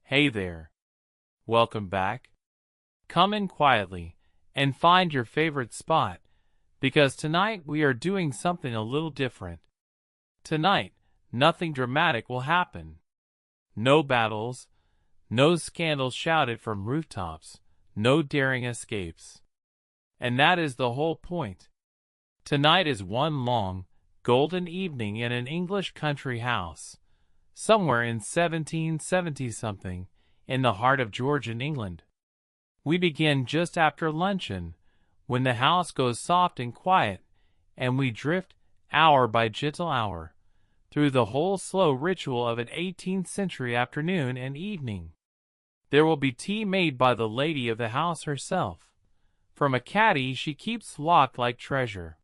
Hey there. Welcome back. Come in quietly and find your favorite spot, because tonight we are doing something a little different. Tonight, nothing dramatic will happen. No battles, no scandals shouted from rooftops, no daring escapes. And that is the whole point. Tonight is one long, golden evening in an English country house, somewhere in 1770-something, in the heart of Georgian England. We begin just after luncheon, when the house goes soft and quiet, and we drift, hour by gentle hour, through the whole slow ritual of an 18th century afternoon and evening. There will be tea made by the lady of the house herself. From a caddy she keeps locked like treasure.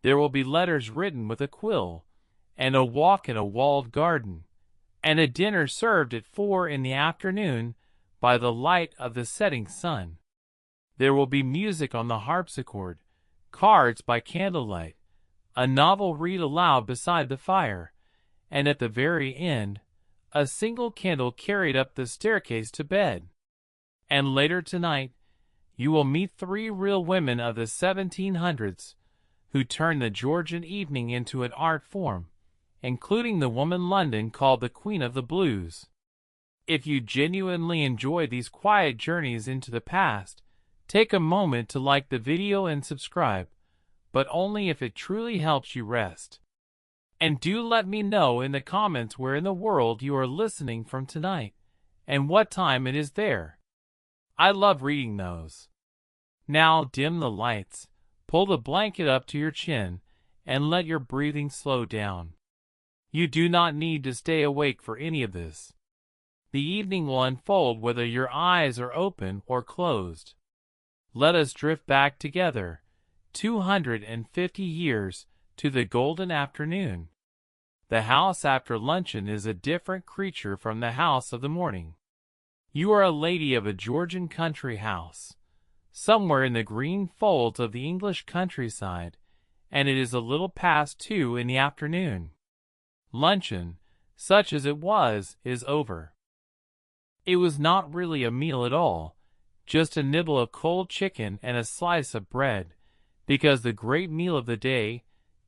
There will be letters written with a quill, and a walk in a walled garden, and a dinner served at 4 in the afternoon by the light of the setting sun. There will be music on the harpsichord, cards by candlelight, a novel read aloud beside the fire, and at the very end, a single candle carried up the staircase to bed. And later tonight, you will meet 3 real women of the 1700s who turned the Georgian evening into an art form, including the woman London called the Queen of the Blues. If you genuinely enjoy these quiet journeys into the past, take a moment to like the video and subscribe, but only if it truly helps you rest. And do let me know in the comments where in the world you are listening from tonight, and what time it is there. I love reading those. Now dim the lights, pull the blanket up to your chin, and let your breathing slow down. You do not need to stay awake for any of this. The evening will unfold whether your eyes are open or closed. Let us drift back together, 250 years, to the golden afternoon. The house after luncheon is a different creature from the house of the morning. You are a lady of a Georgian country house, somewhere in the green folds of the English countryside, and it is a little past 2 in the afternoon. Luncheon, such as it was, is over. It was not really a meal at all, just a nibble of cold chicken and a slice of bread, because the great meal of the day,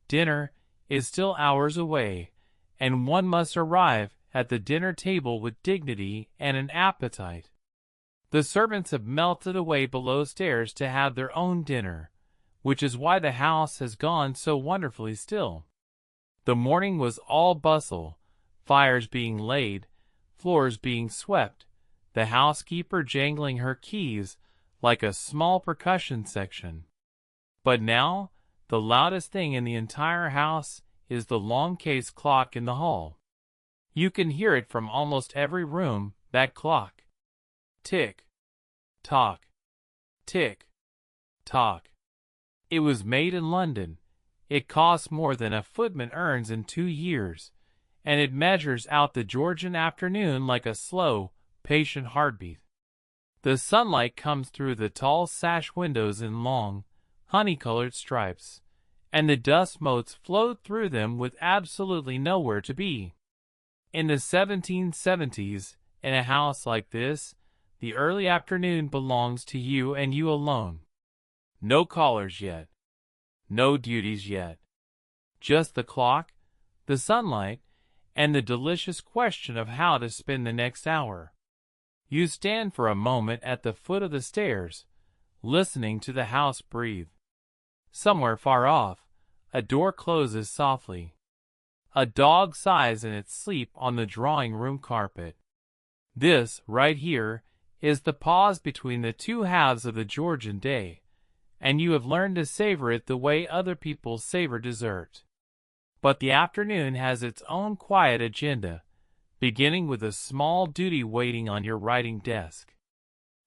dinner, is still hours away, and one must arrive at the dinner table with dignity and an appetite. The servants have melted away below stairs to have their own dinner, which is why the house has gone so wonderfully still. The morning was all bustle, fires being laid, floors being swept, the housekeeper jangling her keys like a small percussion section. But now, the loudest thing in the entire house is the long case clock in the hall. You can hear it from almost every room, that clock. Tick, tock, tick, tock. It was made in London. It costs more than a footman earns in 2 years, and it measures out the Georgian afternoon like a slow, patient heartbeat. The sunlight comes through the tall sash windows in long, honey-colored stripes, and the dust motes float through them with absolutely nowhere to be. In the 1770s, in a house like this, the early afternoon belongs to you and you alone. No callers yet. No duties yet. Just the clock, the sunlight, and the delicious question of how to spend the next hour. You stand for a moment at the foot of the stairs, listening to the house breathe. Somewhere far off, a door closes softly. A dog sighs in its sleep on the drawing-room carpet. This, right here, is the pause between the two halves of the Georgian day, and you have learned to savor it the way other people savor dessert. But the afternoon has its own quiet agenda, beginning with a small duty waiting on your writing desk.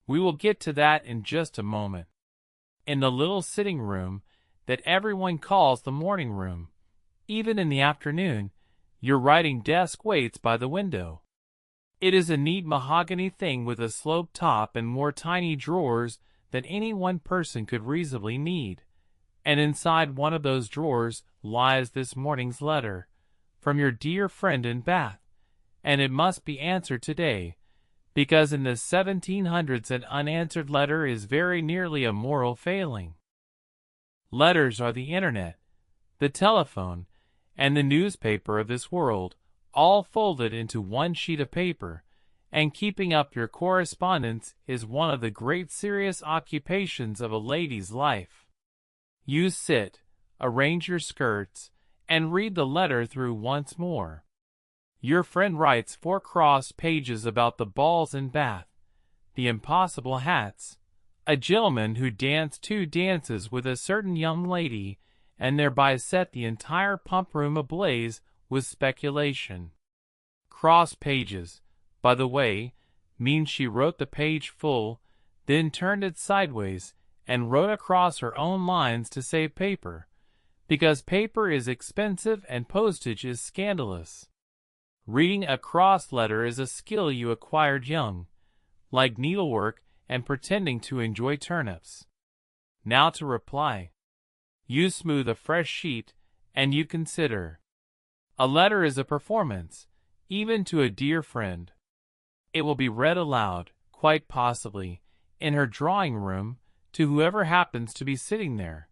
We will get to that in just a moment. In the little sitting room that everyone calls the morning room, even in the afternoon, your writing desk waits by the window. It is a neat mahogany thing with a sloped top and more tiny drawers than any one person could reasonably need, and inside one of those drawers lies this morning's letter from your dear friend in Bath, and it must be answered today, because in the 1700s an unanswered letter is very nearly a moral failing. Letters are the internet, the telephone, and the newspaper of this world, all folded into one sheet of paper, and keeping up your correspondence is one of the great serious occupations of a lady's life. You sit, arrange your skirts, and read the letter through once more. Your friend writes 4 crossed pages about the balls in Bath, the impossible hats, a gentleman who danced 2 dances with a certain young lady, and thereby set the entire pump room ablaze with speculation. Crossed pages, by the way, means she wrote the page full, then turned it sideways, and wrote across her own lines to save paper, because paper is expensive and postage is scandalous. Reading a crossed letter is a skill you acquired young, like needlework and pretending to enjoy turnips. Now to reply. You smooth a fresh sheet, and you consider. A letter is a performance, even to a dear friend. It will be read aloud, quite possibly, in her drawing-room, to whoever happens to be sitting there.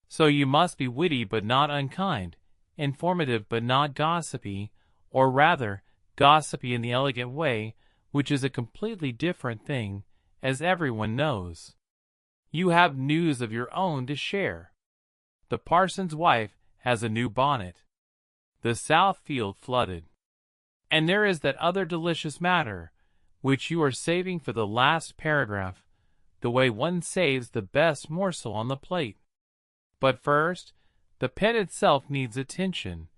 So you must be witty but not unkind, informative but not gossipy, or rather, gossipy in the elegant way, which is a completely different thing, as everyone knows. You have news of your own to share. The parson's wife has a new bonnet. The south field flooded. And there is that other delicious matter, which you are saving for the last paragraph, the way one saves the best morsel on the plate. But first, the pen itself needs attention,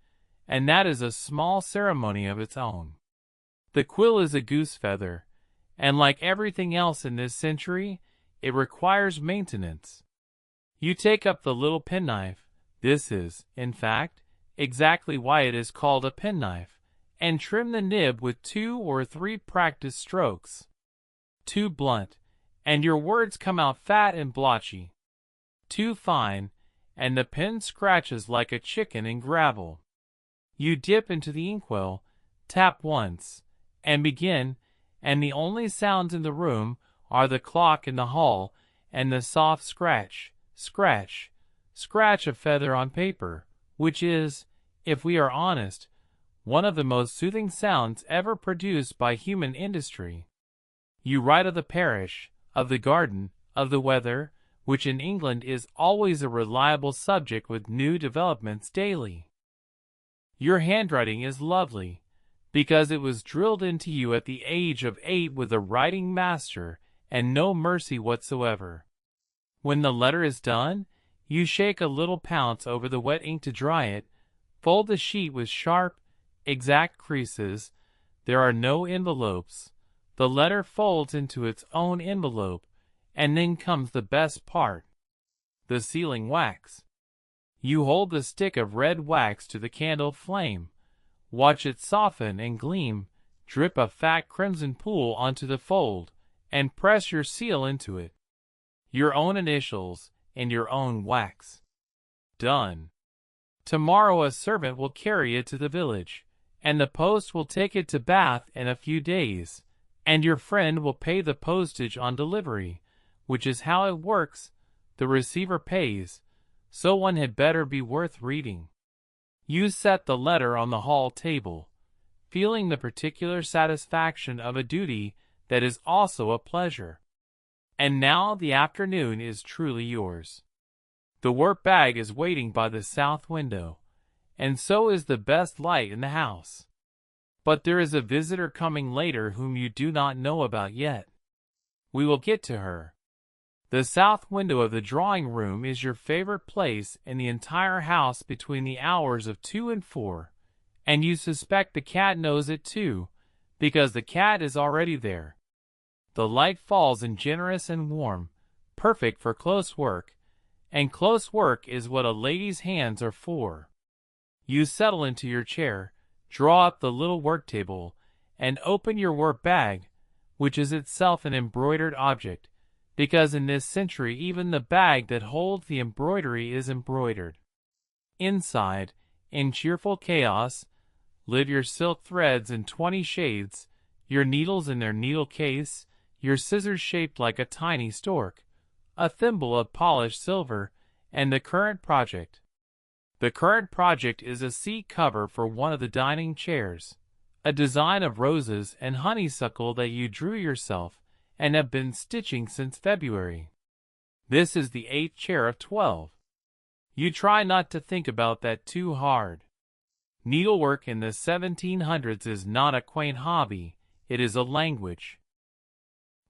and that is a small ceremony of its own. The quill is a goose feather, and like everything else in this century, it requires maintenance. You take up the little penknife, this is, in fact, exactly why it is called a penknife, and trim the nib with 2 or 3 practiced strokes. Too blunt, and your words come out fat and blotchy. Too fine, and the pen scratches like a chicken in gravel. You dip into the inkwell, tap once, and begin, and the only sounds in the room are the clock in the hall and the soft scratch, scratch, scratch of feather on paper, which is, if we are honest, one of the most soothing sounds ever produced by human industry. You write of the parish, of the garden, of the weather, which in England is always a reliable subject with new developments daily. Your handwriting is lovely, because it was drilled into you at the age of 8 with a writing master and no mercy whatsoever. When the letter is done, you shake a little pounce over the wet ink to dry it, fold the sheet with sharp, exact creases. There are no envelopes. The letter folds into its own envelope, and then comes the best part, the sealing wax. You hold the stick of red wax to the candle flame, watch it soften and gleam, drip a fat crimson pool onto the fold, and press your seal into it. Your own initials and your own wax. Done. Tomorrow a servant will carry it to the village, and the post will take it to Bath in a few days, and your friend will pay the postage on delivery, which is how it works. The receiver pays, so one had better be worth reading. You set the letter on the hall table, feeling the particular satisfaction of a duty that is also a pleasure. And now the afternoon is truly yours. The work bag is waiting by the south window, and so is the best light in the house. But there is a visitor coming later whom you do not know about yet. We will get to her. The south window of the drawing-room is your favorite place in the entire house between the hours of 2 and 4, and you suspect the cat knows it too, because the cat is already there. The light falls in generous and warm, perfect for close work, and close work is what a lady's hands are for. You settle into your chair, draw up the little work table, and open your work bag, which is itself an embroidered object, because in this century even the bag that holds the embroidery is embroidered. Inside, in cheerful chaos, live your silk threads in 20 shades, your needles in their needle case, your scissors shaped like a tiny stork, a thimble of polished silver, and the current project. The current project is a seat cover for one of the dining chairs, a design of roses and honeysuckle that you drew yourself and have been stitching since February. This is the 8th chair of 12. You try not to think about that too hard. Needlework in the 1700s is not a quaint hobby, it is a language.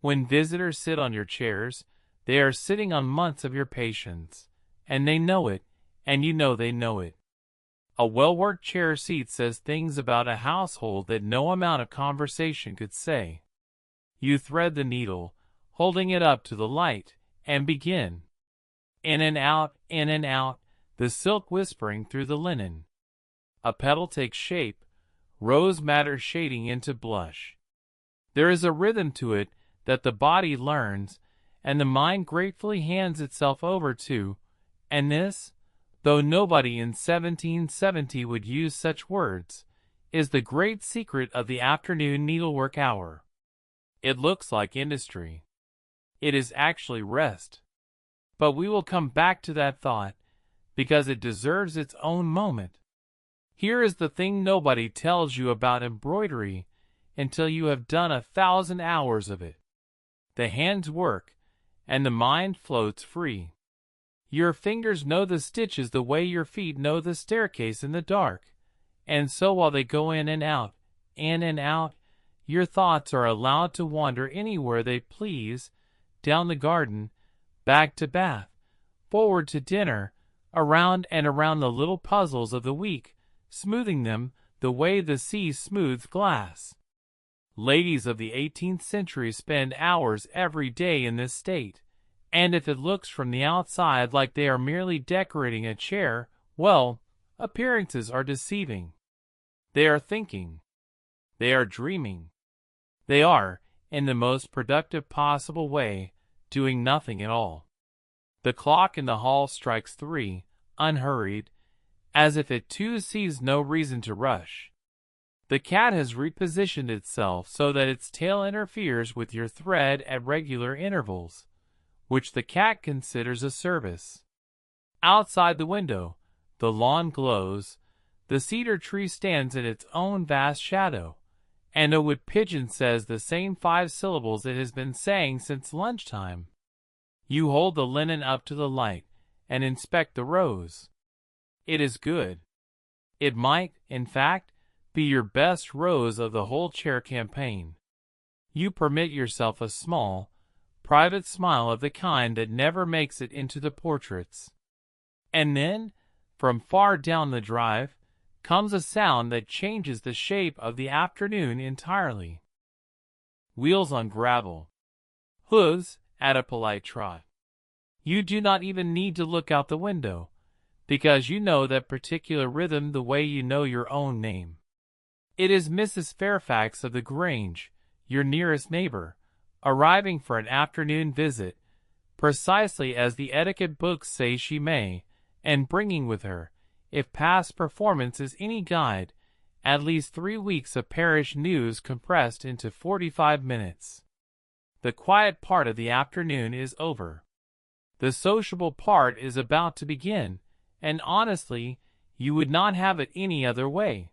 When visitors sit on your chairs, they are sitting on months of your patience, and they know it, and you know they know it. A well-worked chair seat says things about a household that no amount of conversation could say. You thread the needle, holding it up to the light, and begin. In and out, the silk whispering through the linen. A petal takes shape, rose madder shading into blush. There is a rhythm to it that the body learns, and the mind gratefully hands itself over to, and this, though nobody in 1770 would use such words, is the great secret of the afternoon needlework hour. It looks like industry. It is actually rest. But we will come back to that thought, because it deserves its own moment. Here is the thing nobody tells you about embroidery until you have done 1,000 hours of it. The hands work, and the mind floats free. Your fingers know the stitches the way your feet know the staircase in the dark, and so while they go in and out, your thoughts are allowed to wander anywhere they please, down the garden, back to bath, forward to dinner, around and around the little puzzles of the week, smoothing them the way the sea smooths glass. Ladies of the 18th century spend hours every day in this state, and if it looks from the outside like they are merely decorating a chair, well, appearances are deceiving. They are thinking. They are dreaming. They are, in the most productive possible way, doing nothing at all. The clock in the hall strikes 3, unhurried, as if it too sees no reason to rush. The cat has repositioned itself so that its tail interferes with your thread at regular intervals, which the cat considers a service. Outside the window, the lawn glows, the cedar tree stands in its own vast shadow, and a wood pigeon says the same 5 syllables it has been saying since lunchtime. You hold the linen up to the light and inspect the rose. It is good. It might, in fact, be your best rose of the whole chair campaign. You permit yourself a small, private smile of the kind that never makes it into the portraits. And then, from far down the drive, comes a sound that changes the shape of the afternoon entirely. Wheels on gravel. Hooves at a polite trot. You do not even need to look out the window, because you know that particular rhythm the way you know your own name. It is Mrs. Fairfax of the Grange, your nearest neighbor, arriving for an afternoon visit, precisely as the etiquette books say she may, and bringing with her, if past performance is any guide, at least 3 weeks of parish news compressed into 45 minutes. The quiet part of the afternoon is over. The sociable part is about to begin, and honestly, you would not have it any other way.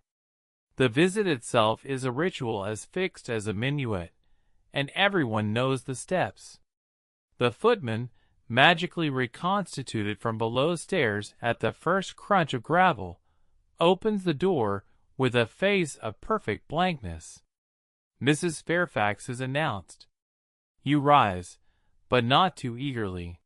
The visit itself is a ritual as fixed as a minuet, and everyone knows the steps. The footman, magically reconstituted from below stairs at the first crunch of gravel, opens the door with a face of perfect blankness. Mrs. Fairfax is announced. You rise, but not too eagerly.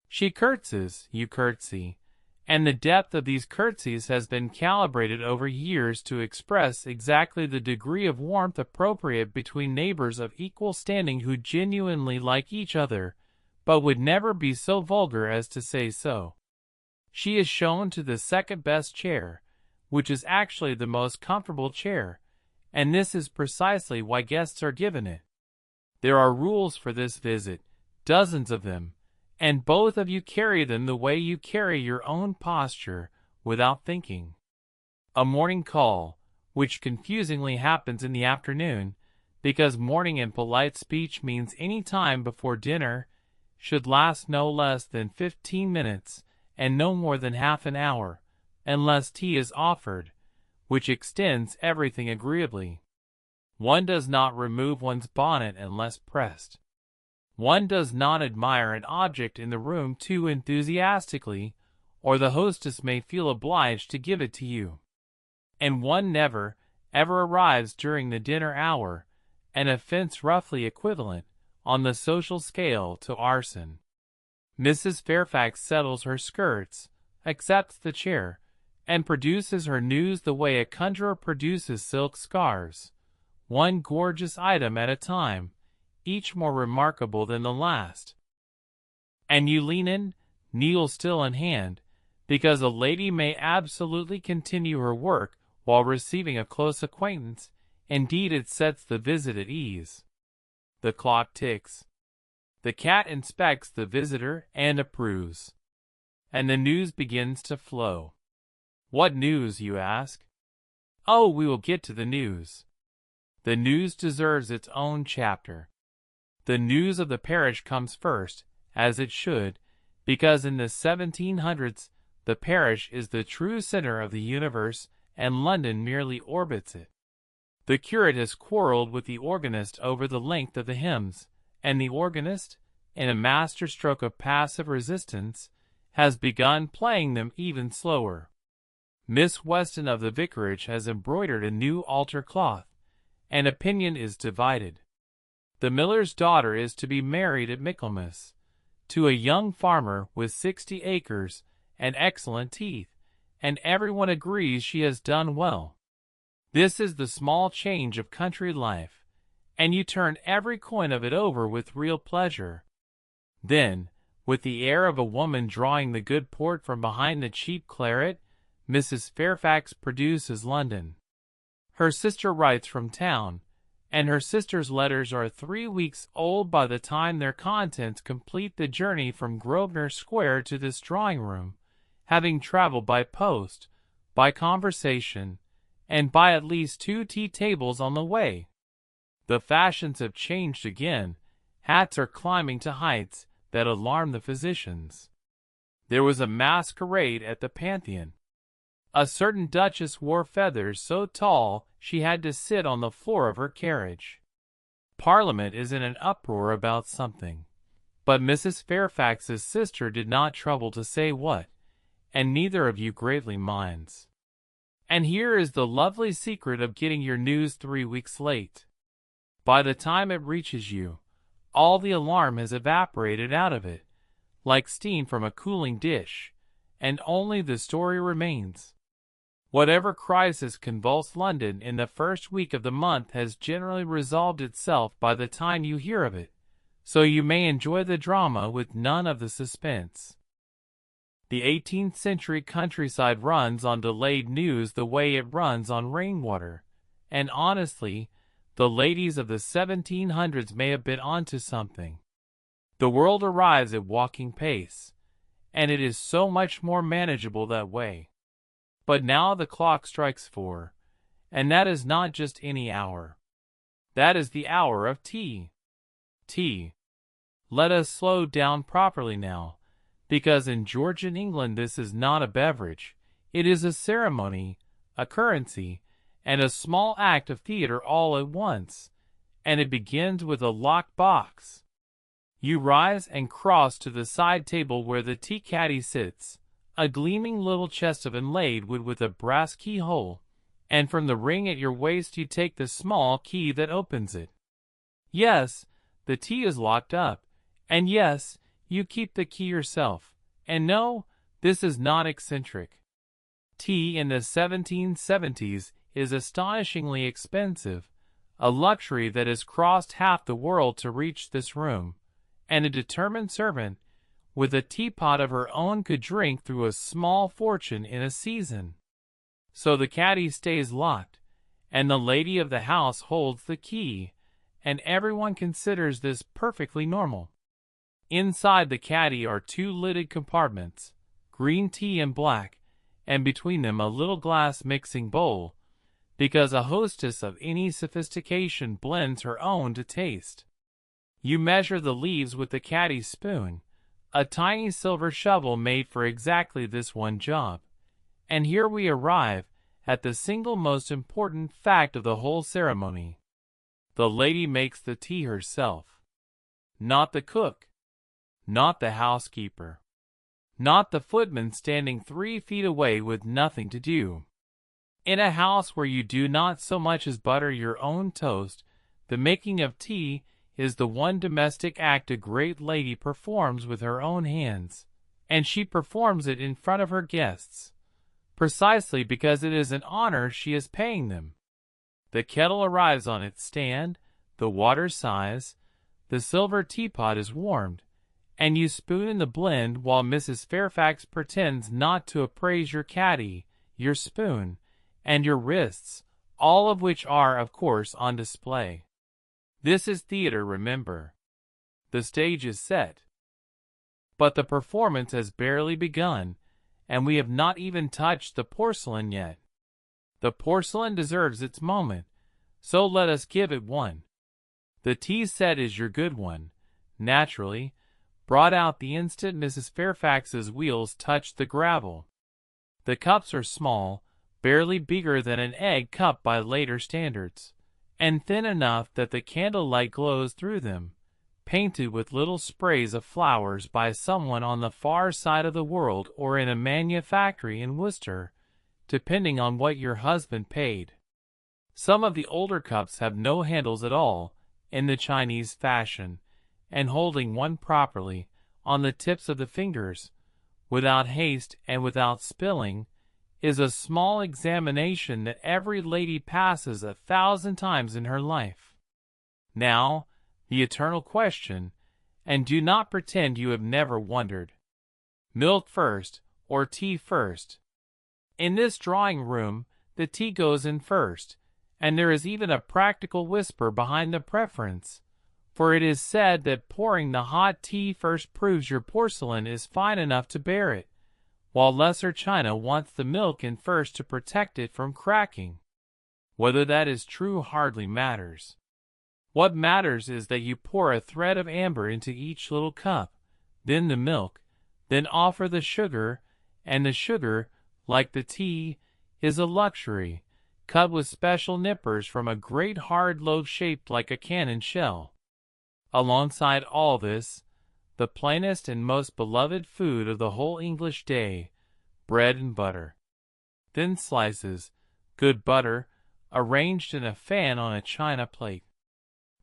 She curtsies, you curtsy, and the depth of these curtsies has been calibrated over years to express exactly the degree of warmth appropriate between neighbors of equal standing who genuinely like each other, but would never be so vulgar as to say so. She is shown to the second best chair, which is actually the most comfortable chair, and this is precisely why guests are given it. There are rules for this visit, dozens of them, and both of you carry them the way you carry your own posture, without thinking. A morning call, which confusingly happens in the afternoon, because morning in polite speech means any time before dinner, should last no less than 15 minutes and no more than half an hour, unless tea is offered, which extends everything agreeably. One does not remove one's bonnet unless pressed. One does not admire an object in the room too enthusiastically, or the hostess may feel obliged to give it to you. And one never, ever arrives during the dinner hour, an offense roughly equivalent, on the social scale, to arson. Mrs. Fairfax settles her skirts, accepts the chair, and produces her news the way a conjurer produces silk scarves, one gorgeous item at a time, each more remarkable than the last. And you lean in, needle still in hand, because a lady may absolutely continue her work while receiving a close acquaintance. Indeed, it sets the visit at ease. The clock ticks. The cat inspects the visitor and approves. And the news begins to flow. What news, you ask? Oh, we will get to the news. The news deserves its own chapter. The news of the parish comes first, as it should, because in the 1700s the parish is the true center of the universe and London merely orbits it. The curate has quarreled with the organist over the length of the hymns, and the organist, in a masterstroke of passive resistance, has begun playing them even slower. Miss Weston of the vicarage has embroidered a new altar cloth, and opinion is divided. The miller's daughter is to be married at Michaelmas, to a young farmer with 60 acres and excellent teeth, and everyone agrees she has done well. This is the small change of country life, and you turn every coin of it over with real pleasure. Then, with the air of a woman drawing the good port from behind the cheap claret, Mrs. Fairfax produces London. Her sister writes from town, and her sister's letters are 3 weeks old by the time their contents complete the journey from Grosvenor Square to this drawing-room, having traveled by post, by conversation, and by at least 2 tea-tables on the way. The fashions have changed again. Hats are climbing to heights that alarm the physicians. There was a masquerade at the Pantheon. A certain duchess wore feathers so tall she had to sit on the floor of her carriage. Parliament is in an uproar about something, but Mrs. Fairfax's sister did not trouble to say what, and neither of you gravely minds. And here is the lovely secret of getting your news 3 weeks late. By the time it reaches you, all the alarm has evaporated out of it, like steam from a cooling dish, and only the story remains. Whatever crisis convulsed London in the first week of the month has generally resolved itself by the time you hear of it, so you may enjoy the drama with none of the suspense. The 18th century countryside runs on delayed news the way it runs on rainwater, and honestly, the ladies of the 1700s may have been onto something. The world arrives at walking pace, and it is so much more manageable that way. But now the clock strikes 4, and that is not just any hour. That is the hour of tea. Tea. Let us slow down properly now, because in Georgian England this is not a beverage, it is a ceremony, a currency, and a small act of theater all at once, and it begins with a locked box. You rise and cross to the side table where the tea caddy sits, a gleaming little chest of inlaid wood with a brass keyhole, and from the ring at your waist you take the small key that opens it. Yes, the tea is locked up, and yes, you keep the key yourself, and no, this is not eccentric. Tea in the 1770s is astonishingly expensive, a luxury that has crossed half the world to reach this room, and a determined servant with a teapot of her own could drink through a small fortune in a season. So the caddy stays locked, and the lady of the house holds the key, and everyone considers this perfectly normal. Inside the caddy are 2 lidded compartments, green tea and black, and between them a little glass mixing bowl, because a hostess of any sophistication blends her own to taste. You measure the leaves with the caddy spoon, a tiny silver shovel made for exactly this one job. And here we arrive at the single most important fact of the whole ceremony. The lady makes the tea herself. Not the cook. Not the housekeeper. Not the footman standing 3 feet away with nothing to do. In a house where you do not so much as butter your own toast, the making of tea is the one domestic act a great lady performs with her own hands, and she performs it in front of her guests, precisely because it is an honor she is paying them. The kettle arrives on its stand, the water sighs, the silver teapot is warmed, and you spoon in the blend while Mrs. Fairfax pretends not to appraise your caddy, your spoon, and your wrists, all of which are, of course, on display. This is theater, remember. The stage is set. But the performance has barely begun, and we have not even touched the porcelain yet. The porcelain deserves its moment, so let us give it one. The tea set is your good one, naturally, brought out the instant Mrs. Fairfax's wheels touched the gravel. The cups are small, barely bigger than an egg cup by later standards, and thin enough that the candlelight glows through them, painted with little sprays of flowers by someone on the far side of the world or in a manufactory in Worcester, depending on what your husband paid. Some of the older cups have no handles at all, in the Chinese fashion, and holding one properly, on the tips of the fingers, without haste and without spilling, is a small examination that every lady passes 1,000 times in her life. Now, the eternal question, and do not pretend you have never wondered. Milk first, or tea first? In this drawing-room, the tea goes in first, and there is even a practical whisper behind the preference, for it is said that pouring the hot tea first proves your porcelain is fine enough to bear it, while lesser china wants the milk in first to protect it from cracking. Whether that is true hardly matters. What matters is that you pour a thread of amber into each little cup, then the milk, then offer the sugar, and the sugar, like the tea, is a luxury, cut with special nippers from a great hard loaf shaped like a cannon shell. Alongside all this, the plainest and most beloved food of the whole English day, bread and butter. Thin slices, good butter, arranged in a fan on a china plate.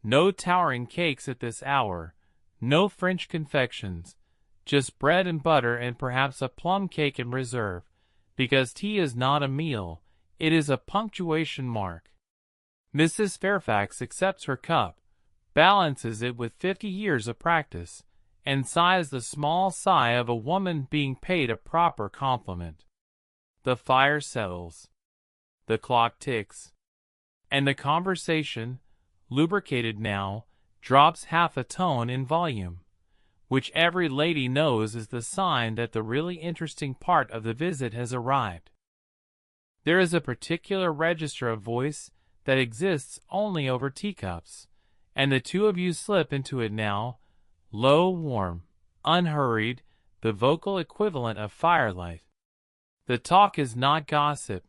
No towering cakes at this hour, no French confections, just bread and butter and perhaps a plum cake in reserve, because tea is not a meal, it is a punctuation mark. Mrs. Fairfax accepts her cup, balances it with 50 years of practice, and sighs the small sigh of a woman being paid a proper compliment. The fire settles. The clock ticks. And the conversation, lubricated now, drops half a tone in volume, which every lady knows is the sign that the really interesting part of the visit has arrived. There is a particular register of voice that exists only over teacups, and the two of you slip into it now, low, warm, unhurried, the vocal equivalent of firelight. The talk is not gossip.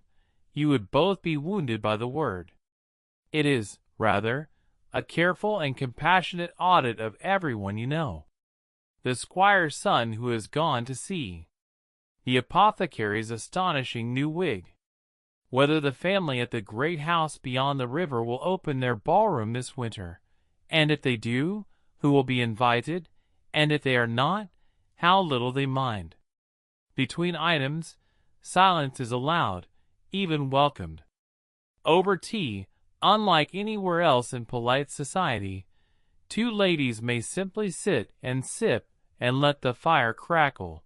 You would both be wounded by the word. It is, rather, a careful and compassionate audit of everyone you know. The squire's son who has gone to sea. The apothecary's astonishing new wig. Whether the family at the great house beyond the river will open their ballroom this winter, and if they do, who will be invited, and if they are not, how little they mind. Between items, silence is allowed, even welcomed. Over tea, unlike anywhere else in polite society, two ladies may simply sit and sip and let the fire crackle,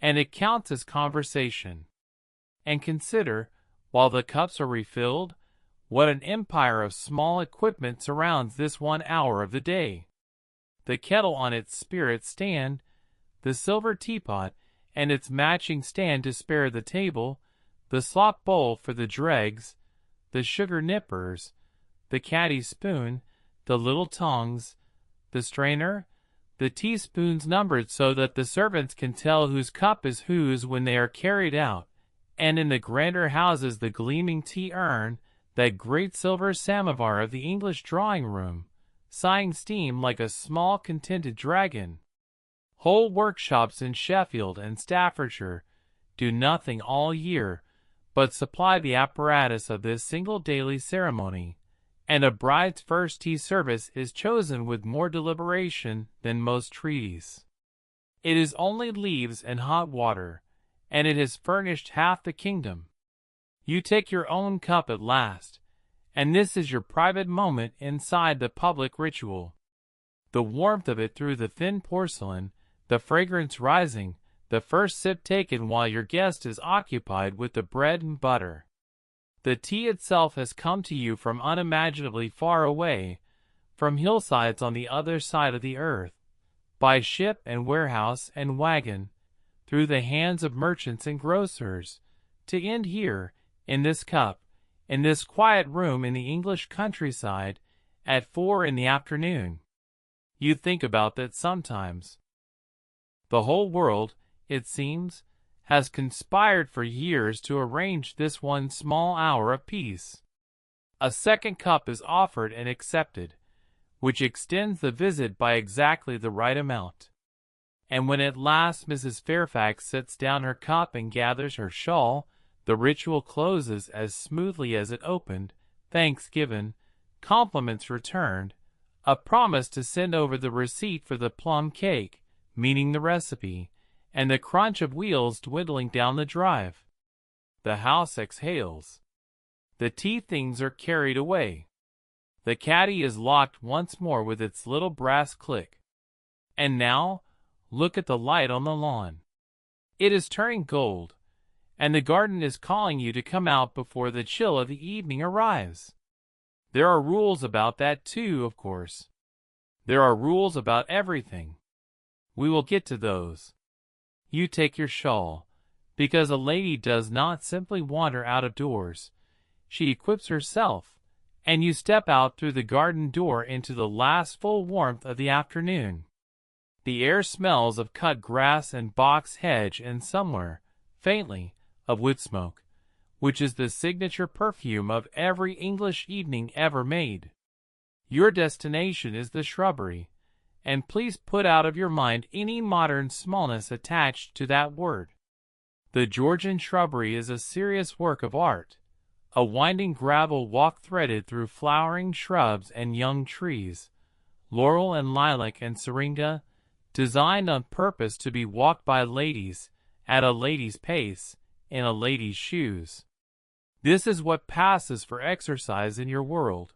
and it counts as conversation. And consider, while the cups are refilled, what an empire of small equipment surrounds this 1 hour of the day. The kettle on its spirit stand, the silver teapot and its matching stand to spare the table, the slop bowl for the dregs, the sugar nippers, the caddy spoon, the little tongs, the strainer, the teaspoons numbered so that the servants can tell whose cup is whose when they are carried out, and in the grander houses the gleaming tea urn, that great silver samovar of the English drawing-room, sighing steam like a small contented dragon. Whole workshops in Sheffield and Staffordshire do nothing all year but supply the apparatus of this single daily ceremony, and a bride's first tea service is chosen with more deliberation than most treaties. It is only leaves and hot water, and it has furnished half the kingdom. You take your own cup at last, and this is your private moment inside the public ritual. The warmth of it through the thin porcelain, the fragrance rising, the first sip taken while your guest is occupied with the bread and butter. The tea itself has come to you from unimaginably far away, from hillsides on the other side of the earth, by ship and warehouse and wagon, through the hands of merchants and grocers, to end here, in this cup, in this quiet room in the English countryside, at 4 in the afternoon. You think about that sometimes. The whole world, it seems, has conspired for years to arrange this one small hour of peace. A second cup is offered and accepted, which extends the visit by exactly the right amount. And when at last Mrs. Fairfax sets down her cup and gathers her shawl, the ritual closes as smoothly as it opened, thanks given, compliments returned, a promise to send over the receipt for the plum cake, meaning the recipe, and the crunch of wheels dwindling down the drive. The house exhales. The tea things are carried away. The caddy is locked once more with its little brass click. And now, look at the light on the lawn. It is turning gold, and the garden is calling you to come out before the chill of the evening arrives. There are rules about that too, of course. There are rules about everything. We will get to those. You take your shawl, because a lady does not simply wander out of doors. She equips herself, and you step out through the garden door into the last full warmth of the afternoon. The air smells of cut grass and box hedge and somewhere, faintly, of wood smoke, which is the signature perfume of every English evening ever made. Your destination is the shrubbery, and please put out of your mind any modern smallness attached to that word. The Georgian shrubbery is a serious work of art, a winding gravel walk threaded through flowering shrubs and young trees, laurel and lilac and syringa, designed on purpose to be walked by ladies, at a lady's pace, in a lady's shoes. This is what passes for exercise in your world,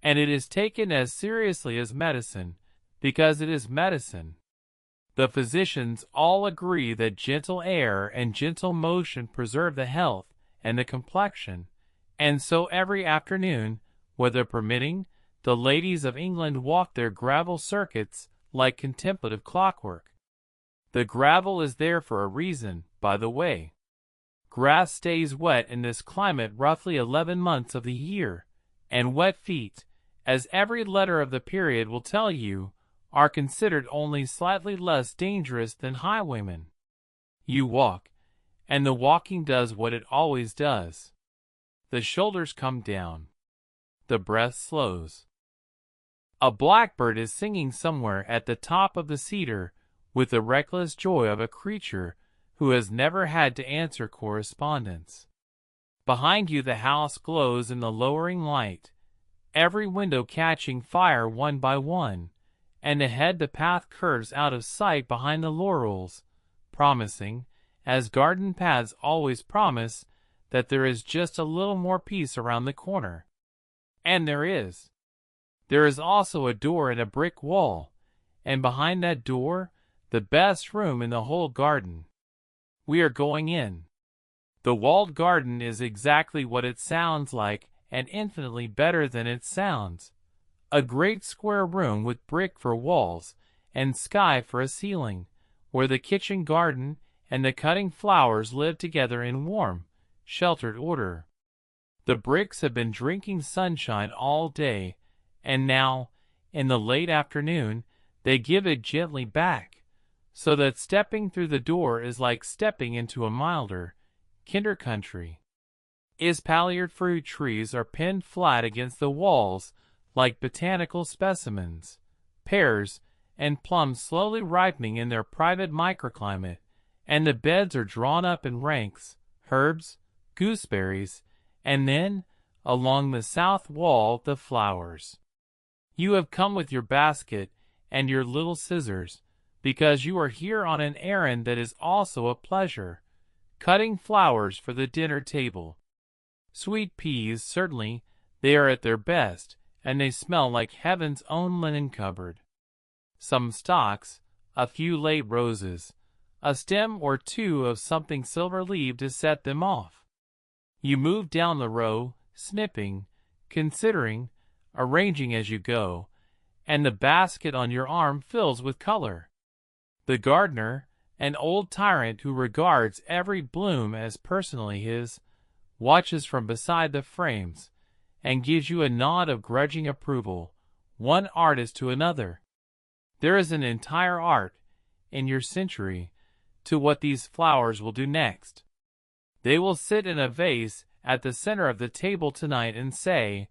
and it is taken as seriously as medicine, because it is medicine. The physicians all agree that gentle air and gentle motion preserve the health and the complexion, and so every afternoon, weather permitting, the ladies of England walk their gravel circuits like contemplative clockwork. The gravel is there for a reason, by the way. Grass stays wet in this climate roughly 11 months of the year, and wet feet, as every letter of the period will tell you, are considered only slightly less dangerous than highwaymen. You walk, and the walking does what it always does. The shoulders come down. The breath slows. A blackbird is singing somewhere at the top of the cedar with the reckless joy of a creature who has never had to answer correspondence. Behind you the house glows in the lowering light, every window catching fire one by one, and ahead the path curves out of sight behind the laurels, promising, as garden paths always promise, that there is just a little more peace around the corner. And there is. There is also a door in a brick wall, and behind that door, the best room in the whole garden. We are going in. The walled garden is exactly what it sounds like, and infinitely better than it sounds. A great square room with brick for walls and sky for a ceiling, where the kitchen garden and the cutting flowers live together in warm, sheltered order. The bricks have been drinking sunshine all day, and now, in the late afternoon, they give it gently back, so that stepping through the door is like stepping into a milder, kinder country. Espaliered fruit trees are pinned flat against the walls like botanical specimens, pears and plums slowly ripening in their private microclimate, and the beds are drawn up in ranks, herbs, gooseberries, and then, along the south wall, the flowers. You have come with your basket and your little scissors, because you are here on an errand that is also a pleasure, cutting flowers for the dinner table. Sweet peas, certainly, they are at their best, and they smell like heaven's own linen cupboard. Some stalks, a few late roses, a stem or two of something silver-leaved to set them off. You move down the row, snipping, considering, arranging as you go, and the basket on your arm fills with color. The gardener, an old tyrant who regards every bloom as personally his, watches from beside the frames, and gives you a nod of grudging approval, one artist to another. There is an entire art, in your century, to what these flowers will do next. They will sit in a vase at the center of the table tonight and say,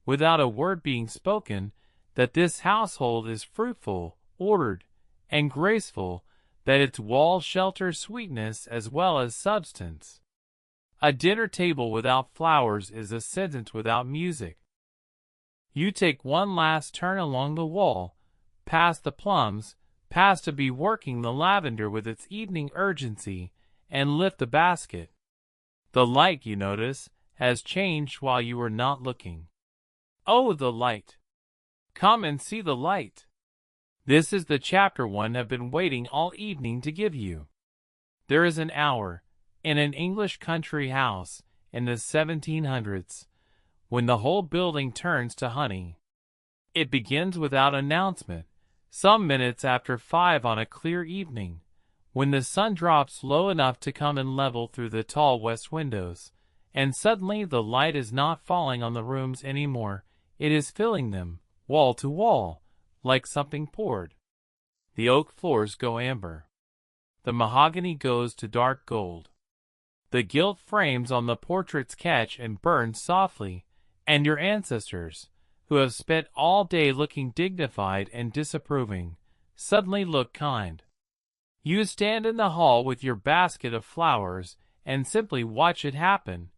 without a word being spoken, that this household is fruitful, ordered, and graceful, that its walls shelter sweetness as well as substance. A dinner table without flowers is a sentence without music. You take one last turn along the wall, past the plums, past to be working the lavender with its evening urgency, and lift the basket. The light, you notice, has changed while you were not looking. Oh, the light! Come and see the light. This is the chapter one have been waiting all evening to give you. There is an hour, in an English country house, in the 1700s, when the whole building turns to honey. It begins without announcement, some minutes after 5 on a clear evening, when the sun drops low enough to come in level through the tall west windows, and suddenly the light is not falling on the rooms any more, it is filling them, wall to wall, like something poured. The oak floors go amber. The mahogany goes to dark gold. The gilt frames on the portraits catch and burn softly, and your ancestors, who have spent all day looking dignified and disapproving, suddenly look kind. You stand in the hall with your basket of flowers and simply watch it happen,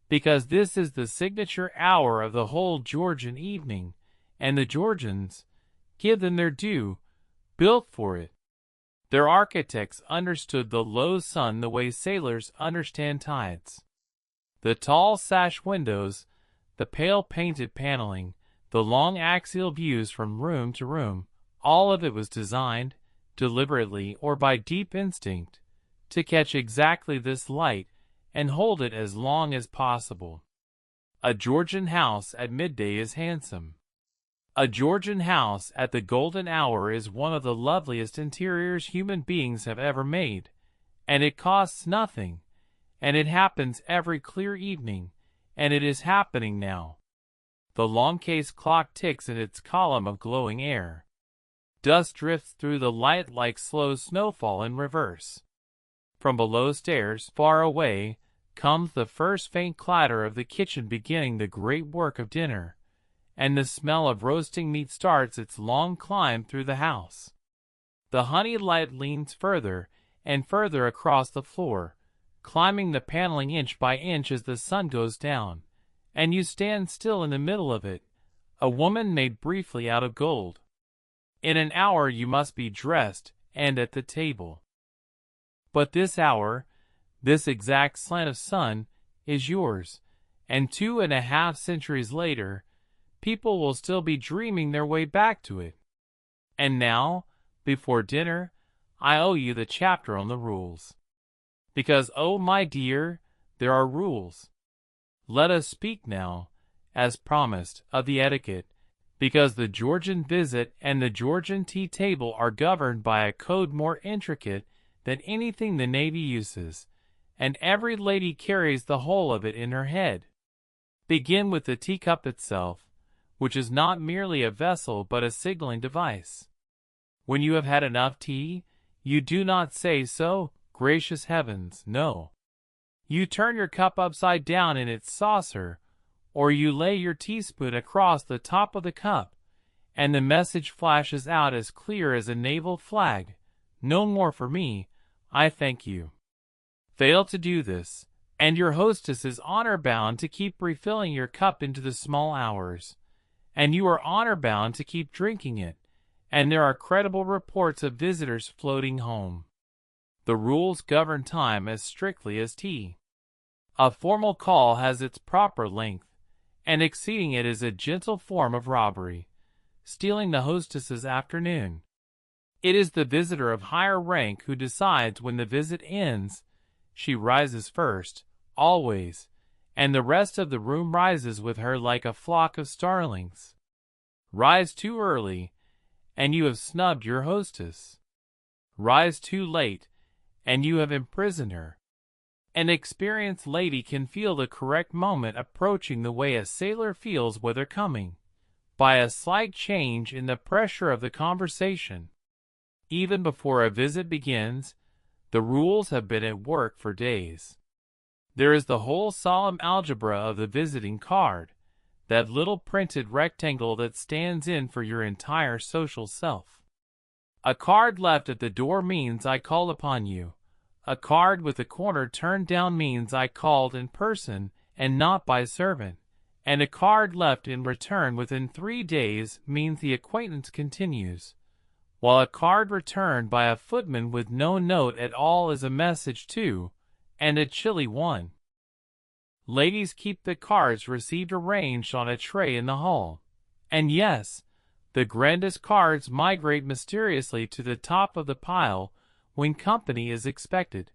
because this is the signature hour of the whole Georgian evening, and the Georgians, give them their due, built for it. Their architects understood the low sun the way sailors understand tides. The tall sash windows, the pale painted paneling, the long axial views from room to room, all of it was designed, deliberately or by deep instinct, to catch exactly this light and hold it as long as possible. A Georgian house at midday is handsome. A Georgian house at the golden hour is one of the loveliest interiors human beings have ever made, and it costs nothing, and it happens every clear evening, and it is happening now. The long case clock ticks in its column of glowing air. Dust drifts through the light like slow snowfall in reverse. From below stairs, far away, comes the first faint clatter of the kitchen beginning the great work of dinner, and the smell of roasting meat starts its long climb through the house. The honey light leans further and further across the floor, climbing the paneling inch by inch as the sun goes down, and you stand still in the middle of it, a woman made briefly out of gold. In an hour you must be dressed and at the table. But this hour, this exact slant of sun, is yours, and 2.5 centuries later, people will still be dreaming their way back to it. And now, before dinner, I owe you the chapter on the rules. Because, oh my dear, there are rules. Let us speak now, as promised, of the etiquette, because the Georgian visit and the Georgian tea table are governed by a code more intricate than anything the Navy uses, and every lady carries the whole of it in her head. Begin with the teacup itself, which is not merely a vessel but a signaling device. When you have had enough tea, you do not say, "So, gracious heavens," no. You turn your cup upside down in its saucer, or you lay your teaspoon across the top of the cup, and the message flashes out as clear as a naval flag: "No more for me, I thank you." Fail to do this, and your hostess is honor-bound to keep refilling your cup into the small hours, and you are honor-bound to keep drinking it, and there are credible reports of visitors floating home. The rules govern time as strictly as tea. A formal call has its proper length, and exceeding it is a gentle form of robbery, stealing the hostess's afternoon. It is the visitor of higher rank who decides when the visit ends. She rises first, always, and the rest of the room rises with her like a flock of starlings. Rise too early, and you have snubbed your hostess. Rise too late, and you have imprisoned her. An experienced lady can feel the correct moment approaching the way a sailor feels weather coming, by a slight change in the pressure of the conversation. Even before a visit begins, the rules have been at work for days. There is the whole solemn algebra of the visiting card, that little printed rectangle that stands in for your entire social self. A card left at the door means I called upon you. A card with the corner turned down means I called in person and not by servant, and a card left in return within 3 days means the acquaintance continues, while a card returned by a footman with no note at all is a message too, and a chilly one. Ladies keep the cards received arranged on a tray in the hall, and yes, the grandest cards migrate mysteriously to the top of the pile when company is expected,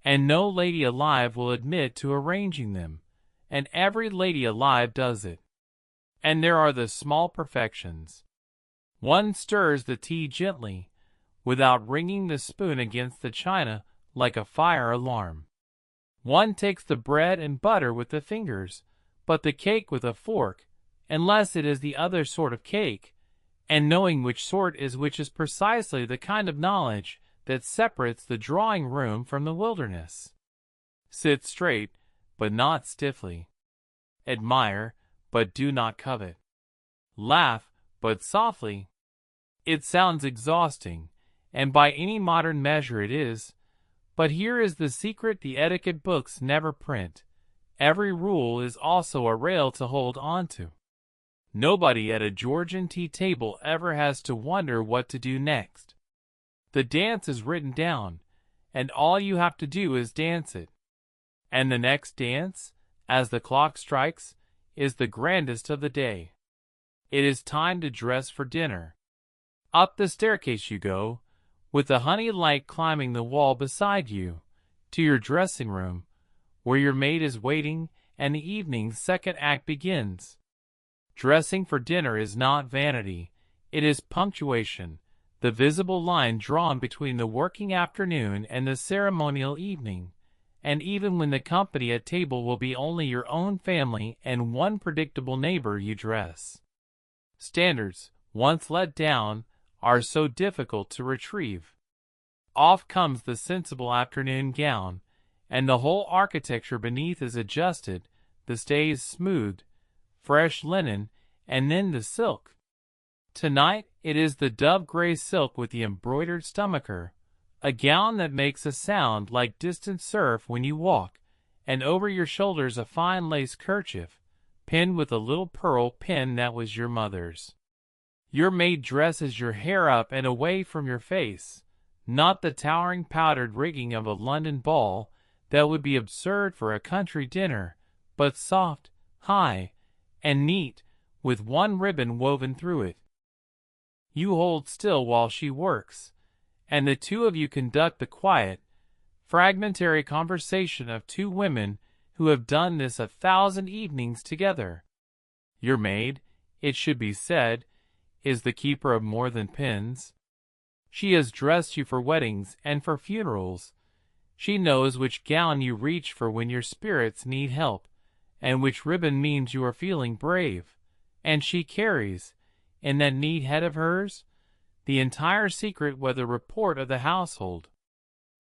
and no lady alive will admit to arranging them, and every lady alive does it. And there are the small perfections. One stirs the tea gently, without ringing the spoon against the china like a fire alarm. One takes the bread and butter with the fingers, but the cake with a fork, unless it is the other sort of cake, and knowing which sort is which is precisely the kind of knowledge that separates the drawing-room from the wilderness. Sit straight, but not stiffly. Admire, but do not covet. Laugh, but softly. It sounds exhausting, and by any modern measure it is, but here is the secret the etiquette books never print. Every rule is also a rail to hold on to. Nobody at a Georgian tea table ever has to wonder what to do next. The dance is written down, and all you have to do is dance it. And the next dance, as the clock strikes, is the grandest of the day. It is time to dress for dinner. Up the staircase you go, with the honey light climbing the wall beside you, to your dressing room, where your maid is waiting, and the evening's second act begins. Dressing for dinner is not vanity, it is punctuation, the visible line drawn between the working afternoon and the ceremonial evening, and even when the company at table will be only your own family and one predictable neighbor, you dress. Standards, once let down, are so difficult to retrieve. Off comes the sensible afternoon gown, and the whole architecture beneath is adjusted, the stays smoothed, fresh linen, and then the silk. Tonight it is the dove-gray silk with the embroidered stomacher, a gown that makes a sound like distant surf when you walk, and over your shoulders a fine lace kerchief, pinned with a little pearl pin that was your mother's. Your maid dresses your hair up and away from your face, not the towering powdered rigging of a London ball that would be absurd for a country dinner, but soft, high, and neat, with one ribbon woven through it. You hold still while she works, and the two of you conduct the quiet, fragmentary conversation of two women who have done this 1,000 evenings together. Your maid, it should be said, is the keeper of more than pins. She has dressed you for weddings and for funerals. She knows which gown you reach for when your spirits need help, and which ribbon means you are feeling brave, and she carries, in that neat head of hers, the entire secret weather report of the household.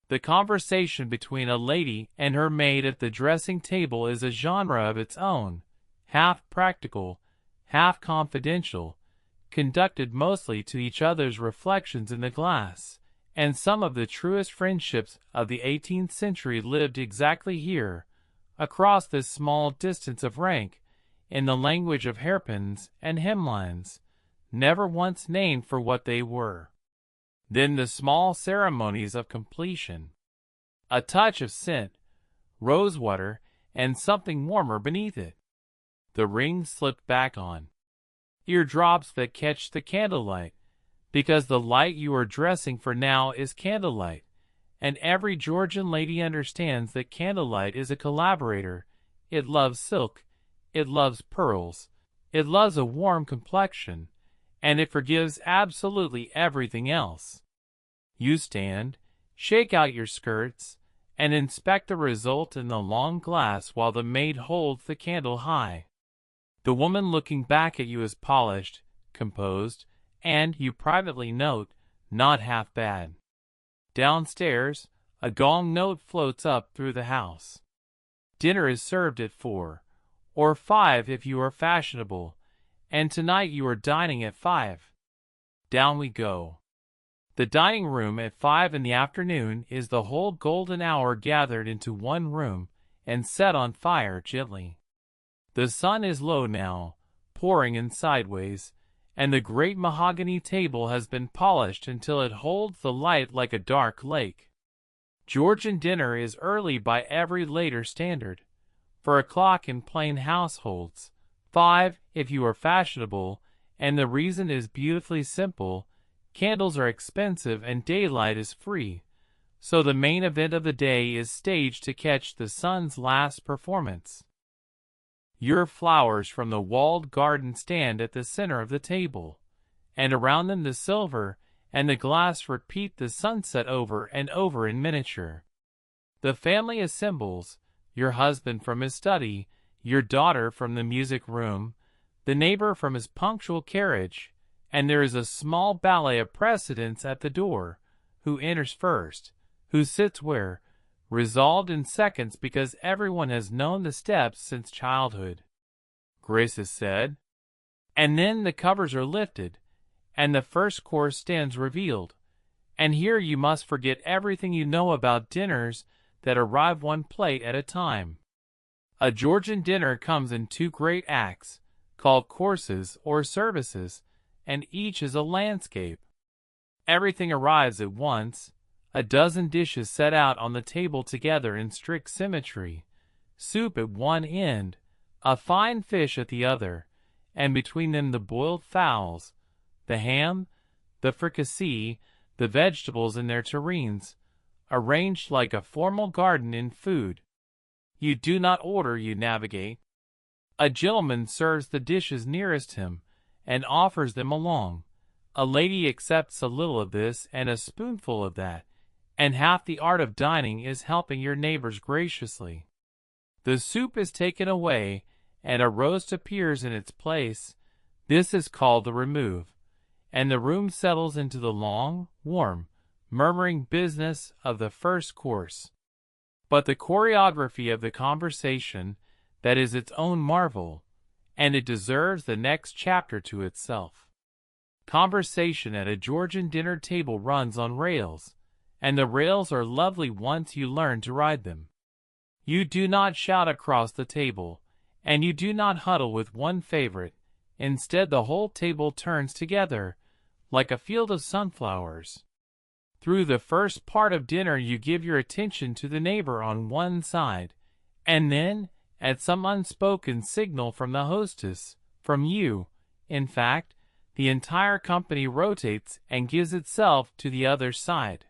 The conversation between a lady and her maid at the dressing table is a genre of its own, half practical, half confidential, conducted mostly to each other's reflections in the glass, and some of the truest friendships of the 18th century lived exactly here, across this small distance of rank, in the language of hairpins and hemlines, never once named for what they were. Then the small ceremonies of completion. A touch of scent, rosewater, and something warmer beneath it. The ring slipped back on. Eardrops that catch the candlelight, because the light you are dressing for now is candlelight, and every Georgian lady understands that candlelight is a collaborator. It loves silk, it loves pearls, it loves a warm complexion, and it forgives absolutely everything else. You stand, shake out your skirts, and inspect the result in the long glass while the maid holds the candle high. The woman looking back at you is polished, composed, and, you privately note, not half bad. Downstairs, a gong note floats up through the house. Dinner is served at 4, or 5 if you are fashionable, and tonight you are dining at 5. Down we go. The dining room at 5 in the afternoon is the whole golden hour gathered into one room and set on fire gently. The sun is low now, pouring in sideways, and the great mahogany table has been polished until it holds the light like a dark lake. Georgian dinner is early by every later standard. For a clock in plain households, 5 if you are fashionable, and the reason is beautifully simple. Candles are expensive and daylight is free, so the main event of the day is staged to catch the sun's last performance. Your flowers from the walled garden stand at the center of the table, and around them the silver and the glass repeat the sunset over and over in miniature. The family assembles, your husband from his study, your daughter from the music room, the neighbor from his punctual carriage, and there is a small ballet of precedence at the door, who enters first, who sits where, resolved in seconds because everyone has known the steps since childhood. Grace is said, and then the covers are lifted, and the first course stands revealed, and here you must forget everything you know about dinners that arrive one plate at a time. A Georgian dinner comes in 2 great acts, called courses or services, and each is a landscape. Everything arrives at once, a dozen dishes set out on the table together in strict symmetry, soup at one end, a fine fish at the other, and between them the boiled fowls, the ham, the fricassee, the vegetables in their tureens, arranged like a formal garden in food. You do not order, you navigate. A gentleman serves the dishes nearest him, and offers them along. A lady accepts a little of this and a spoonful of that, and half the art of dining is helping your neighbors graciously. The soup is taken away, and a roast appears in its place. This is called the remove, and the room settles into the long, warm, murmuring business of the first course. But the choreography of the conversation, that is its own marvel, and it deserves the next chapter to itself. Conversation at a Georgian dinner table runs on rails, and the rails are lovely once you learn to ride them. You do not shout across the table, and you do not huddle with one favorite. Instead, the whole table turns together, like a field of sunflowers. Through the first part of dinner you give your attention to the neighbor on one side, and then, at some unspoken signal from the hostess, from you, in fact, the entire company rotates and gives itself to the other side.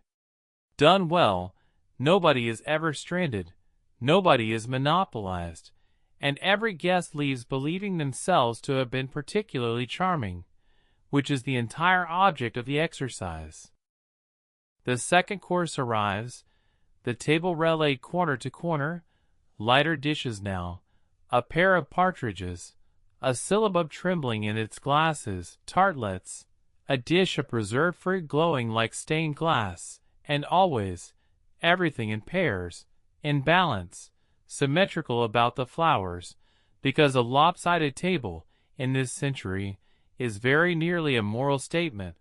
Done well, nobody is ever stranded, nobody is monopolized, and every guest leaves believing themselves to have been particularly charming, which is the entire object of the exercise. The second course arrives, the table relayed corner to corner, lighter dishes now, a pair of partridges, a syllabub trembling in its glasses, tartlets, a dish of preserved fruit glowing like stained glass, and always everything in pairs, in balance, symmetrical about the flowers, because a lopsided table, in this century, is very nearly a moral statement.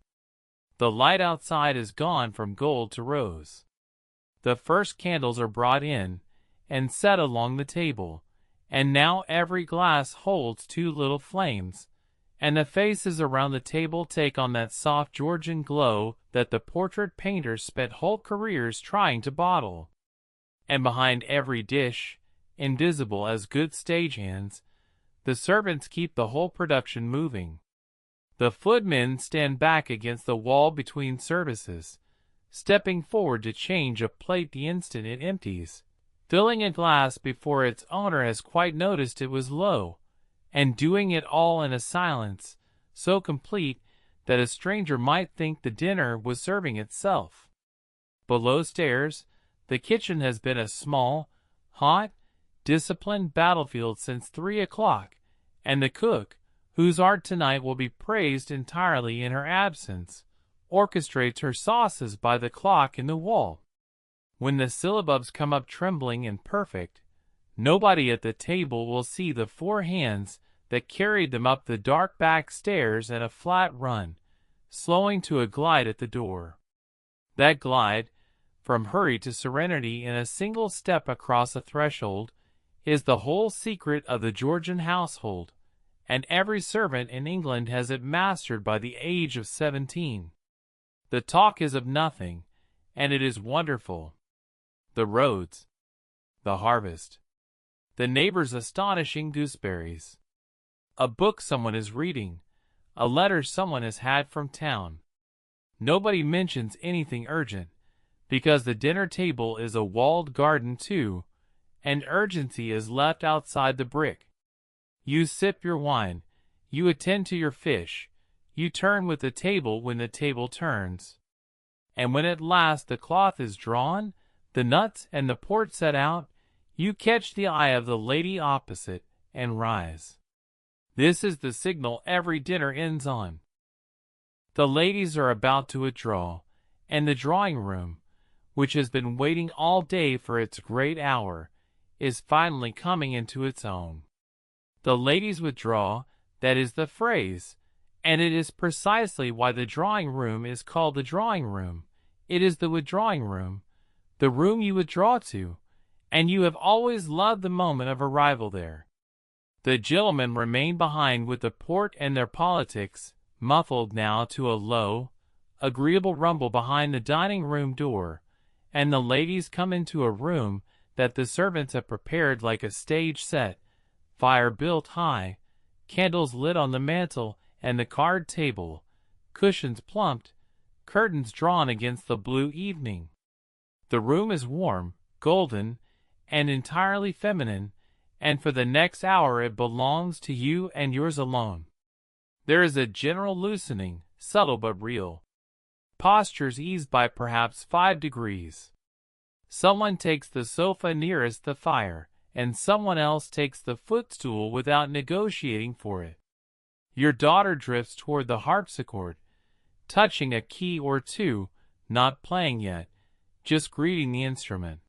The light outside is gone from gold to rose. The first candles are brought in, and set along the table, and now every glass holds 2 little flames, and the faces around the table take on that soft Georgian glow that the portrait painters spent whole careers trying to bottle. And behind every dish, invisible as good stagehands, the servants keep the whole production moving. The footmen stand back against the wall between services, stepping forward to change a plate the instant it empties, filling a glass before its owner has quite noticed it was low, and doing it all in a silence so complete that a stranger might think the dinner was serving itself. Below stairs, the kitchen has been a small, hot, disciplined battlefield since 3 o'clock, and the cook, whose art tonight will be praised entirely in her absence, orchestrates her sauces by the clock in the wall. When the syllabubs come up trembling and perfect, nobody at the table will see the 4 hands that carried them up the dark back stairs at a flat run, slowing to a glide at the door. That glide, from hurry to serenity in a single step across a threshold, is the whole secret of the Georgian household, and every servant in England has it mastered by the age of 17. The talk is of nothing, and it is wonderful. The roads, the harvest, the neighbors' astonishing gooseberries, a book someone is reading, a letter someone has had from town. Nobody mentions anything urgent, because the dinner table is a walled garden too, and urgency is left outside the brick. You sip your wine, you attend to your fish, you turn with the table when the table turns. And when at last the cloth is drawn, the nuts and the port set out, you catch the eye of the lady opposite, and rise. This is the signal every dinner ends on. The ladies are about to withdraw, and the drawing-room, which has been waiting all day for its great hour, is finally coming into its own. The ladies withdraw, that is the phrase, and it is precisely why the drawing-room is called the drawing-room. It is the withdrawing-room, the room you withdraw to, and you have always loved the moment of arrival there. The gentlemen remain behind with the port and their politics, muffled now to a low, agreeable rumble behind the dining-room door, and the ladies come into a room that the servants have prepared like a stage set, fire built high, candles lit on the mantel and the card table, cushions plumped, curtains drawn against the blue evening. The room is warm, golden, and entirely feminine, and for the next hour it belongs to you and yours alone. There is a general loosening, subtle but real. Postures eased by perhaps 5 degrees. Someone takes the sofa nearest the fire, and someone else takes the footstool without negotiating for it. Your daughter drifts toward the harpsichord, touching a key or two, not playing yet, just greeting the instrument.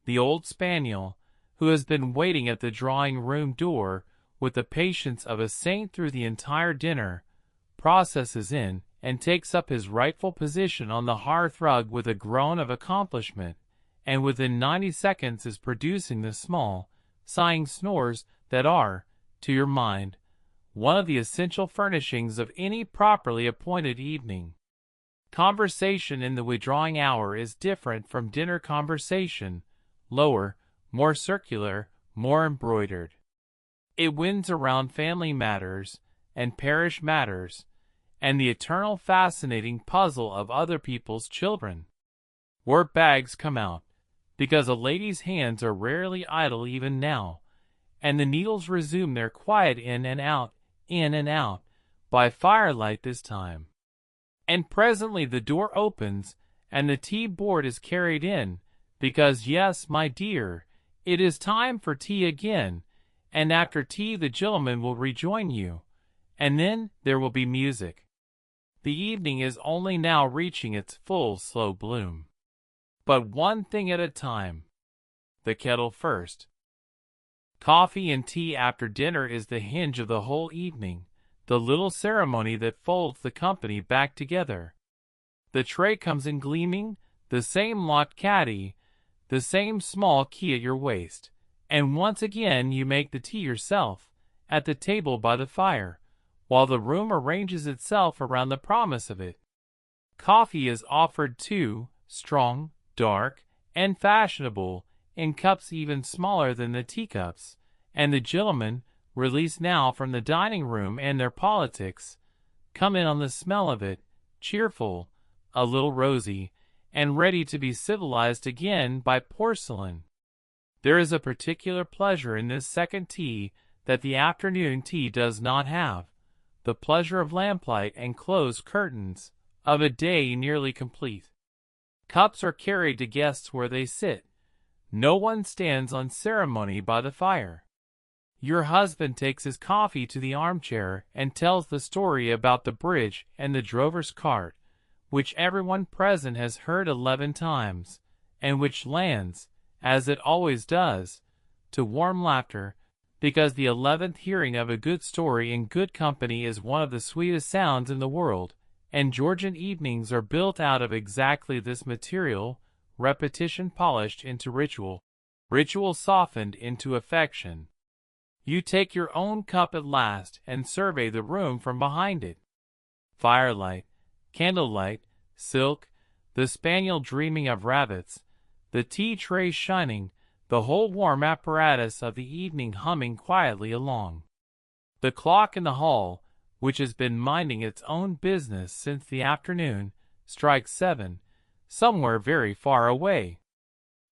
The old spaniel, who has been waiting at the drawing-room door with the patience of a saint through the entire dinner, processes in and takes up his rightful position on the hearth-rug with a groan of accomplishment, and within 90 seconds is producing the small, sighing snores that are, to your mind, one of the essential furnishings of any properly appointed evening. Conversation in the withdrawing hour is different from dinner conversation, lower, more circular, more embroidered. It winds around family matters and parish matters, and the eternal fascinating puzzle of other people's children. Work bags come out, because a lady's hands are rarely idle even now, and the needles resume their quiet in and out, by firelight this time. And presently the door opens, and the tea board is carried in, because yes, my dear, it is time for tea again, and after tea the gentleman will rejoin you, and then there will be music. The evening is only now reaching its full slow bloom. But one thing at a time. The kettle first. Coffee and tea after dinner is the hinge of the whole evening, the little ceremony that folds the company back together. The tray comes in gleaming, the same locked caddy, the same small key at your waist, and once again you make the tea yourself, at the table by the fire, while the room arranges itself around the promise of it. Coffee is offered too, strong, dark, and fashionable, in cups even smaller than the teacups, and the gentlemen, released now from the dining room and their politics, come in on the smell of it, cheerful, a little rosy, and ready to be civilized again by porcelain. There is a particular pleasure in this second tea that the afternoon tea does not have, the pleasure of lamplight and closed curtains, of a day nearly complete. Cups are carried to guests where they sit. No one stands on ceremony by the fire. Your husband takes his coffee to the armchair and tells the story about the bridge and the drover's cart, which everyone present has heard 11 times, and which lands, as it always does, to warm laughter, because the 11th hearing of a good story in good company is one of the sweetest sounds in the world, and Georgian evenings are built out of exactly this material, repetition polished into ritual, ritual softened into affection. You take your own cup at last and survey the room from behind it. Firelight, candlelight, silk, the spaniel dreaming of rabbits, the tea tray shining, the whole warm apparatus of the evening humming quietly along. The clock in the hall, which has been minding its own business since the afternoon, strikes 7, somewhere very far away.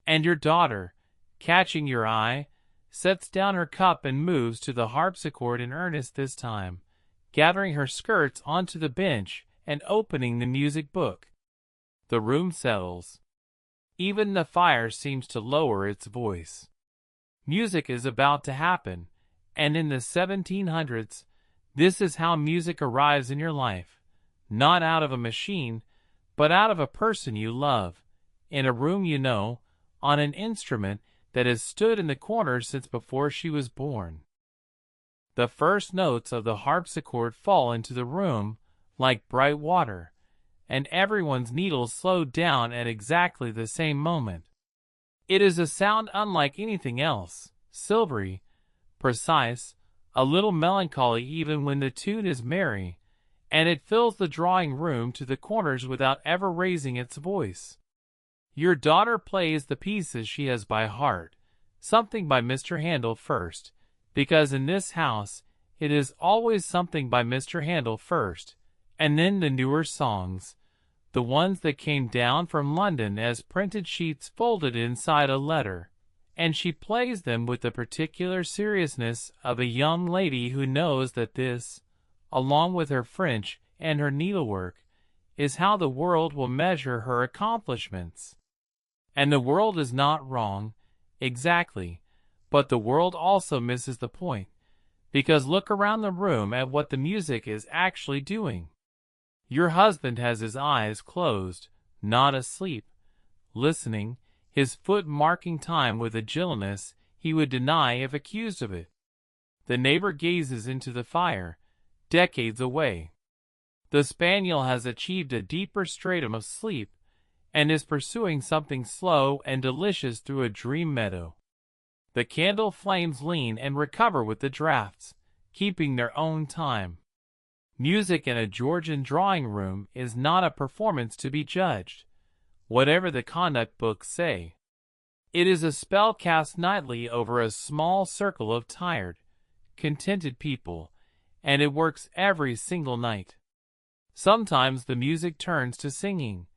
And your daughter, catching your eye, sets down her cup and moves to the harpsichord in earnest this time, gathering her skirts onto the bench and opening the music book. The room settles. Even the fire seems to lower its voice. Music is about to happen, and in the 1700s, this is how music arrives in your life, not out of a machine, but out of a person you love, in a room you know, on an instrument that has stood in the corner since before she was born. The first notes of the harpsichord fall into the room like bright water, and everyone's needles slow down at exactly the same moment. It is a sound unlike anything else, silvery, precise, a little melancholy even when the tune is merry, and it fills the drawing room to the corners without ever raising its voice. Your daughter plays the pieces she has by heart, something by Mr. Handel first, because in this house it is always something by Mr. Handel first, and then the newer songs, the ones that came down from London as printed sheets folded inside a letter, and she plays them with the particular seriousness of a young lady who knows that this, along with her French and her needlework, is how the world will measure her accomplishments. And the world is not wrong, exactly, but the world also misses the point, because look around the room at what the music is actually doing. Your husband has his eyes closed, not asleep, listening, his foot marking time with a gentleness he would deny if accused of it. The neighbor gazes into the fire, decades away. The spaniel has achieved a deeper stratum of sleep, and is pursuing something slow and delicious through a dream meadow. The candle flames lean and recover with the draughts, keeping their own time. Music in a Georgian drawing-room is not a performance to be judged, whatever the conduct books say. It is a spell cast nightly over a small circle of tired, contented people, and it works every single night. Sometimes the music turns to singing,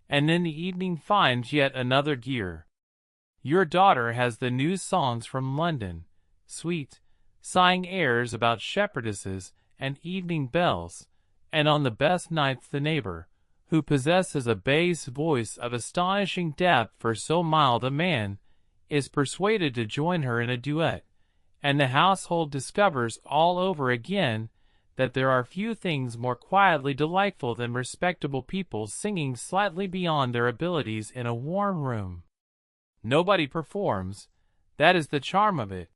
and then the evening finds yet another gear. Your daughter has the new songs from London, sweet, sighing airs about shepherdesses and evening bells, and on the best nights the neighbor, who possesses a bass voice of astonishing depth for so mild a man, is persuaded to join her in a duet, and the household discovers all over again that there are few things more quietly delightful than respectable people singing slightly beyond their abilities in a warm room. Nobody performs. That is the charm of it.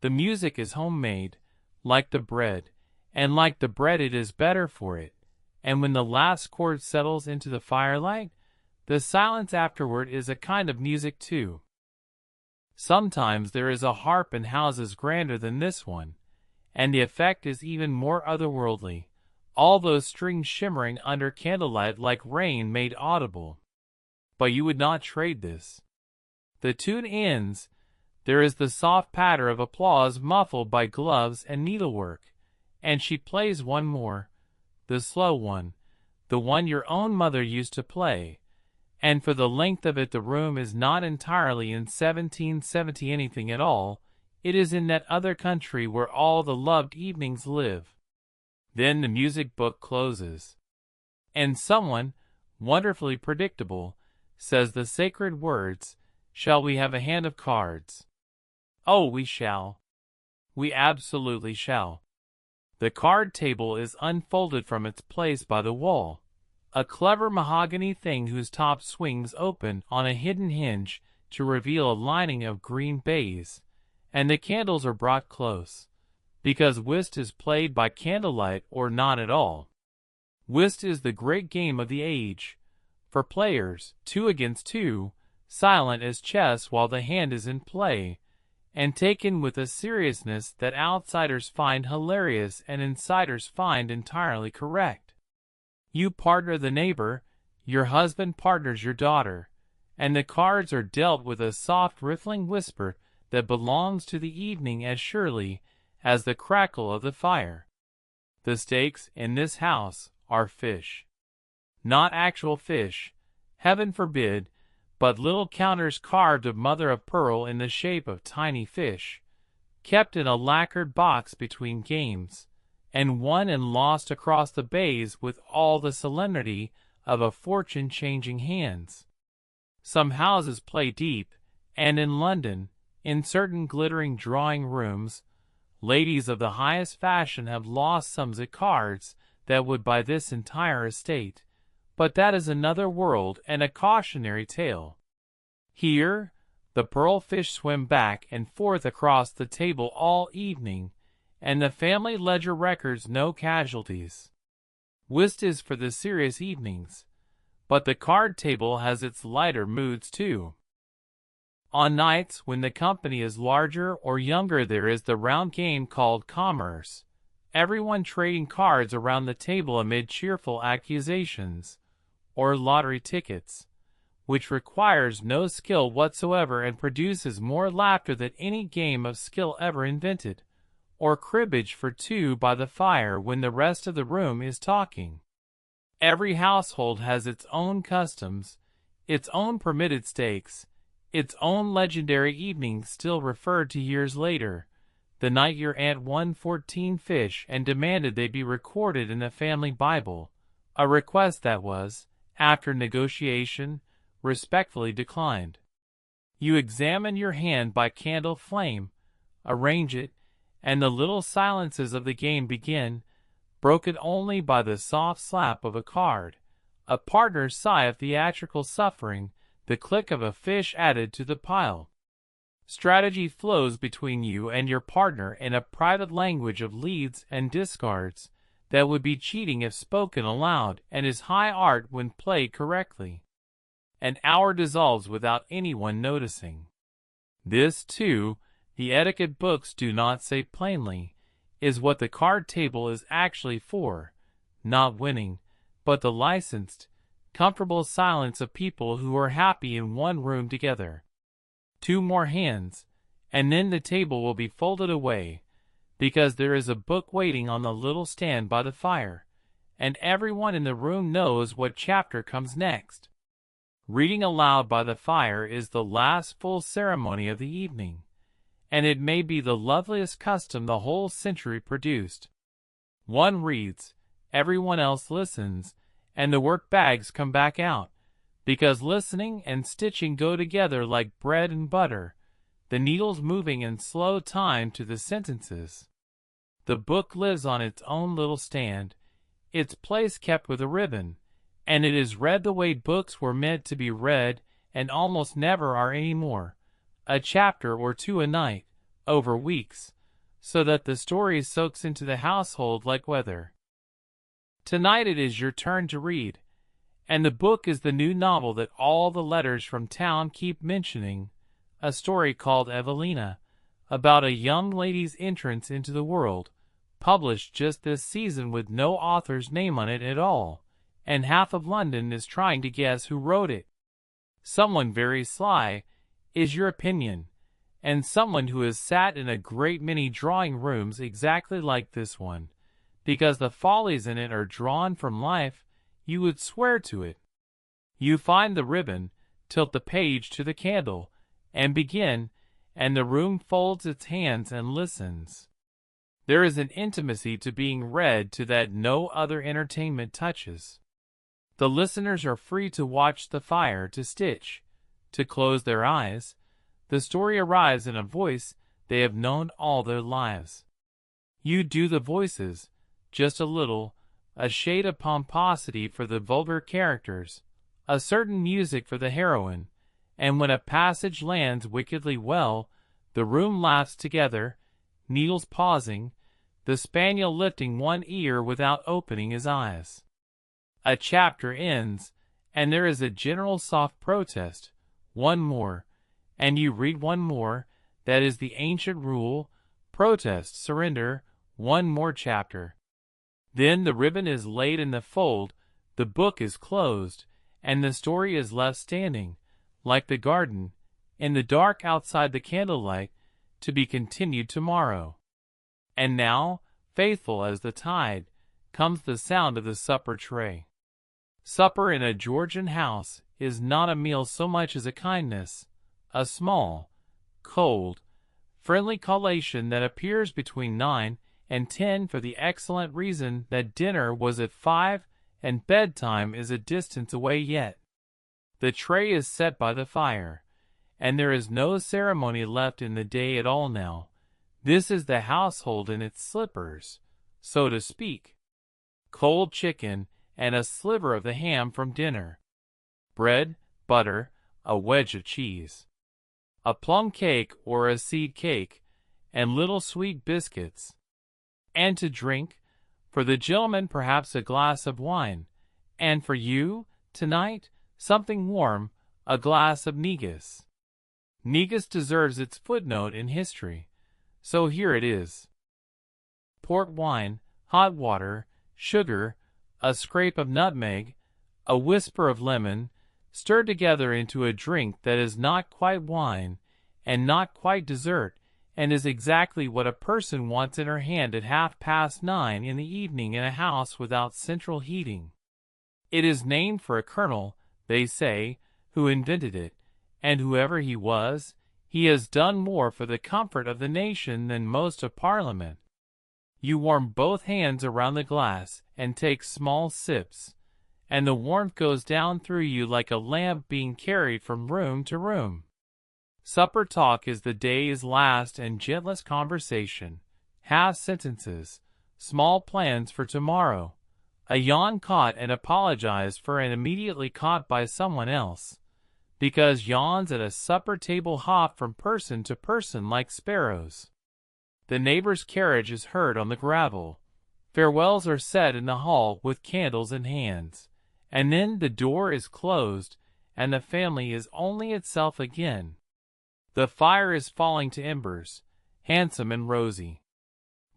The music is homemade, like the bread, and like the bread it is better for it, and when the last chord settles into the firelight, the silence afterward is a kind of music too. Sometimes there is a harp in houses grander than this one, and the effect is even more otherworldly, all those strings shimmering under candlelight like rain made audible. But you would not trade this. The tune ends, there is the soft patter of applause muffled by gloves and needlework, and she plays one more, the slow one, the one your own mother used to play, and for the length of it the room is not entirely in 1770 anything at all, it is in that other country where all the loved evenings live. Then the music book closes, and someone, wonderfully predictable, says the sacred words, "Shall we have a hand of cards?" Oh, we shall. We absolutely shall. The card table is unfolded from its place by the wall, a clever mahogany thing whose top swings open on a hidden hinge to reveal a lining of green baize, and the candles are brought close, because whist is played by candlelight or not at all. Whist is the great game of the age, for players, 2 against 2, silent as chess while the hand is in play, and taken with a seriousness that outsiders find hilarious and insiders find entirely correct. You partner the neighbor, your husband partners your daughter, and the cards are dealt with a soft riffling whisper that belongs to the evening as surely as the crackle of the fire. The stakes in this house are fish. Not actual fish, heaven forbid, but little counters carved of mother of pearl in the shape of tiny fish, kept in a lacquered box between games, and won and lost across the bays with all the solemnity of a fortune-changing hands. Some houses play deep, and in London, in certain glittering drawing-rooms, ladies of the highest fashion have lost sums at cards that would buy this entire estate, but that is another world and a cautionary tale. Here, the pearl fish swim back and forth across the table all evening, and the family ledger records no casualties. Whist is for the serious evenings, but the card table has its lighter moods too. On nights when the company is larger or younger there is the round game called commerce, everyone trading cards around the table amid cheerful accusations, or lottery tickets, which requires no skill whatsoever and produces more laughter than any game of skill ever invented, or cribbage for 2 by the fire when the rest of the room is talking. Every household has its own customs, its own permitted stakes, its own legendary evenings still referred to years later, the night your aunt won 14 fish and demanded they be recorded in the family Bible, a request that was, after negotiation, respectfully declined. You examine your hand by candle flame, arrange it, and the little silences of the game begin, broken only by the soft slap of a card, a partner's sigh of theatrical suffering, the click of a fish added to the pile. Strategy flows between you and your partner in a private language of leads and discards that would be cheating if spoken aloud and is high art when played correctly. An hour dissolves without anyone noticing. This, too, the etiquette books do not say plainly, is what the card table is actually for, not winning, but the licensed, comfortable silence of people who are happy in one room together. 2 more hands, and then the table will be folded away, because there is a book waiting on the little stand by the fire, and everyone in the room knows what chapter comes next. Reading aloud by the fire is the last full ceremony of the evening, and it may be the loveliest custom the whole century produced. One reads, everyone else listens, and the work bags come back out, because listening and stitching go together like bread and butter, the needles moving in slow time to the sentences. The book lives on its own little stand, its place kept with a ribbon, and it is read the way books were meant to be read and almost never are any more, a chapter or two a night, over weeks, so that the story soaks into the household like weather. Tonight it is your turn to read, and the book is the new novel that all the letters from town keep mentioning, a story called Evelina, about a young lady's entrance into the world, published just this season with no author's name on it at all, and half of London is trying to guess who wrote it. Someone very sly, is your opinion, and someone who has sat in a great many drawing rooms exactly like this one, because the follies in it are drawn from life, you would swear to it. You find the ribbon, tilt the page to the candle, and begin, and the room folds its hands and listens. There is an intimacy to being read to that no other entertainment touches. The listeners are free to watch the fire, to stitch, to close their eyes. The story arrives in a voice they have known all their lives. You do the voices, just a little, a shade of pomposity for the vulgar characters, a certain music for the heroine, and when a passage lands wickedly well, the room laughs together, needles pausing, the spaniel lifting one ear without opening his eyes. A chapter ends, and there is a general soft protest, one more, and you read one more, that is the ancient rule, protest, surrender, one more chapter. Then the ribbon is laid in the fold, the book is closed, and the story is left standing, like the garden, in the dark outside the candlelight, to be continued tomorrow. And now, faithful as the tide, comes the sound of the supper tray. Supper in a Georgian house is not a meal so much as a kindness, a small, cold, friendly collation that appears between 9 and 10 for the excellent reason that dinner was at 5 and bedtime is a distance away yet. The tray is set by the fire, and there is no ceremony left in the day at all now. This is the household in its slippers, so to speak. Cold chicken and a sliver of the ham from dinner. Bread, butter, a wedge of cheese. A plum cake or a seed cake, and little sweet biscuits. And to drink, for the gentleman perhaps a glass of wine, and for you, tonight, something warm, a glass of negus. Negus deserves its footnote in history, so here it is. Port wine, hot water, sugar, a scrape of nutmeg, a whisper of lemon, stirred together into a drink that is not quite wine, and not quite dessert, and is exactly what a person wants in her hand at 9:30 in the evening in a house without central heating. It is named for a colonel, they say, who invented it, and whoever he was, he has done more for the comfort of the nation than most of Parliament. You warm both hands around the glass and take small sips, and the warmth goes down through you like a lamp being carried from room to room. Supper talk is the day's last and gentlest conversation, half sentences, small plans for tomorrow, a yawn caught and apologized for and immediately caught by someone else, because yawns at a supper table hop from person to person like sparrows. The neighbor's carriage is heard on the gravel. Farewells are said in the hall with candles in hands, and then the door is closed, and the family is only itself again. The fire is falling to embers, handsome and rosy.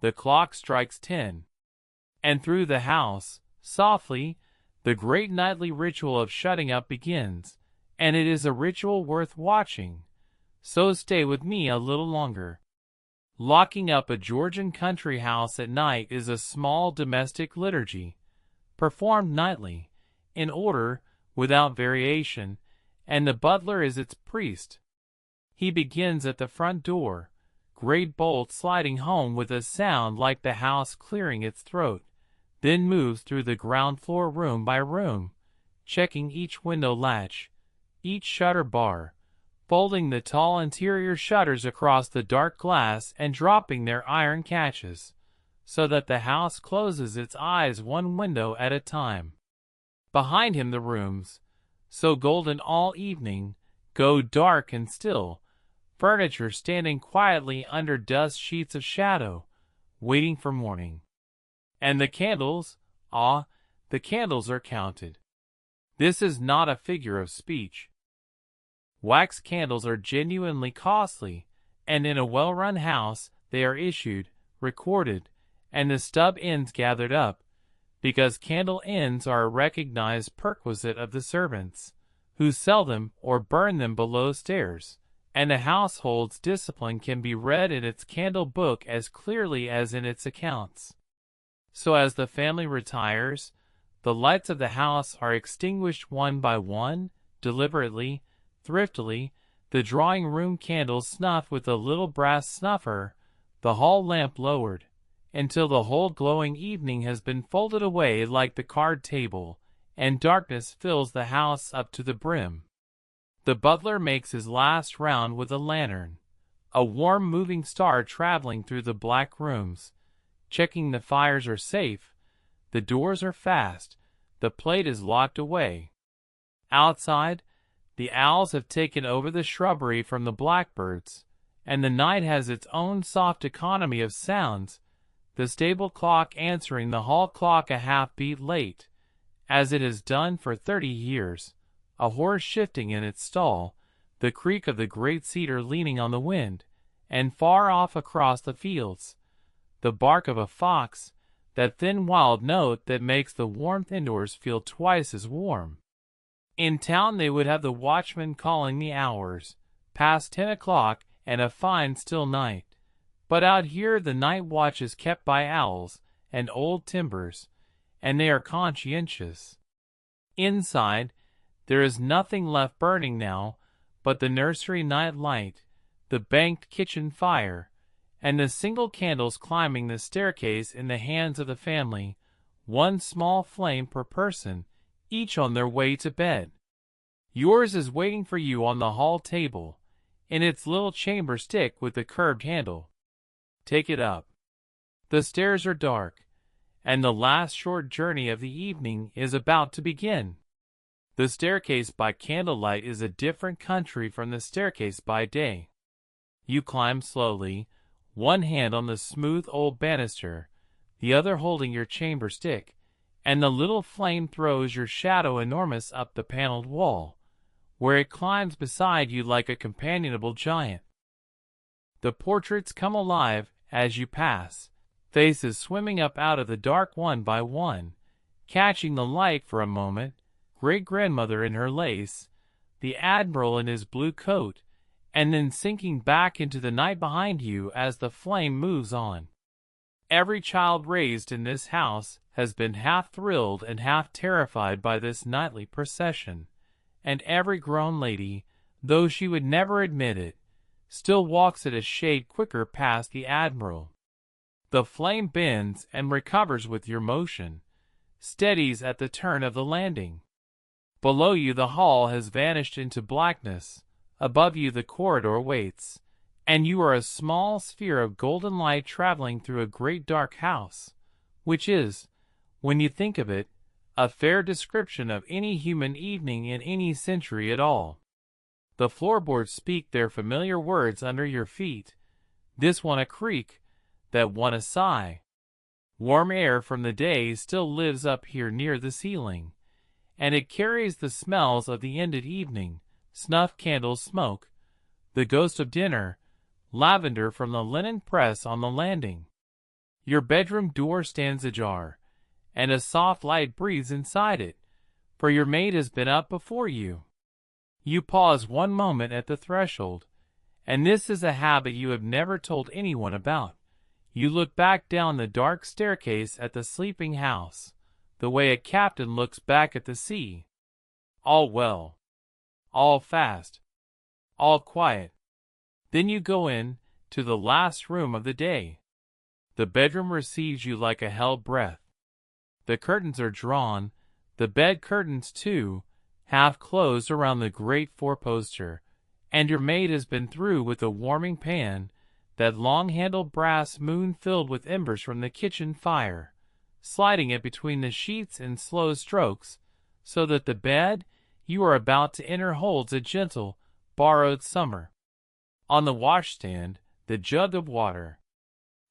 The clock strikes 10. And through the house, softly, the great nightly ritual of shutting up begins, and it is a ritual worth watching. So stay with me a little longer. Locking up a Georgian country house at night is a small domestic liturgy, performed nightly, in order, without variation, and the butler is its priest. He begins at the front door, great bolt sliding home with a sound like the house clearing its throat, then moves through the ground floor room by room, checking each window latch, each shutter bar, folding the tall interior shutters across the dark glass and dropping their iron catches, so that the house closes its eyes one window at a time. Behind him the rooms, so golden all evening, go dark and still, furniture standing quietly under dust sheets of shadow, waiting for morning. And the candles, the candles are counted. This is not a figure of speech. Wax candles are genuinely costly, and in a well-run house they are issued, recorded, and the stub ends gathered up, because candle ends are a recognized perquisite of the servants, who sell them or burn them below stairs, and a household's discipline can be read in its candle book as clearly as in its accounts. So as the family retires, the lights of the house are extinguished one by one, deliberately, thriftily, the drawing-room candles snuffed with a little brass snuffer, the hall lamp lowered, until the whole glowing evening has been folded away like the card table, and darkness fills the house up to the brim. The butler makes his last round with a lantern, a warm moving star traveling through the black rooms, checking the fires are safe, the doors are fast, the plate is locked away. Outside, the owls have taken over the shrubbery from the blackbirds, and the night has its own soft economy of sounds, the stable clock answering the hall clock a half-beat late, as it has done for 30 years, a horse shifting in its stall, the creak of the great cedar leaning on the wind, and far off across the fields, the bark of a fox, that thin wild note that makes the warmth indoors feel twice as warm. In town they would have the watchman calling the hours, past 10 o'clock and a fine still night. But out here the night watch is kept by owls and old timbers, and they are conscientious. Inside, there is nothing left burning now but the nursery night light, the banked kitchen fire, and the single candles climbing the staircase in the hands of the family, one small flame per person, each on their way to bed. Yours is waiting for you on the hall table, in its little chamber stick with the curved handle. Take it up. The stairs are dark, and the last short journey of the evening is about to begin. The staircase by candlelight is a different country from the staircase by day. You climb slowly, one hand on the smooth old banister, the other holding your chamber stick, and the little flame throws your shadow enormous up the paneled wall, where it climbs beside you like a companionable giant. The portraits come alive as you pass, faces swimming up out of the dark one by one, catching the light for a moment, great-grandmother in her lace, the admiral in his blue coat, and then sinking back into the night behind you as the flame moves on. Every child raised in this house has been half thrilled and half terrified by this nightly procession, and every grown lady, though she would never admit it, still walks at a shade quicker past the admiral. The flame bends and recovers with your motion, steadies at the turn of the landing. Below you the hall has vanished into blackness, above you the corridor waits, and you are a small sphere of golden light traveling through a great dark house, which is, when you think of it, a fair description of any human evening in any century at all. The floorboards speak their familiar words under your feet, this one a creak, that one a sigh. Warm air from the day still lives up here near the ceiling, and it carries the smells of the ended evening, snuff candles smoke, the ghost of dinner, lavender from the linen press on the landing. Your bedroom door stands ajar, and a soft light breathes inside it, for your maid has been up before you. You pause one moment at the threshold, and this is a habit you have never told anyone about. You look back down the dark staircase at the sleeping house, the way a captain looks back at the sea. All well. All fast. All quiet. Then you go in to the last room of the day. The bedroom receives you like a held breath. The curtains are drawn, the bed curtains too, half closed around the great four-poster, and your maid has been through with a warming pan, that long-handled brass moon filled with embers from the kitchen fire, sliding it between the sheets in slow strokes, so that the bed you are about to enter holds a gentle, borrowed summer. On the washstand, the jug of water.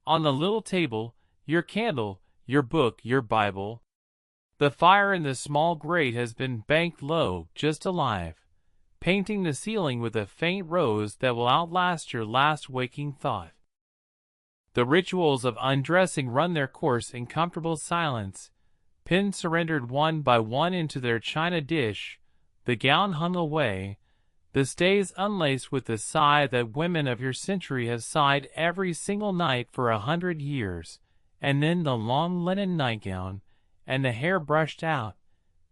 On the little table, your candle, your book, your Bible. The fire in the small grate has been banked low, just alive, painting the ceiling with a faint rose that will outlast your last waking thought. The rituals of undressing run their course in comfortable silence, pins surrendered one by one into their china dish, the gown hung away, the stays unlaced with the sigh that women of your century have sighed every single night for 100 years, and then the long linen nightgown, and the hair brushed out,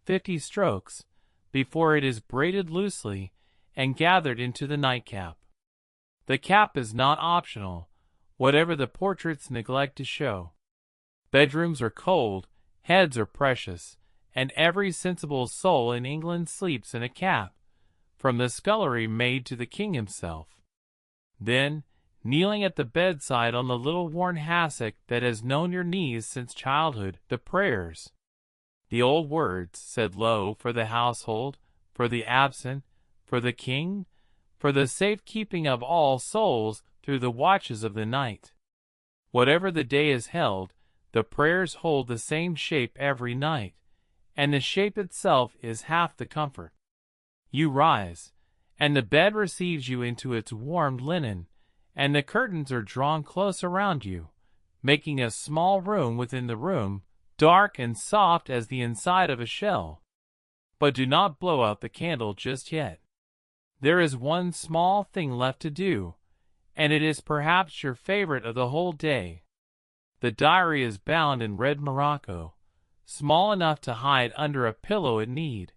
50 strokes, before it is braided loosely and gathered into the nightcap. The cap is not optional, whatever the portraits neglect to show. Bedrooms are cold, heads are precious, and every sensible soul in England sleeps in a cap, from the scullery maid to the king himself. Then, kneeling at the bedside on the little worn hassock that has known your knees since childhood, the prayers. The old words, said low, for the household, for the absent, for the king, for the safe-keeping of all souls through the watches of the night. Whatever the day is held, the prayers hold the same shape every night, and the shape itself is half the comfort. You rise, and the bed receives you into its warmed linen, and the curtains are drawn close around you, making a small room within the room, dark and soft as the inside of a shell. But do not blow out the candle just yet. There is one small thing left to do, and it is perhaps your favorite of the whole day. The diary is bound in red morocco, small enough to hide under a pillow at need,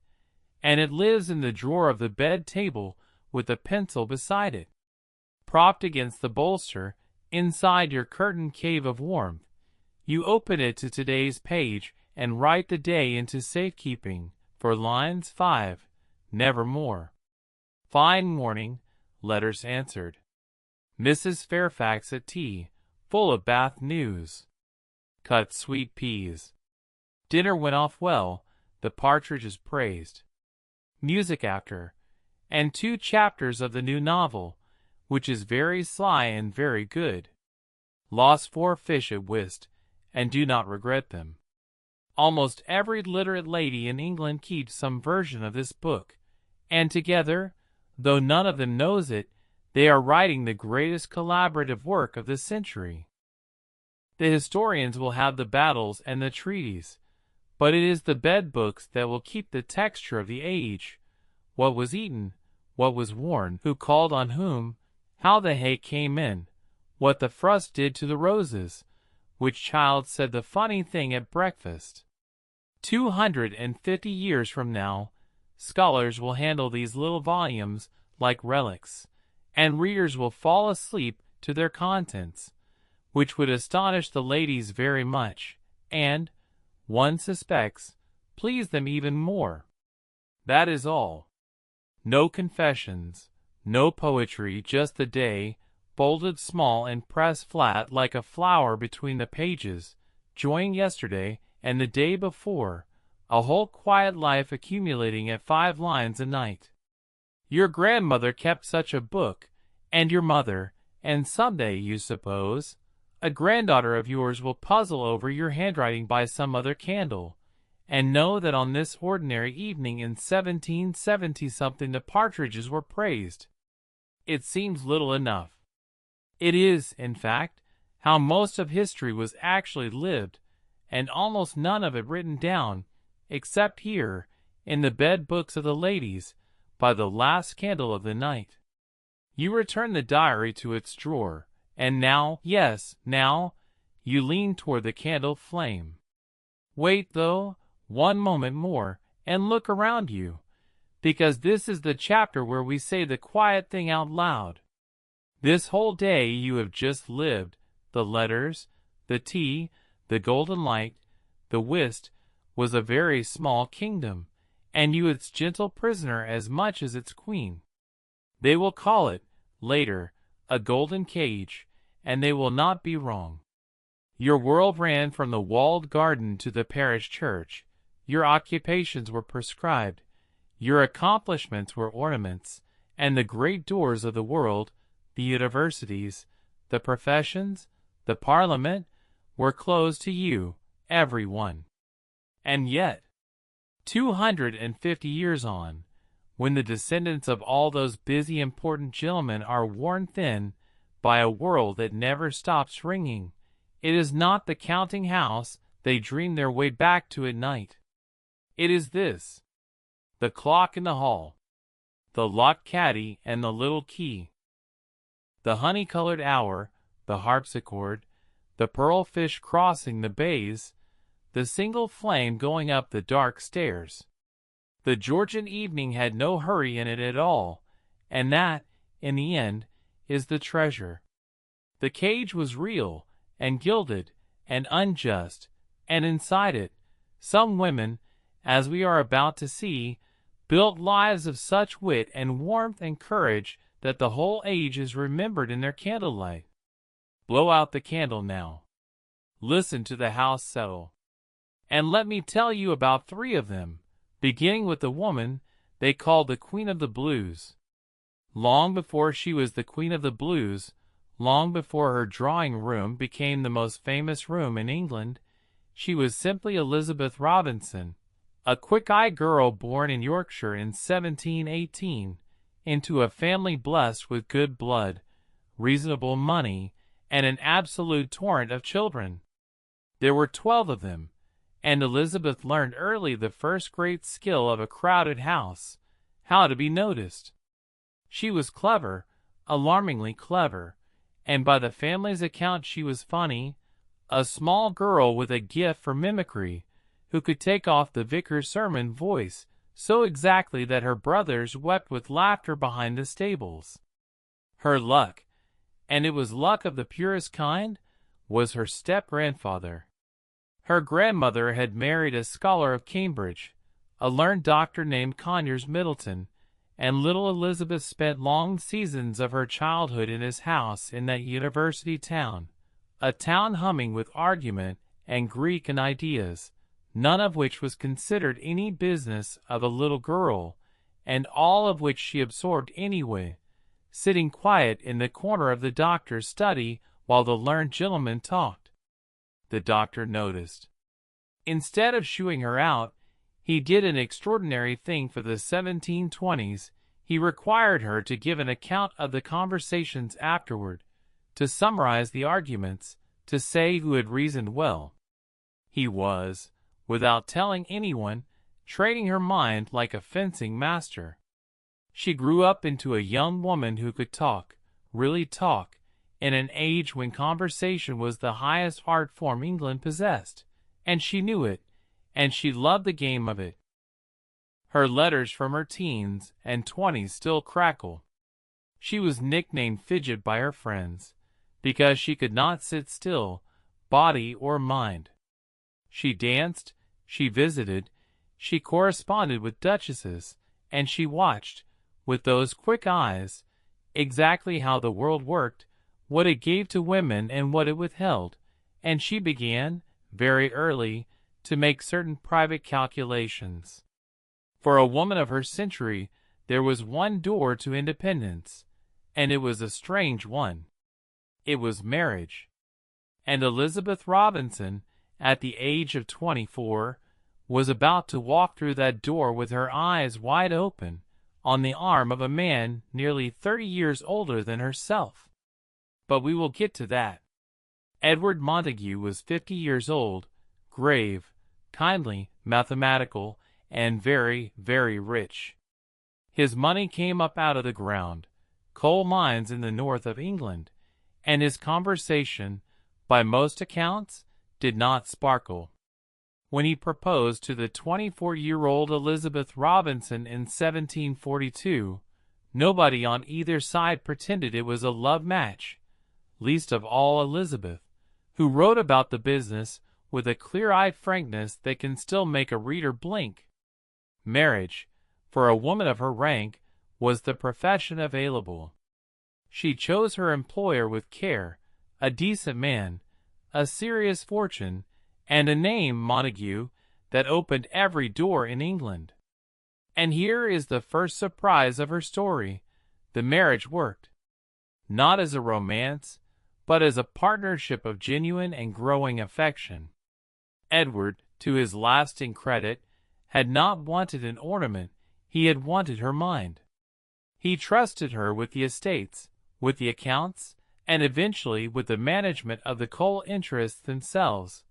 and it lives in the drawer of the bed table with a pencil beside it. Propped against the bolster, inside your curtained cave of warmth, you open it to today's page and write the day into safekeeping for lines 5, nevermore. Fine morning, letters answered. Mrs. Fairfax at tea, full of Bath news. Cut sweet peas. Dinner went off well, the partridges praised. Music after, and 2 chapters of the new novel, which is very sly and very good. Lost 4 fish at whist, and do not regret them. Almost every literate lady in England keeps some version of this book, and together, though none of them knows it, they are writing the greatest collaborative work of the century. The historians will have the battles and the treaties, but it is the bed books that will keep the texture of the age, what was eaten, what was worn, who called on whom, how the hay came in, what the frost did to the roses, which child said the funny thing at breakfast. 250 years from now, scholars will handle these little volumes like relics, and readers will fall asleep to their contents, which would astonish the ladies very much, and, one suspects, please them even more. That is all. No confessions, no poetry, just the day, folded small and pressed flat like a flower between the pages, joined yesterday and the day before, a whole quiet life accumulating at 5 lines a night. Your grandmother kept such a book, and your mother, and someday, you suppose, a granddaughter of yours will puzzle over your handwriting by some other candle, and know that on this ordinary evening in 1770-something the partridges were praised. It seems little enough. It is, in fact, how most of history was actually lived, and almost none of it written down, except here, in the bed books of the ladies, by the last candle of the night. You return the diary to its drawer, and now, yes, now, you lean toward the candle flame. Wait, though, one moment more, and look around you, because this is the chapter where we say the quiet thing out loud. This whole day you have just lived, the letters, the tea, the golden light, the whist, was a very small kingdom, and you its gentle prisoner as much as its queen. They will call it, later, a golden cage, and they will not be wrong. Your world ran from the walled garden to the parish church. Your occupations were prescribed. Your accomplishments were ornaments, and the great doors of the world, the universities, the professions, the parliament, were closed to you, every one. And yet, 250 years on, when the descendants of all those busy important gentlemen are worn thin by a world that never stops ringing, it is not the counting house they dream their way back to at night. It is this: the clock in the hall, the locked caddy and the little key, the honey-colored hour, the harpsichord, the pearl fish crossing the bays, the single flame going up the dark stairs. The Georgian evening had no hurry in it at all, and that, in the end, is the treasure. The cage was real, and gilded, and unjust, and inside it, some women, as we are about to see, built lives of such wit and warmth and courage that the whole age is remembered in their candlelight. Blow out the candle now. Listen to the house settle. And let me tell you about 3 of them, beginning with the woman they called the Queen of the Blues. Long before she was the Queen of the Blues, long before her drawing-room became the most famous room in England, she was simply Elizabeth Robinson, a quick-eyed girl born in Yorkshire in 1718, into a family blessed with good blood, reasonable money, and an absolute torrent of children. There were 12 of them, and Elizabeth learned early the first great skill of a crowded house, how to be noticed. She was clever, alarmingly clever, and by the family's account she was funny, a small girl with a gift for mimicry, who could take off the vicar's sermon voice so exactly that her brothers wept with laughter behind the stables. Her luck, and it was luck of the purest kind, was her step-grandfather. Her grandmother had married a scholar of Cambridge, a learned doctor named Conyers Middleton, and little Elizabeth spent long seasons of her childhood in his house in that university town, a town humming with argument and Greek and ideas, none of which was considered any business of a little girl, and all of which she absorbed anyway, sitting quiet in the corner of the doctor's study while the learned gentleman talked. The doctor noticed. Instead of shooing her out, he did an extraordinary thing for the 1720s. He required her to give an account of the conversations afterward, to summarize the arguments, to say who had reasoned well. He was, without telling anyone, training her mind like a fencing master. She grew up into a young woman who could talk, really talk, in an age when conversation was the highest art form England possessed, and she knew it, and she loved the game of it. Her letters from her teens and 20s still crackle. She was nicknamed Fidget by her friends, because she could not sit still, body or mind. She danced, she visited, she corresponded with duchesses, and she watched, with those quick eyes, exactly how the world worked, what it gave to women and what it withheld, and she began, very early, to make certain private calculations. For a woman of her century, there was one door to independence, and it was a strange one. It was marriage. And Elizabeth Robinson, at the age of 24, was about to walk through that door with her eyes wide open, on the arm of a man nearly 30 years older than herself. But we will get to that. Edward Montagu was 50 years old, grave, kindly, mathematical, and very, very rich. His money came up out of the ground, coal mines in the north of England, and his conversation, by most accounts, did not sparkle. When he proposed to the 24-year-old Elizabeth Robinson in 1742, nobody on either side pretended it was a love match, least of all Elizabeth, who wrote about the business with a clear-eyed frankness that can still make a reader blink. Marriage, for a woman of her rank, was the profession available. She chose her employer with care, a decent man, a serious fortune, and a name, Montagu, that opened every door in England. And here is the first surprise of her story. The marriage worked. Not as a romance, but as a partnership of genuine and growing affection. Edward, to his lasting credit, had not wanted an ornament, he had wanted her mind. He trusted her with the estates, with the accounts, and eventually with the management of the coal interests themselves,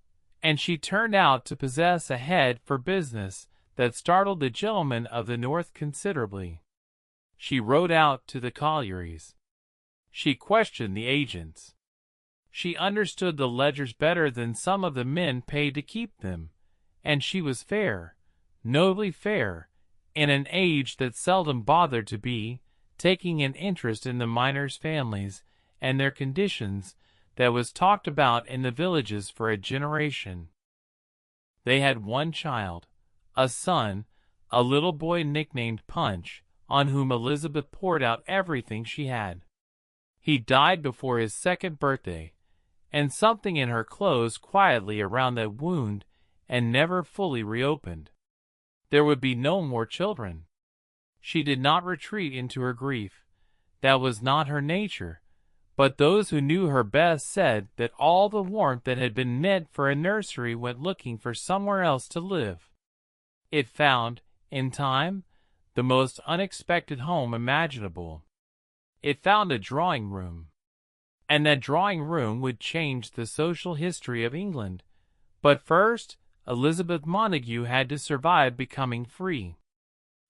and she turned out to possess a head for business that startled the gentlemen of the North considerably. She rode out to the collieries. She questioned the agents. She understood the ledgers better than some of the men paid to keep them, and she was fair, nobly fair, in an age that seldom bothered to be, taking an interest in the miners' families and their conditions that was talked about in the villages for a generation. They had one child, a son, a little boy nicknamed Punch, on whom Elizabeth poured out everything she had. He died before his second birthday, and something in her closed quietly around that wound and never fully reopened. There would be no more children. She did not retreat into her grief. That was not her nature, but those who knew her best said that all the warmth that had been meant for a nursery went looking for somewhere else to live. It found, in time, the most unexpected home imaginable. It found a drawing room. And that drawing room would change the social history of England. But first, Elizabeth Montagu had to survive becoming free.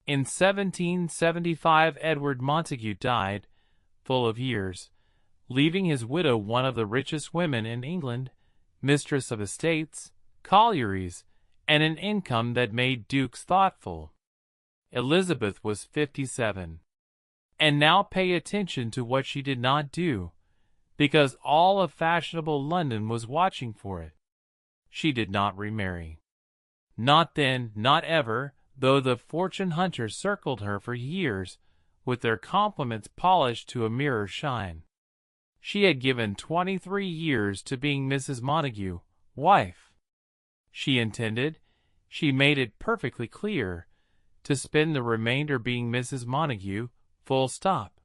In 1775 Edward Montagu died, full of years, leaving his widow one of the richest women in England, mistress of estates, collieries, and an income that made dukes thoughtful. Elizabeth was 57. And now pay attention to what she did not do, because all of fashionable London was watching for it. She did not remarry. Not then, not ever, though the fortune hunters circled her for years, with their compliments polished to a mirror shine. She had given 23 years to being Mrs. Montagu, wife. She intended, she made it perfectly clear, to spend the remainder being Mrs. Montagu, full stop.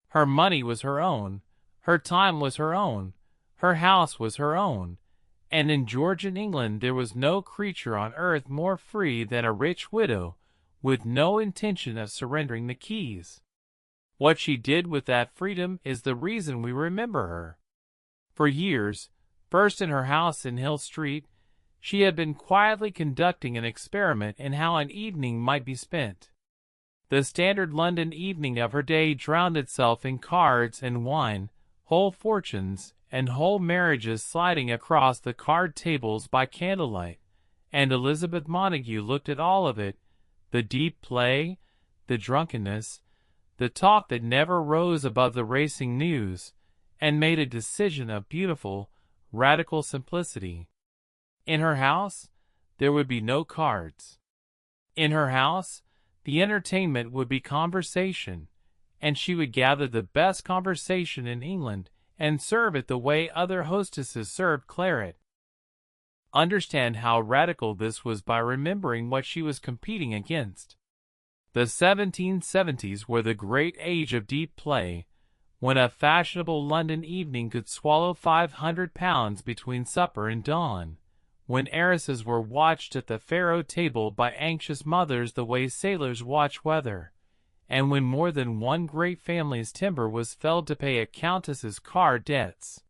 Her money was her own, her time was her own, her house was her own, and in Georgian England there was no creature on earth more free than a rich widow, with no intention of surrendering the keys. What she did with that freedom is the reason we remember her. For years, first in her house in Hill Street, she had been quietly conducting an experiment in how an evening might be spent. The standard London evening of her day drowned itself in cards and wine, whole fortunes, and whole marriages sliding across the card tables by candlelight, and Elizabeth Montagu looked at all of it, the deep play, the drunkenness, the talk that never rose above the racing news, and made a decision of beautiful, radical simplicity. In her house, there would be no cards. In her house, the entertainment would be conversation, and she would gather the best conversation in England and serve it the way other hostesses served claret. Understand how radical this was by remembering what she was competing against. The 1770s were the great age of deep play, when a fashionable London evening could swallow £500 between supper and dawn, when heiresses were watched at the faro table by anxious mothers the way sailors watch weather, and when more than one great family's timber was felled to pay a countess's card debts.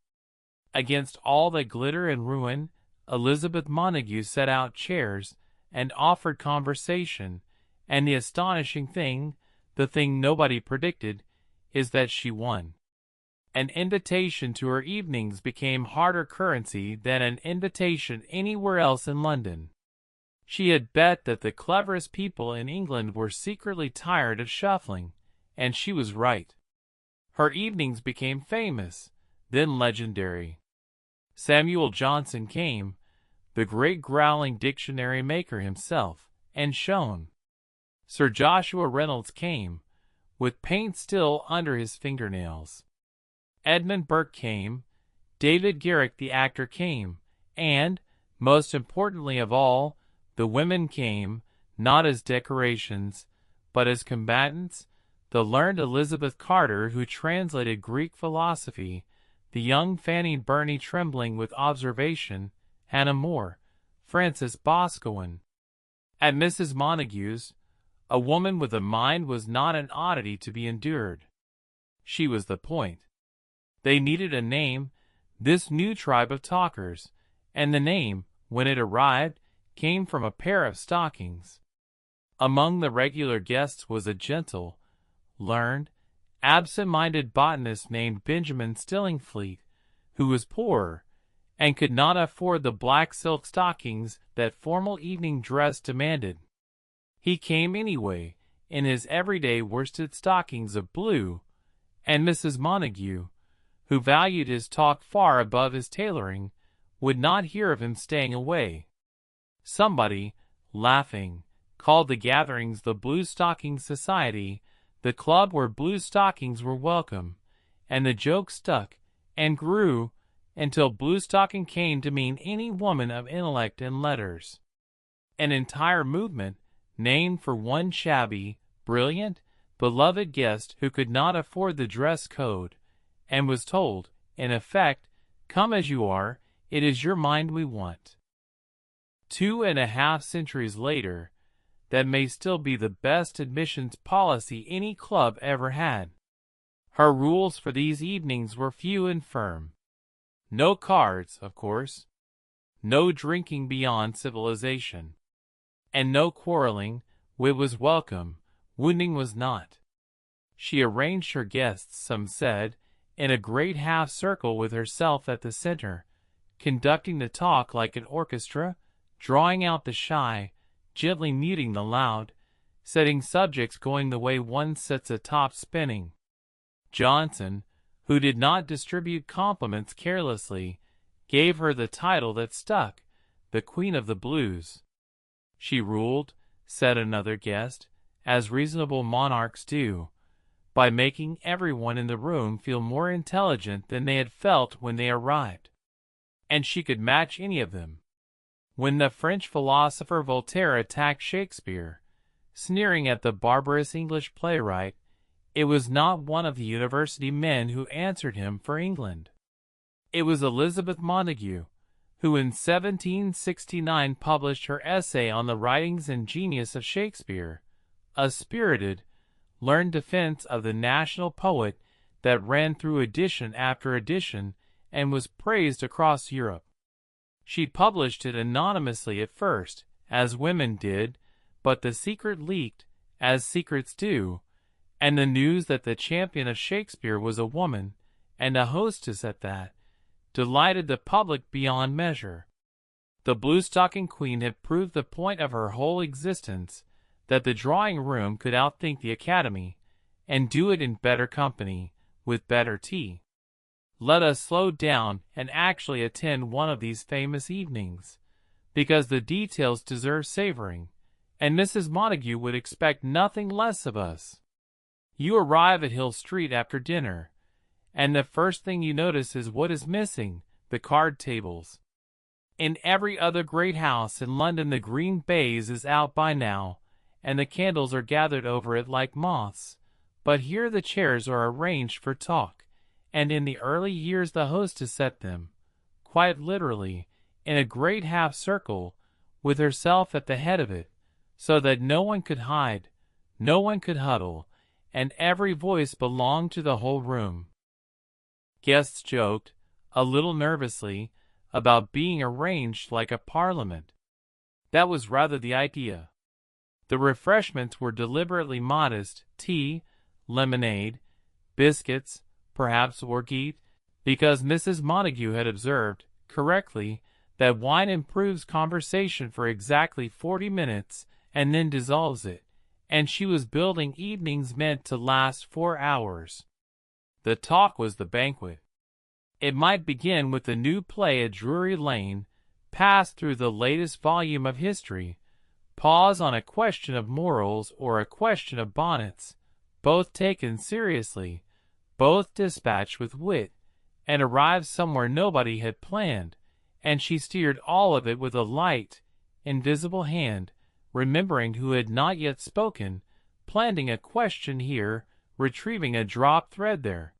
Against all that glitter and ruin, Elizabeth Montagu set out chairs and offered conversation, and the astonishing thing, the thing nobody predicted, is that she won. An invitation to her evenings became harder currency than an invitation anywhere else in London. She had bet that the cleverest people in England were secretly tired of shuffling, and she was right. Her evenings became famous, then legendary. Samuel Johnson came, the great growling dictionary maker himself, and shone. Sir Joshua Reynolds came, with paint still under his fingernails. Edmund Burke came, David Garrick the actor came, and, most importantly of all, the women came, not as decorations, but as combatants, the learned Elizabeth Carter who translated Greek philosophy, the young Fanny Burney trembling with observation, Hannah More, Frances Boscawen. At Mrs. Montagu's, a woman with a mind was not an oddity to be endured. She was the point. They needed a name, this new tribe of talkers, and the name, when it arrived, came from a pair of stockings. Among the regular guests was a gentle, learned, absent-minded botanist named Benjamin Stillingfleet, who was poor, and could not afford the black silk stockings that formal evening dress demanded. He came anyway, in his everyday worsted stockings of blue, and Mrs. Montagu, who valued his talk far above his tailoring, would not hear of him staying away. Somebody, laughing, called the gatherings the Bluestocking Society, the club where blue stockings were welcome, and the joke stuck and grew until bluestocking came to mean any woman of intellect and letters. An entire movement named for one shabby, brilliant, beloved guest who could not afford the dress code, and was told, in effect, "Come as you are, it is your mind we want." 2.5 centuries later, that may still be the best admissions policy any club ever had. Her rules for these evenings were few and firm. No cards, of course. No drinking beyond civilization. And no quarreling. Wit was welcome, wounding was not. She arranged her guests, some said, in a great half-circle with herself at the center, conducting the talk like an orchestra, drawing out the shy, gently muting the loud, setting subjects going the way one sets a top spinning. Johnson, who did not distribute compliments carelessly, gave her the title that stuck, the Queen of the Blues. She ruled, said another guest, as reasonable monarchs do, by making everyone in the room feel more intelligent than they had felt when they arrived. And she could match any of them. When the French philosopher Voltaire attacked Shakespeare, sneering at the barbarous English playwright, it was not one of the university men who answered him for England. It was Elizabeth Montagu, who in 1769 published her essay on the writings and genius of Shakespeare, a spirited, learned defense of the national poet that ran through edition after edition and was praised across Europe. She published it anonymously at first, as women did, but the secret leaked, as secrets do, and the news that the champion of Shakespeare was a woman, and a hostess at that, delighted the public beyond measure. The Bluestocking Queen had proved the point of her whole existence, that the drawing-room could outthink the academy, and do it in better company, with better tea. Let us slow down and actually attend one of these famous evenings, because the details deserve savoring, and Mrs. Montagu would expect nothing less of us. You arrive at Hill Street after dinner, and the first thing you notice is what is missing, the card tables. In every other great house in London the green baize is out by now, and the candles are gathered over it like moths, but here the chairs are arranged for talk, and in the early years the hostess set them, quite literally, in a great half-circle, with herself at the head of it, so that no one could hide, no one could huddle, and every voice belonged to the whole room. Guests joked, a little nervously, about being arranged like a parliament. That was rather the idea. The refreshments were deliberately modest, tea, lemonade, biscuits, perhaps orgeat, because Mrs. Montagu had observed, correctly, that wine improves conversation for exactly 40 minutes and then dissolves it, and she was building evenings meant to last 4 hours. The talk was the banquet. It might begin with the new play at Drury Lane, pass through the latest volume of history, pause on a question of morals or a question of bonnets, both taken seriously, both dispatched with wit, and arrived somewhere nobody had planned, and she steered all of it with a light, invisible hand, remembering who had not yet spoken, planting a question here, retrieving a dropped thread there.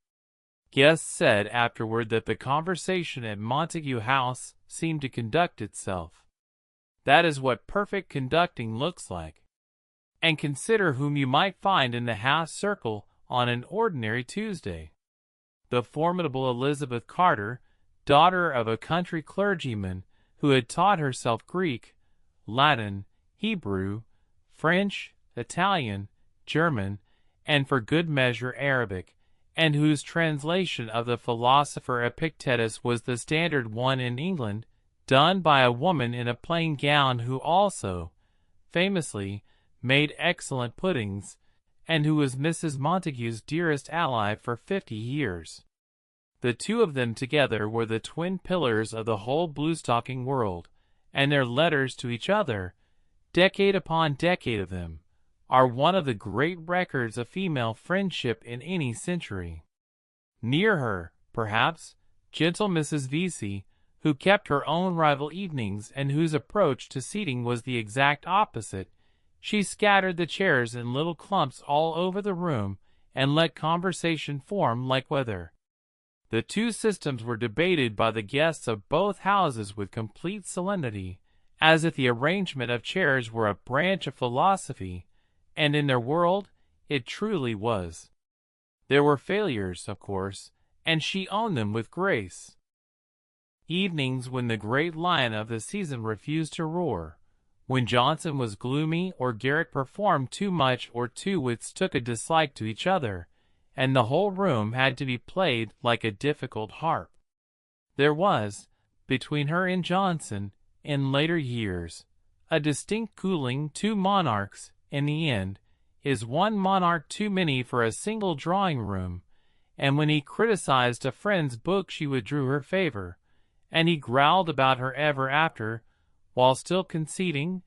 Guests said afterward that the conversation at Montagu House seemed to conduct itself. That is what perfect conducting looks like. And consider whom you might find in the half circle on an ordinary Tuesday. The formidable Elizabeth Carter, daughter of a country clergyman who had taught herself Greek, Latin, Hebrew, French, Italian, German, and for good measure Arabic, and whose translation of the philosopher Epictetus was the standard one in England, done by a woman in a plain gown who also, famously, made excellent puddings, and who was Mrs. Montagu's dearest ally for 50 years. The two of them together were the twin pillars of the whole bluestocking world, and their letters to each other, decade upon decade of them, are one of the great records of female friendship in any century. Near her, perhaps, gentle Mrs. Vesey, who kept her own rival evenings and whose approach to seating was the exact opposite, she scattered the chairs in little clumps all over the room and let conversation form like weather. The two systems were debated by the guests of both houses with complete solemnity, as if the arrangement of chairs were a branch of philosophy, and in their world it truly was. There were failures, of course, and she owned them with grace. Evenings when the great lion of the season refused to roar, when Johnson was gloomy or Garrick performed too much or two wits took a dislike to each other, and the whole room had to be played like a difficult harp. There was, between her and Johnson, in later years, a distinct cooling. Two monarchs, in the end, is one monarch too many for a single drawing-room, and when he criticized a friend's book she withdrew her favor, and he growled about her ever after, while still conceding,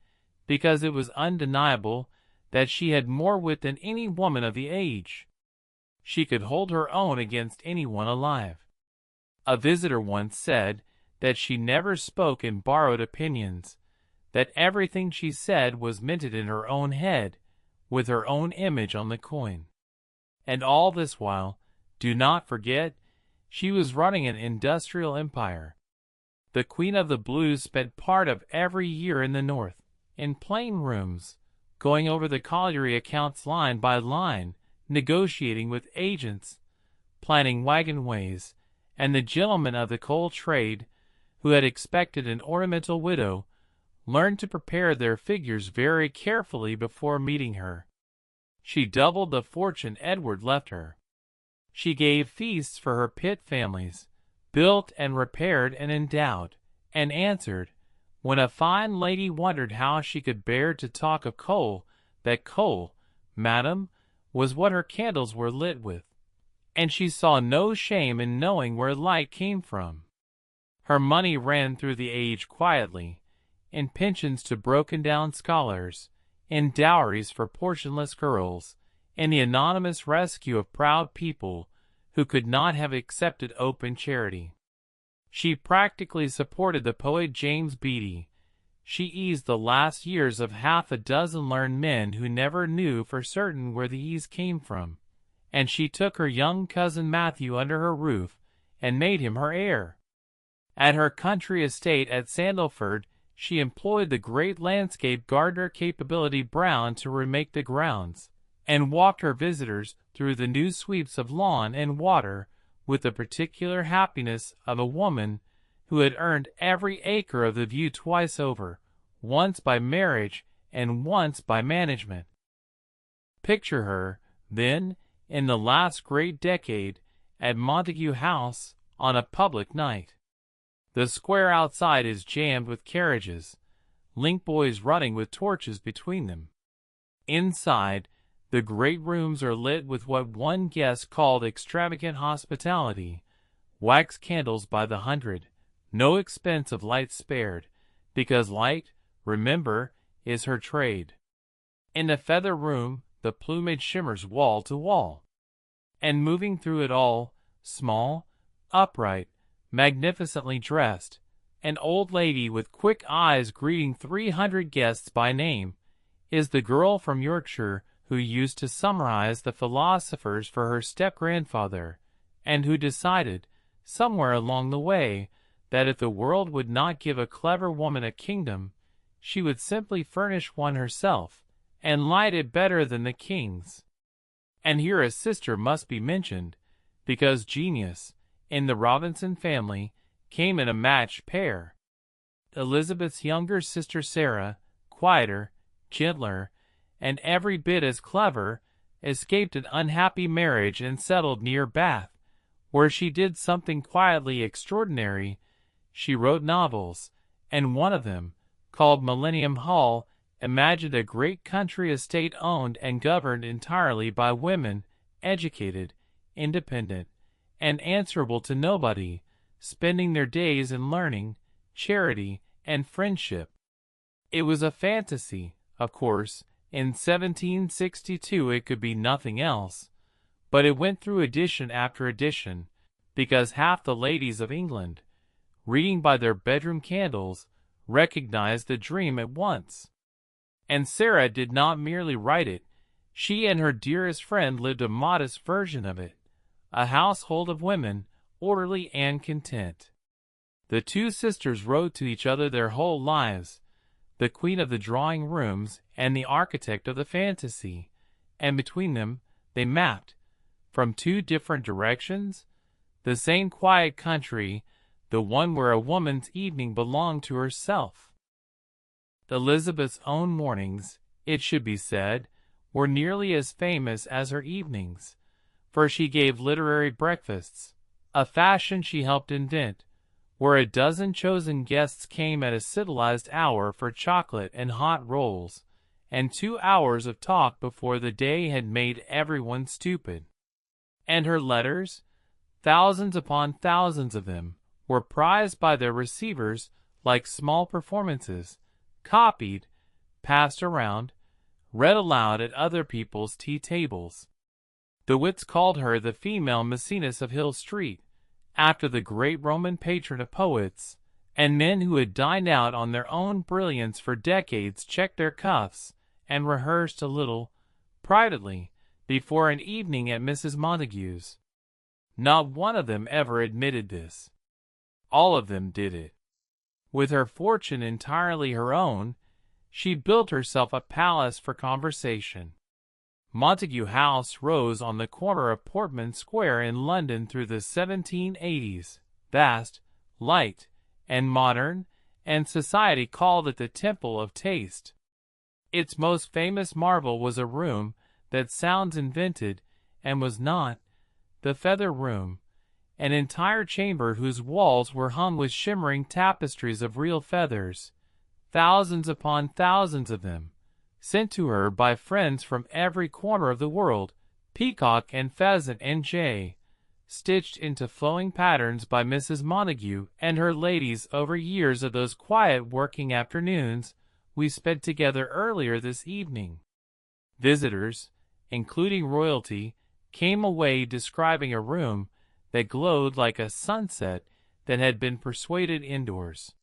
because it was undeniable, that she had more wit than any woman of the age. She could hold her own against anyone alive. A visitor once said that she never spoke in borrowed opinions, that everything she said was minted in her own head, with her own image on the coin. And all this while, do not forget, she was running an industrial empire. The Queen of the Blues spent part of every year in the North, in plain rooms, going over the colliery accounts line by line, negotiating with agents, planning wagonways, and the gentlemen of the coal trade, who had expected an ornamental widow, learned to prepare their figures very carefully before meeting her. She doubled the fortune Edward left her. She gave feasts for her pit families, built and repaired and endowed, and answered, when a fine lady wondered how she could bear to talk of coal, that coal, madam, was what her candles were lit with, and she saw no shame in knowing where light came from. Her money ran through the age quietly, in pensions to broken-down scholars, in dowries for portionless girls, in the anonymous rescue of proud people who could not have accepted open charity. She practically supported the poet James Beattie. She eased the last years of half a dozen learned men who never knew for certain where the ease came from, and she took her young cousin Matthew under her roof and made him her heir. At her country estate at Sandalford, she employed the great landscape gardener Capability Brown to remake the grounds, and walked her visitors through the new sweeps of lawn and water with the particular happiness of a woman who had earned every acre of the view twice over, once by marriage and once by management. Picture her, then, in the last great decade, at Montagu House on a public night. The square outside is jammed with carriages, link boys running with torches between them. Inside, the great rooms are lit with what one guest called extravagant hospitality, wax candles by the hundred, no expense of light spared, because light, remember, is her trade. In the feather room, the plumage shimmers wall to wall. And moving through it all, small, upright, magnificently dressed, an old lady with quick eyes greeting 300 guests by name, is the girl from Yorkshire who used to summarize the philosophers for her step-grandfather, and who decided, somewhere along the way, that if the world would not give a clever woman a kingdom, she would simply furnish one herself, and light it better than the king's. And here a sister must be mentioned, because genius, in the Robinson family, came in a matched pair. Elizabeth's younger sister Sarah, quieter, gentler, and every bit as clever, escaped an unhappy marriage and settled near Bath, where she did something quietly extraordinary. She wrote novels, and one of them, called Millennium Hall, imagined a great country estate owned and governed entirely by women, educated, independent, and answerable to nobody, spending their days in learning, charity, and friendship. It was a fantasy, of course. In 1762 it could be nothing else, but it went through edition after edition, because half the ladies of England, reading by their bedroom candles, recognized the dream at once. And Sarah did not merely write it, she and her dearest friend lived a modest version of it, a household of women, orderly and content. The two sisters wrote to each other their whole lives, the queen of the drawing rooms and the architect of the fantasy, and between them they mapped, from two different directions, the same quiet country, the one where a woman's evening belonged to herself. Elizabeth's own mornings, it should be said, were nearly as famous as her evenings, for she gave literary breakfasts, a fashion she helped invent, where a dozen chosen guests came at a civilized hour for chocolate and hot rolls, and 2 hours of talk before the day had made everyone stupid. And her letters, thousands upon thousands of them, were prized by their receivers like small performances, copied, passed around, read aloud at other people's tea tables. The wits called her the female Maecenas of Hill Street, after the great Roman patron of poets, and men who had dined out on their own brilliance for decades checked their cuffs and rehearsed a little, privately, before an evening at Mrs. Montagu's. Not one of them ever admitted this. All of them did it. With her fortune entirely her own, she built herself a palace for conversation. Montagu House rose on the corner of Portman Square in London through the 1780s, vast, light, and modern, and society called it the Temple of Taste. Its most famous marvel was a room that sounds invented, and was not, the Feather Room, an entire chamber whose walls were hung with shimmering tapestries of real feathers, thousands upon thousands of them, sent to her by friends from every corner of the world, peacock and pheasant and jay, stitched into flowing patterns by Mrs. Montagu and her ladies over years of those quiet working afternoons we spent together earlier this evening. Visitors, including royalty, came away describing a room that glowed like a sunset that had been persuaded indoors.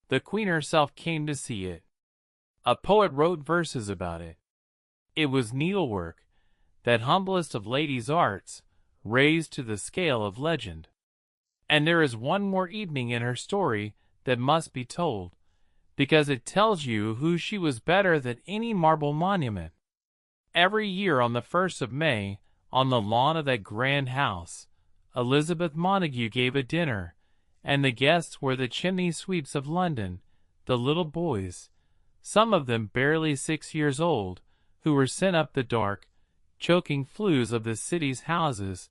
The Queen herself came to see it. A poet wrote verses about it. It was needlework, that humblest of ladies' arts, raised to the scale of legend. And there is one more evening in her story that must be told, because it tells you who she was better than any marble monument. Every year on the 1st of May, on the lawn of that grand house, Elizabeth Montagu gave a dinner, and the guests were the chimney sweeps of London, the little boys, some of them barely 6 years old, who were sent up the dark, choking flues of the city's houses,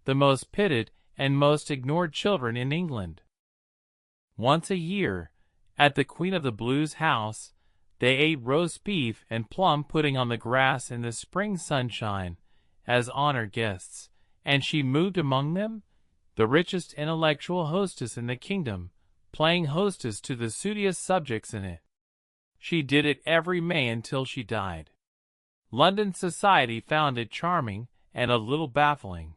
the most pitied and most ignored children in England. Once a year, at the Queen of the Blues house, they ate roast beef and plum pudding on the grass in the spring sunshine, as honored guests, and she moved among them, the richest intellectual hostess in the kingdom, playing hostess to the sootiest subjects in it. She did it every May until she died. London society found it charming and a little baffling.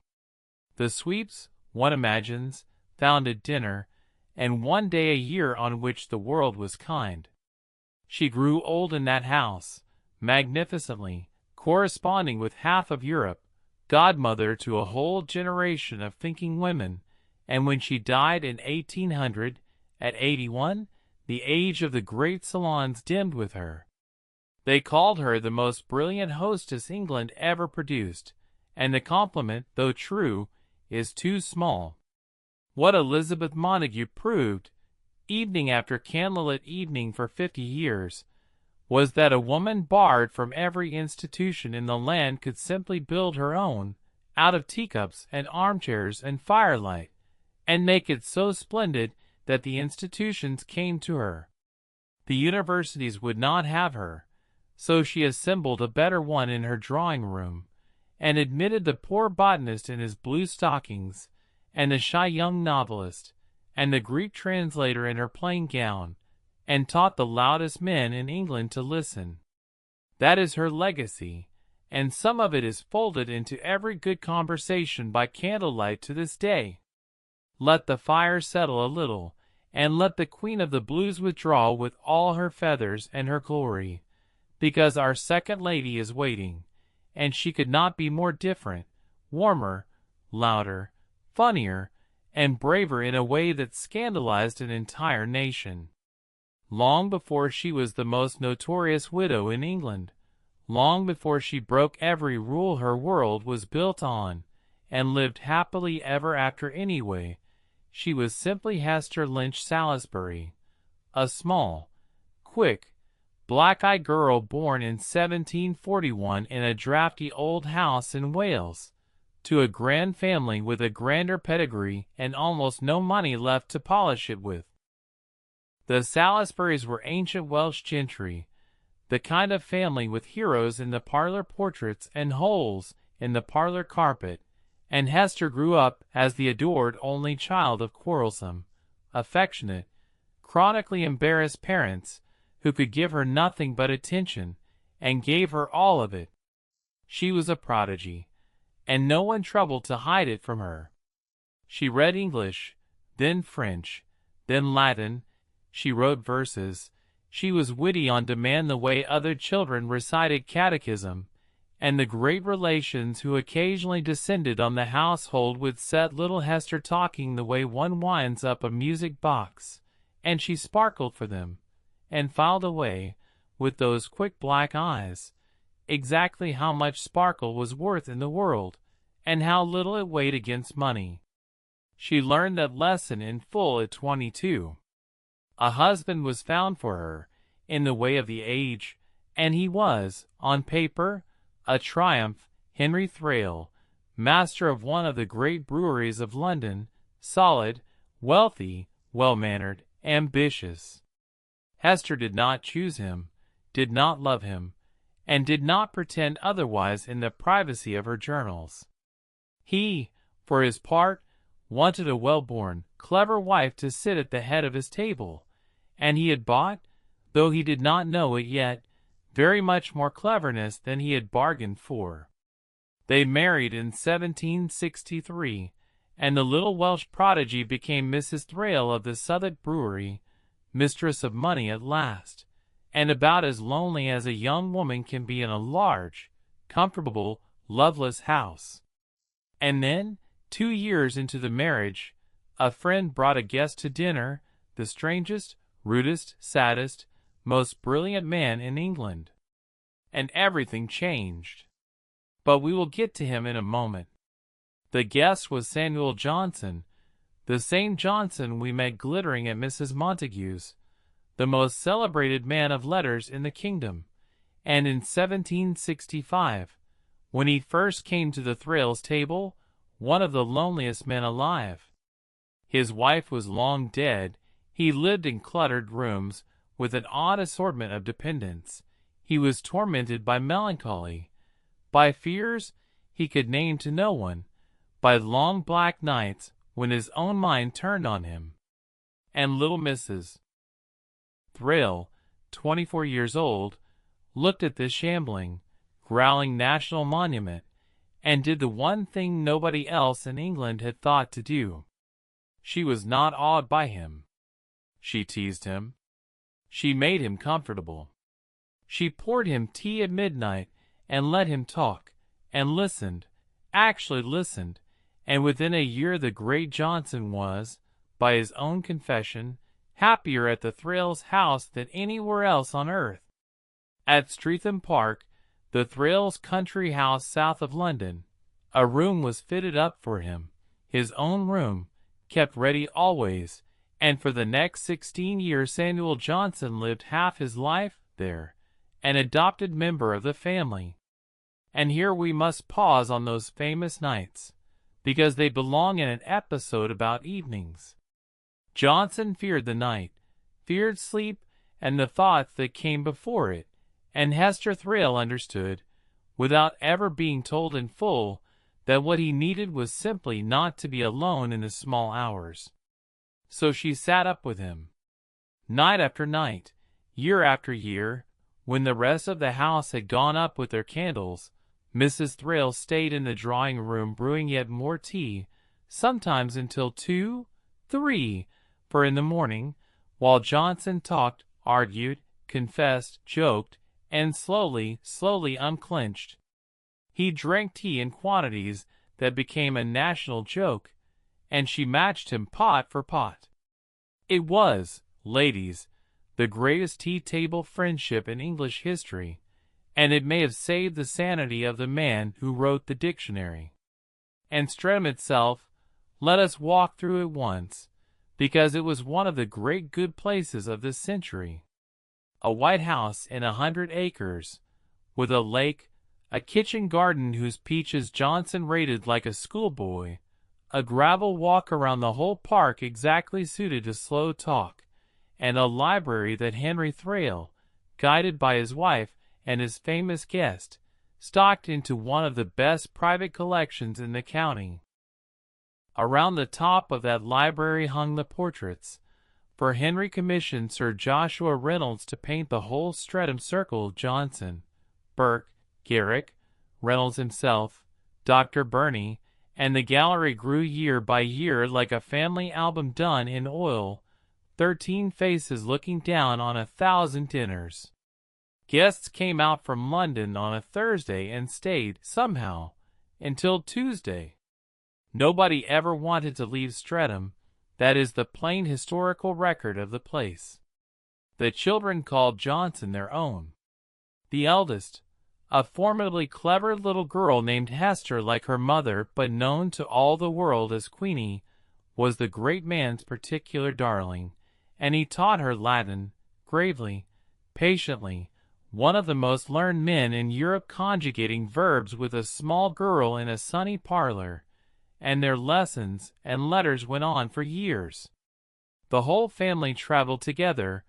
The sweeps, one imagines, found it dinner, and one day a year on which the world was kind. She grew old in that house, magnificently, corresponding with half of Europe, godmother to a whole generation of thinking women, and when she died in 1800, at 81, the age of the great salons dimmed with her. They called her the most brilliant hostess England ever produced, and the compliment, though true, is too small. What Elizabeth Montagu proved, evening after candlelit evening for 50 years, was that a woman barred from every institution in the land could simply build her own, out of teacups and armchairs and firelight, and make it so splendid that the institutions came to her. The universities would not have her, so she assembled a better one in her drawing-room, and admitted the poor botanist in his blue stockings, and the shy young novelist, and the Greek translator in her plain gown, and taught the loudest men in England to listen. That is her legacy, and some of it is folded into every good conversation by candlelight to this day. Let the fire settle a little, and let the Queen of the Blues withdraw with all her feathers and her glory, because our second lady is waiting, and she could not be more different, warmer, louder, funnier, and braver in a way that scandalized an entire nation. Long before she was the most notorious widow in England, long before she broke every rule her world was built on, and lived happily ever after anyway, she was simply Hester Lynch Salisbury, a small, quick, black-eyed girl born in 1741 in a draughty old house in Wales, to a grand family with a grander pedigree and almost no money left to polish it with. The Salisburys were ancient Welsh gentry, the kind of family with heroes in the parlor portraits and holes in the parlor carpet, and Hester grew up as the adored only child of quarrelsome, affectionate, chronically embarrassed parents who could give her nothing but attention, and gave her all of it. She was a prodigy, and no one troubled to hide it from her. She read English, then French, then Latin. She wrote verses. She was witty on demand the way other children recited catechism, and the great relations who occasionally descended on the household would set little Hester talking the way one winds up a music box, and she sparkled for them, and filed away, with those quick black eyes, exactly how much sparkle was worth in the world, and how little it weighed against money. She learned that lesson in full at 22. A husband was found for her, in the way of the age, and he was, on paper, a triumph. Hester Thrale, master of one of the great breweries of London, solid, wealthy, well-mannered, ambitious. Hester did not choose him, did not love him, and did not pretend otherwise in the privacy of her journals. He, for his part, wanted a well-born, clever wife to sit at the head of his table, and he had bought, though he did not know it yet, very much more cleverness than he had bargained for. They married in 1763, and the little Welsh prodigy became Mrs. Thrale of the Southwark Brewery, mistress of money at last, and about as lonely as a young woman can be in a large, comfortable, loveless house. And then, 2 years into the marriage, a friend brought a guest to dinner, the strangest, rudest, saddest, most brilliant man in England. And everything changed. But we will get to him in a moment. The guest was Samuel Johnson, the same Johnson we met glittering at Mrs. Montagu's, the most celebrated man of letters in the kingdom, and in 1765, when he first came to the Thrales' table, one of the loneliest men alive. His wife was long dead. He lived in cluttered rooms, with an odd assortment of dependents. He was tormented by melancholy, by fears he could name to no one, by long black nights when his own mind turned on him. And little Mrs. Thrale, 24 years old, looked at this shambling, growling national monument, and did the one thing nobody else in England had thought to do. She was not awed by him. She teased him. She made him comfortable. She poured him tea at midnight and let him talk, and listened, actually listened, and within a year the great Johnson was, by his own confession, happier at the Thrales' house than anywhere else on earth. At Streatham Park, the Thrales' country house south of London, a room was fitted up for him, his own room, kept ready always, and for the next 16 years Samuel Johnson lived half his life there, an adopted member of the family. And here we must pause on those famous nights, because they belong in an episode about evenings. Johnson feared the night, feared sleep and the thoughts that came before it, and Hester Thrale understood, without ever being told in full, that what he needed was simply not to be alone in the small hours. So she sat up with him, night after night, year after year. When the rest of the house had gone up with their candles, Mrs. Thrale stayed in the drawing-room brewing yet more tea, sometimes until 2, 3, for in the morning, while Johnson talked, argued, confessed, joked, and slowly unclinched. He drank tea in quantities that became a national joke, and she matched him pot for pot. It was, ladies, the greatest tea-table friendship in English history, and it may have saved the sanity of the man who wrote the dictionary. And Streatham itself, let us walk through it once, because it was one of the great good places of this century. A white house in 100 acres, with a lake, a kitchen garden whose peaches Johnson rated like a schoolboy, a gravel walk around the whole park exactly suited to slow talk, and a library that Henry Thrale, guided by his wife and his famous guest, stocked into one of the best private collections in the county. Around the top of that library hung the portraits, for Henry commissioned Sir Joshua Reynolds to paint the whole Streatham circle of Johnson, Burke, Garrick, Reynolds himself, Dr. Burney, and the gallery grew year by year like a family album done in oil, 13 faces looking down on 1,000 dinners. Guests came out from London on a Thursday and stayed, somehow, until Tuesday. Nobody ever wanted to leave Streatham. That is the plain historical record of the place. The children called Johnson their own. The eldest, a formidably clever little girl named Hester like her mother but known to all the world as Queenie, was the great man's particular darling, and he taught her Latin, gravely, patiently, one of the most learned men in Europe conjugating verbs with a small girl in a sunny parlor, and their lessons and letters went on for years. The whole family traveled together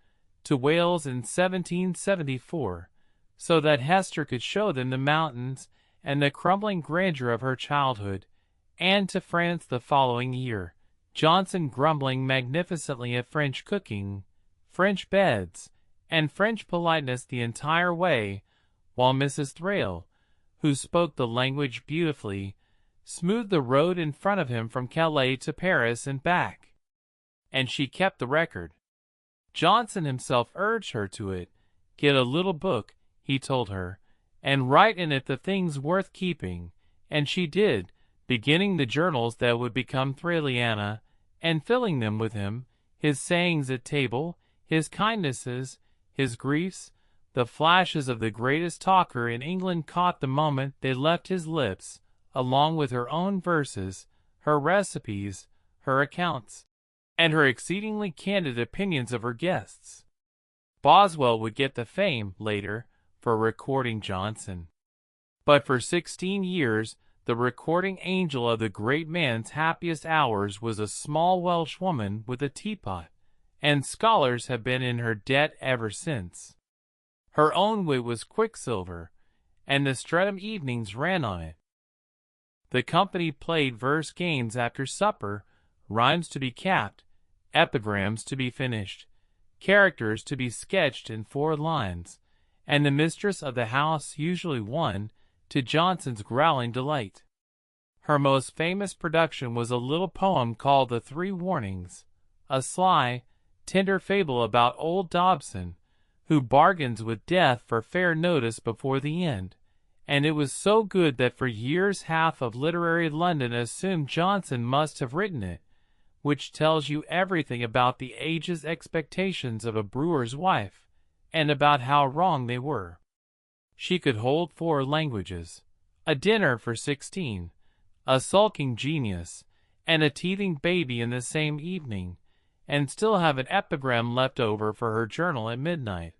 to Wales in 1774, so that Hester could show them the mountains and the crumbling grandeur of her childhood, and to France the following year, Johnson grumbling magnificently at French cooking, French beds, and French politeness the entire way, while Mrs. Thrale, who spoke the language beautifully, smoothed the road in front of him from Calais to Paris and back. And she kept the record. Johnson himself urged her to it. Get a little book, he told her, and write in it the things worth keeping, and she did, beginning the journals that would become Thraliana, and filling them with him, his sayings at table, his kindnesses, his griefs. The flashes of the greatest talker in England caught the moment they left his lips, along with her own verses, her recipes, her accounts, and her exceedingly candid opinions of her guests. Boswell would get the fame, later, for recording Johnson. But for 16 years, the recording angel of the great man's happiest hours was a small Welsh woman with a teapot, and scholars have been in her debt ever since. Her own wit was quicksilver, and the Streatham evenings ran on it. The company played verse games after supper, rhymes to be capped, epigrams to be finished, characters to be sketched in 4 lines, and the mistress of the house usually won, to Johnson's growling delight. Her most famous production was a little poem called The Three Warnings, a sly, tender fable about old Dobson, who bargains with death for fair notice before the end, and it was so good that for years half of literary London assumed Johnson must have written it, which tells you everything about the age's expectations of a brewer's wife, and about how wrong they were. She could hold 4 languages, a dinner for 16, a sulking genius, and a teething baby in the same evening, and still have an epigram left over for her journal at midnight.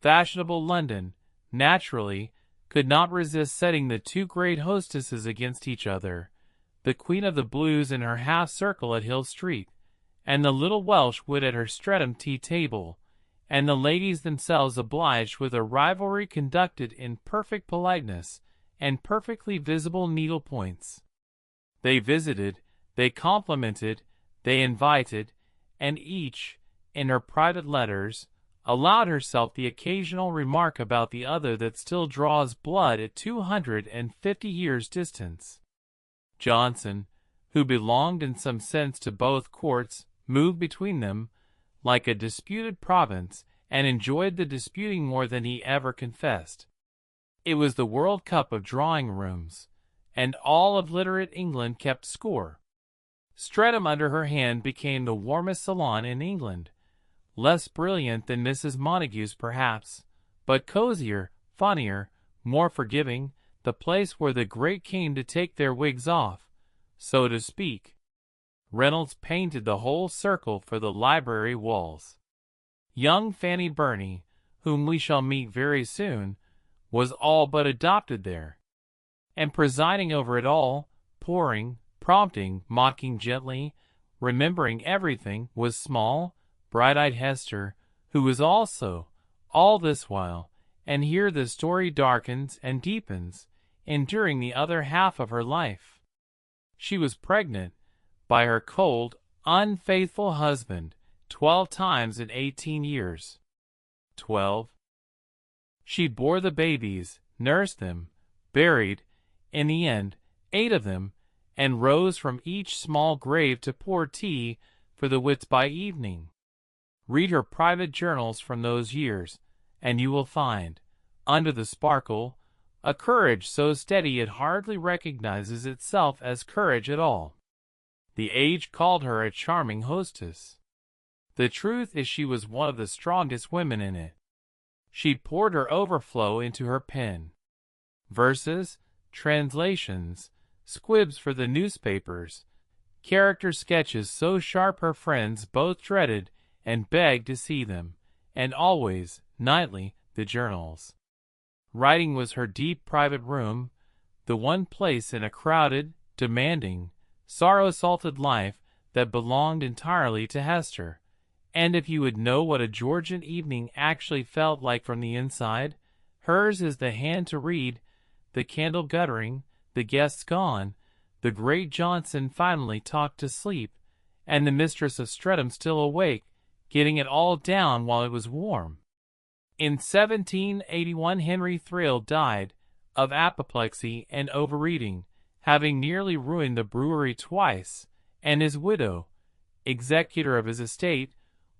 Fashionable London, naturally, could not resist setting the 2 great hostesses against each other, the Queen of the Blues in her half-circle at Hill Street, and the little Welsh wit at her Streatham tea-table, and the ladies themselves obliged with a rivalry conducted in perfect politeness and perfectly visible needle-points. They visited, they complimented, they invited, and each, in her private letters, allowed herself the occasional remark about the other that still draws blood at 250 years' distance. Johnson, who belonged in some sense to both courts, moved between them, like a disputed province, and enjoyed the disputing more than he ever confessed. It was the World Cup of drawing-rooms, and all of literate England kept score. Streatham under her hand became the warmest salon in England, less brilliant than Mrs. Montagu's perhaps, but cozier, funnier, more forgiving, the place where the great came to take their wigs off, so to speak. Reynolds painted the whole circle for the library walls. Young Fanny Burney, whom we shall meet very soon, was all but adopted there. And presiding over it all, pouring, prompting, mocking gently, remembering everything, was small, bright-eyed Hester, who was also, all this while, and here the story darkens and deepens, enduring the other half of her life. She was pregnant by her cold, unfaithful husband 12 times in 18 years. 12. She bore the babies, nursed them, buried, in the end, 8 of them, and rose from each small grave to pour tea for the wits by evening. Read her private journals from those years, and you will find, under the sparkle, a courage so steady it hardly recognizes itself as courage at all. The age called her a charming hostess. The truth is she was one of the strongest women in it. She poured her overflow into her pen. Verses, translations, squibs for the newspapers, character sketches so sharp her friends both dreaded and begged to see them, and always, nightly, the journals. Writing was her deep private room, the one place in a crowded, demanding, sorrow-salted life that belonged entirely to Hester. And if you would know what a Georgian evening actually felt like from the inside, hers is the hand to read, the candle guttering, the guests gone, the great Johnson finally talked to sleep, and the mistress of Streatham still awake, getting it all down while it was warm. In 1781 Hester Thrale died of apoplexy and overeating, having nearly ruined the brewery twice, and his widow, executor of his estate,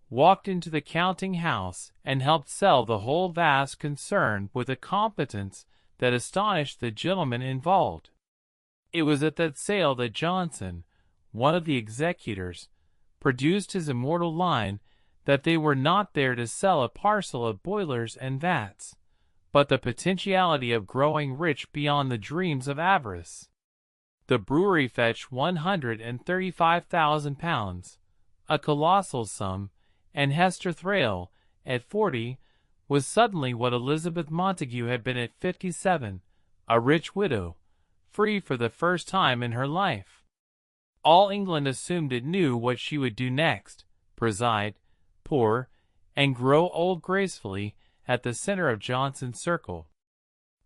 walked into the counting-house and helped sell the whole vast concern with a competence that astonished the gentlemen involved. It was at that sale that Johnson, one of the executors, produced his immortal line that they were not there to sell a parcel of boilers and vats, but the potentiality of growing rich beyond the dreams of avarice. The brewery fetched £135,000, a colossal sum, and Hester Thrale, at 40, was suddenly what Elizabeth Montagu had been at 57, a rich widow, free for the first time in her life. All England assumed it knew what she would do next, preside, pour, and grow old gracefully at the center of Johnson's circle.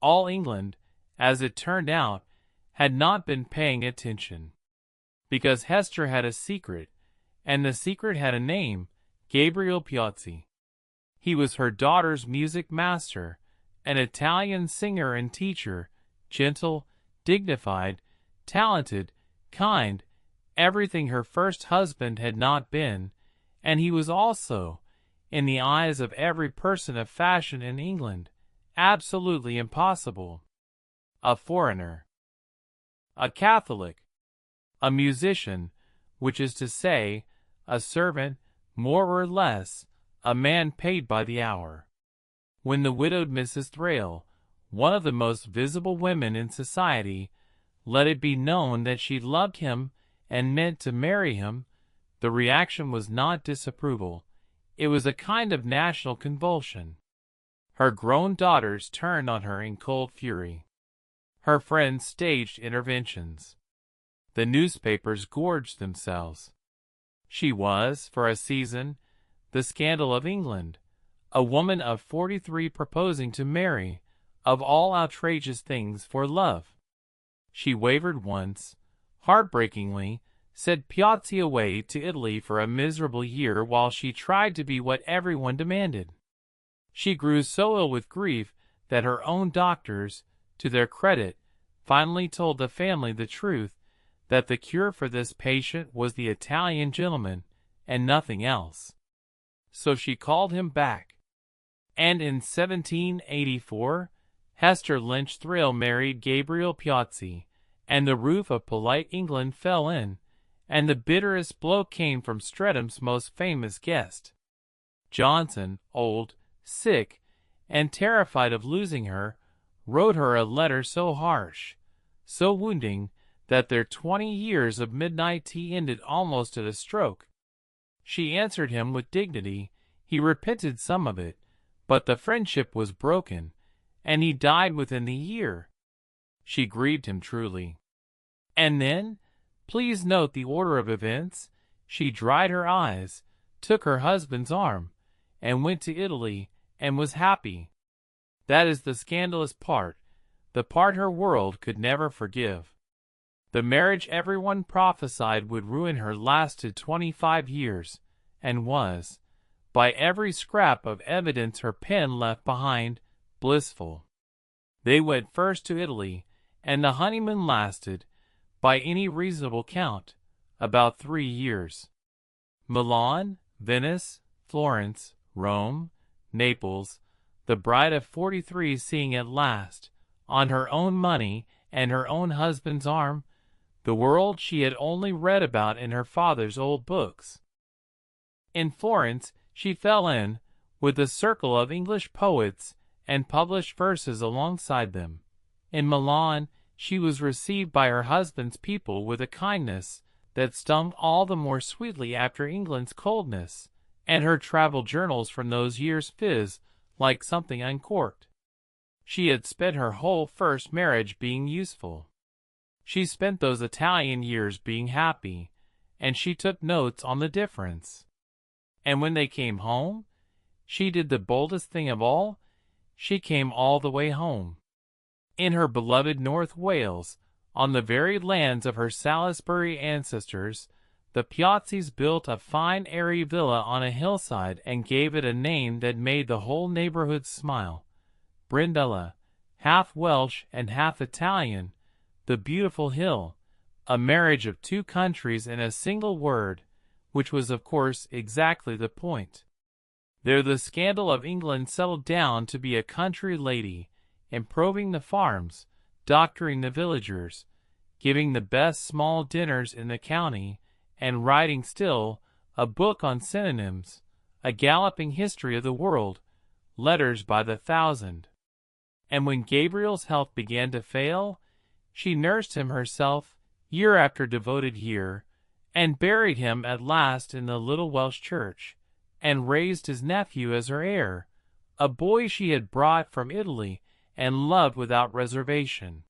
All England, as it turned out, had not been paying attention. Because Hester had a secret, and the secret had a name, Gabriel Piazzi. He was her daughter's music master, an Italian singer and teacher, gentle, dignified, talented, kind, everything her first husband had not been, and he was also, in the eyes of every person of fashion in England, absolutely impossible. A foreigner, a Catholic, a musician, which is to say, a servant, more or less, a man paid by the hour. When the widowed Mrs. Thrale, one of the most visible women in society, let it be known that she loved him and meant to marry him, the reaction was not disapproval. It was a kind of national convulsion. Her grown daughters turned on her in cold fury. Her friends staged interventions. The newspapers gorged themselves. She was, for a season, the scandal of England, a woman of 43 proposing to marry, of all outrageous things, for love. She wavered once, heartbreakingly, sent Piazzi away to Italy for a miserable year while she tried to be what everyone demanded. She grew so ill with grief that her own doctors, to their credit, finally told the family the truth, that the cure for this patient was the Italian gentleman, and nothing else. So she called him back. And in 1784, Hester Thrale married Gabriel Piazzi, and the roof of polite England fell in, and the bitterest blow came from Streatham's most famous guest. Johnson, old, sick, and terrified of losing her, wrote her a letter so harsh, so wounding, that their 20 years of midnight tea ended almost at a stroke. She answered him with dignity. He repented some of it, but the friendship was broken, and he died within the year. She grieved him truly. And then, please note the order of events, she dried her eyes, took her husband's arm, and went to Italy, and was happy. That is the scandalous part, the part her world could never forgive. The marriage everyone prophesied would ruin her lasted 25 years, and was, by every scrap of evidence her pen left behind, blissful. They went first to Italy, and the honeymoon lasted, by any reasonable count, about 3 years. Milan, Venice, Florence, Rome, Naples, the bride of 43 seeing at last, on her own money and her own husband's arm, the world she had only read about in her father's old books. In Florence she fell in with a circle of English poets and published verses alongside them. In Milan she was received by her husband's people with a kindness that stung all the more sweetly after England's coldness, and her travel journals from those years fizz like something uncorked. She had spent her whole first marriage being useful. She spent those Italian years being happy, and she took notes on the difference. And when they came home, she did the boldest thing of all. She came all the way home. In her beloved North Wales, on the very lands of her Salisbury ancestors, the Piazzis built a fine airy villa on a hillside and gave it a name that made the whole neighborhood smile. Brindella, half Welsh and half Italian, the beautiful hill, a marriage of 2 countries in a single word, which was of course exactly the point. There the scandal of England settled down to be a country lady, improving the farms, doctoring the villagers, giving the best small dinners in the county, and writing still a book on synonyms, a galloping history of the world, letters by the thousand. And when Gabriel's health began to fail, she nursed him herself, year after devoted year, and buried him at last in the little Welsh church, and raised his nephew as her heir, a boy she had brought from Italy and loved without reservation.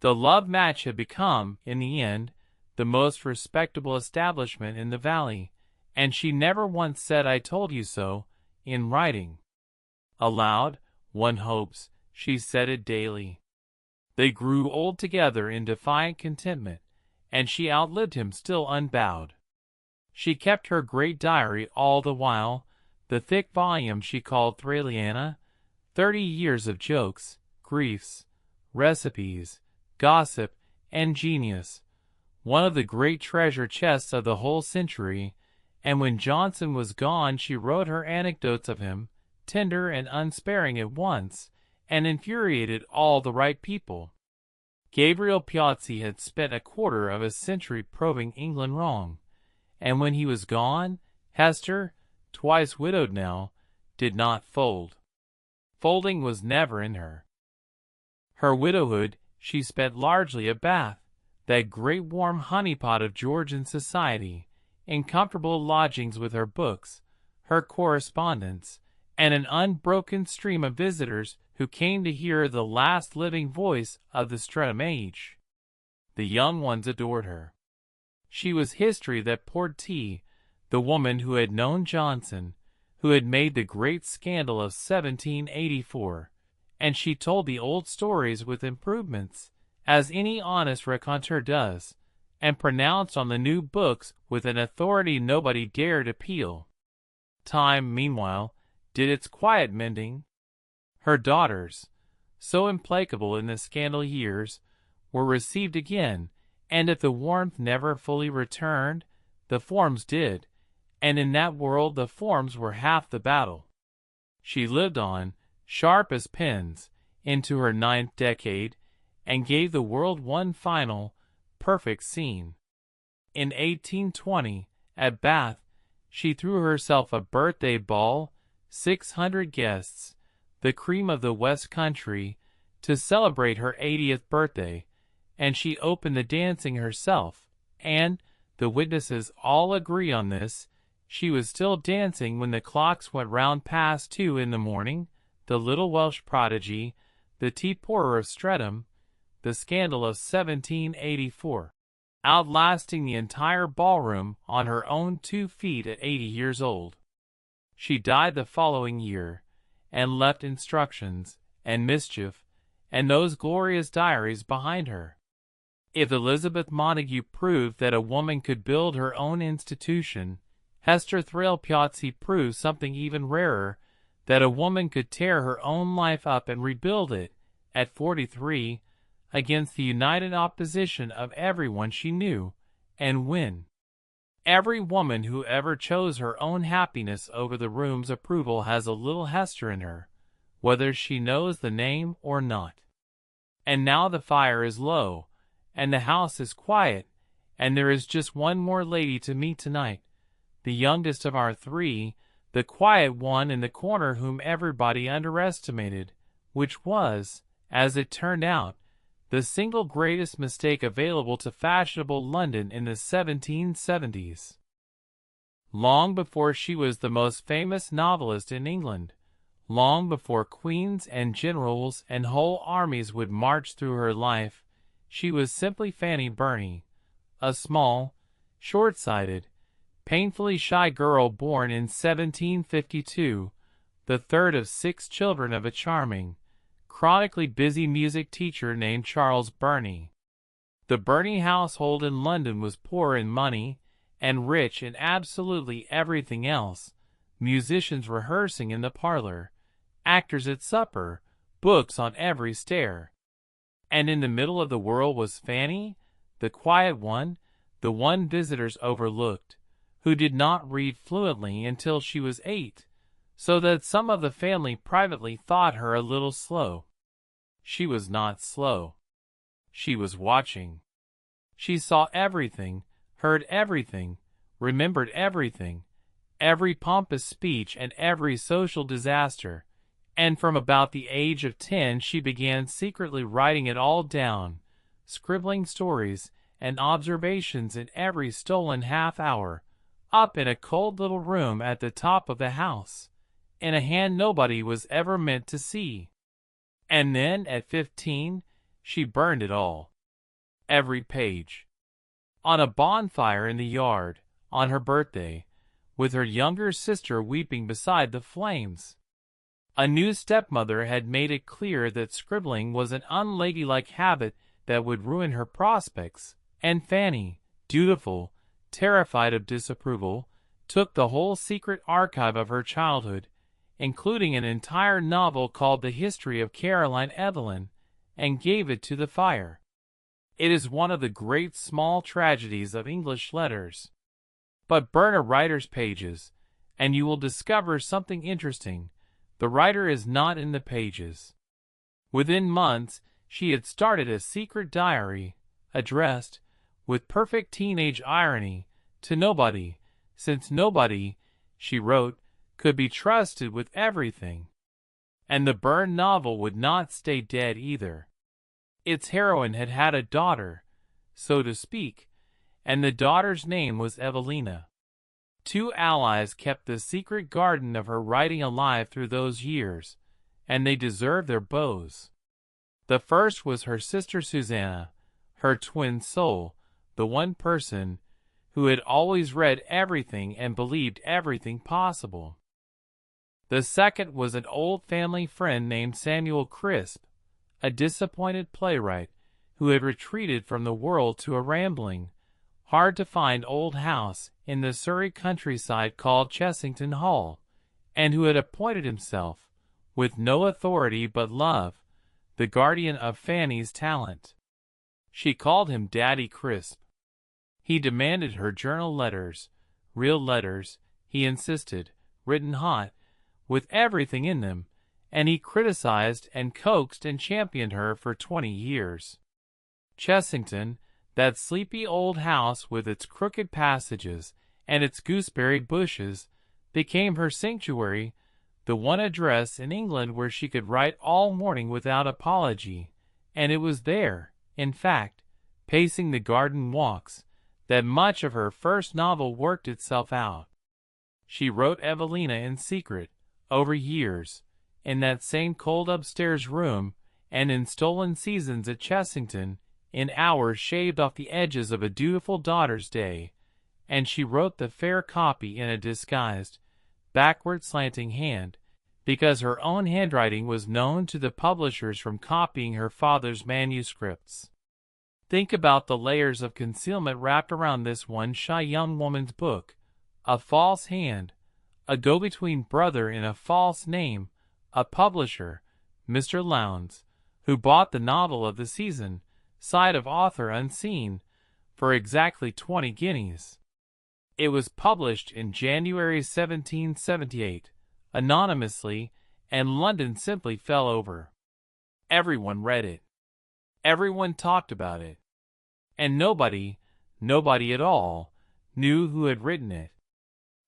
The love match had become, in the end, the most respectable establishment in the valley, and she never once said "I told you so" in writing. Aloud, one hopes, she said it daily. They grew old together in defiant contentment, and she outlived him still unbowed. She kept her great diary all the while, The thick volume she called Thraleana, 30 years of jokes, griefs, recipes, gossip, and genius, one of the great treasure chests of the whole century, and when Johnson was gone she wrote her anecdotes of him, tender and unsparing at once, and infuriated all the right people. Gabriel Piazzi had spent a quarter of a century probing England wrong, and when he was gone, Hester, twice widowed now, did not fold. Folding was never in her. Her widowhood she spent largely at Bath, that great warm honeypot of Georgian society, in comfortable lodgings with her books, her correspondence, and an unbroken stream of visitors who came to hear the last living voice of the Streatham age. The young ones adored her. She was history that poured tea, the woman who had known Johnson, who had made the great scandal of 1784, and she told the old stories with improvements, as any honest raconteur does, and pronounced on the new books with an authority nobody dared appeal. Time, meanwhile, did its quiet mending. Her daughters, so implacable in the scandal years, were received again, and if the warmth never fully returned, the forms did, and in that world the forms were half the battle. She lived on, sharp as pens, into her 9th decade, and gave the world one final, perfect scene. In 1820, at Bath, she threw herself a birthday ball, 600 guests, the cream of the West Country, to celebrate her 80th birthday, and she opened the dancing herself, and, the witnesses all agree on this, she was still dancing when the clocks went round past 2 in the morning, the little Welsh prodigy, the tea pourer of Streatham, the scandal of 1784, outlasting the entire ballroom on her own 2 feet at 80 years old. She died the following year, and left instructions, and mischief, and those glorious diaries behind her. If Elizabeth Montagu proved that a woman could build her own institution, Hester Thrale Piazzi proved something even rarer, that a woman could tear her own life up and rebuild it, at 43, against the united opposition of everyone she knew, and win. Every woman who ever chose her own happiness over the room's approval has a little Hester in her, whether she knows the name or not. And now the fire is low, and the house is quiet, and there is just one more lady to meet tonight, the youngest of our 3, the quiet one in the corner whom everybody underestimated, which was, as it turned out, the single greatest mistake available to fashionable London in the 1770s. Long before she was the most famous novelist in England, long before queens and generals and whole armies would march through her life, she was simply Fanny Burney, a small, short-sighted, painfully shy girl born in 1752, the third of 6 children of a charming, chronically busy music teacher named Charles Burney. The Burney household in London was poor in money and rich in absolutely everything else, musicians rehearsing in the parlor, actors at supper, books on every stair. And in the middle of the world was Fanny, the quiet one, the one visitors overlooked, who did not read fluently until she was 8, so that some of the family privately thought her a little slow. She was not slow. She was watching. She saw everything, heard everything, remembered everything, every pompous speech and every social disaster, and from about the age of 10 she began secretly writing it all down, scribbling stories and observations in every stolen half-hour, up in a cold little room at the top of the house, in a hand nobody was ever meant to see. And then, at 15, she burned it all. Every page. On a bonfire in the yard, on her birthday, with her younger sister weeping beside the flames. A new stepmother had made it clear that scribbling was an unladylike habit that would ruin her prospects, and Fanny, dutiful, terrified of disapproval, took the whole secret archive of her childhood, including an entire novel called The History of Caroline Evelyn, and gave it to the fire. It is one of the great small tragedies of English letters. But burn a writer's pages, and you will discover something interesting. The writer is not in the pages. Within months, she had started a secret diary, addressed, with perfect teenage irony, to nobody, since nobody, she wrote, could be trusted with everything. And the burned novel would not stay dead either. Its heroine had had a daughter, so to speak, and the daughter's name was Evelina. Two allies kept the secret garden of her writing alive through those years, and they deserved their bows. The first was her sister Susanna, her twin soul, the one person who had always read everything and believed everything possible. The second was an old family friend named Samuel Crisp, a disappointed playwright who had retreated from the world to a rambling, hard-to-find old house in the Surrey countryside called Chessington Hall, and who had appointed himself, with no authority but love, the guardian of Fanny's talent. She called him Daddy Crisp. He demanded her journal letters, real letters, he insisted, written hot, with everything in them, and he criticized and coaxed and championed her for 20 years. Chessington, that sleepy old house with its crooked passages and its gooseberry bushes, became her sanctuary, the one address in England where she could write all morning without apology, and it was there, in fact, pacing the garden walks, that much of her first novel worked itself out. She wrote Evelina in secret, over years, in that same cold upstairs room, and in stolen seasons at Chessington, in hours shaved off the edges of a dutiful daughter's day, and she wrote the fair copy in a disguised, backward slanting hand, because her own handwriting was known to the publishers from copying her father's manuscripts. Think about the layers of concealment wrapped around this one shy young woman's book. A false hand, a go-between brother in a false name, a publisher, Mr. Lowndes, who bought the novel of the season, side of author unseen, for exactly 20 guineas. It was published in January 1778, anonymously, and London simply fell over. Everyone read it. Everyone talked about it. And nobody at all, knew who had written it.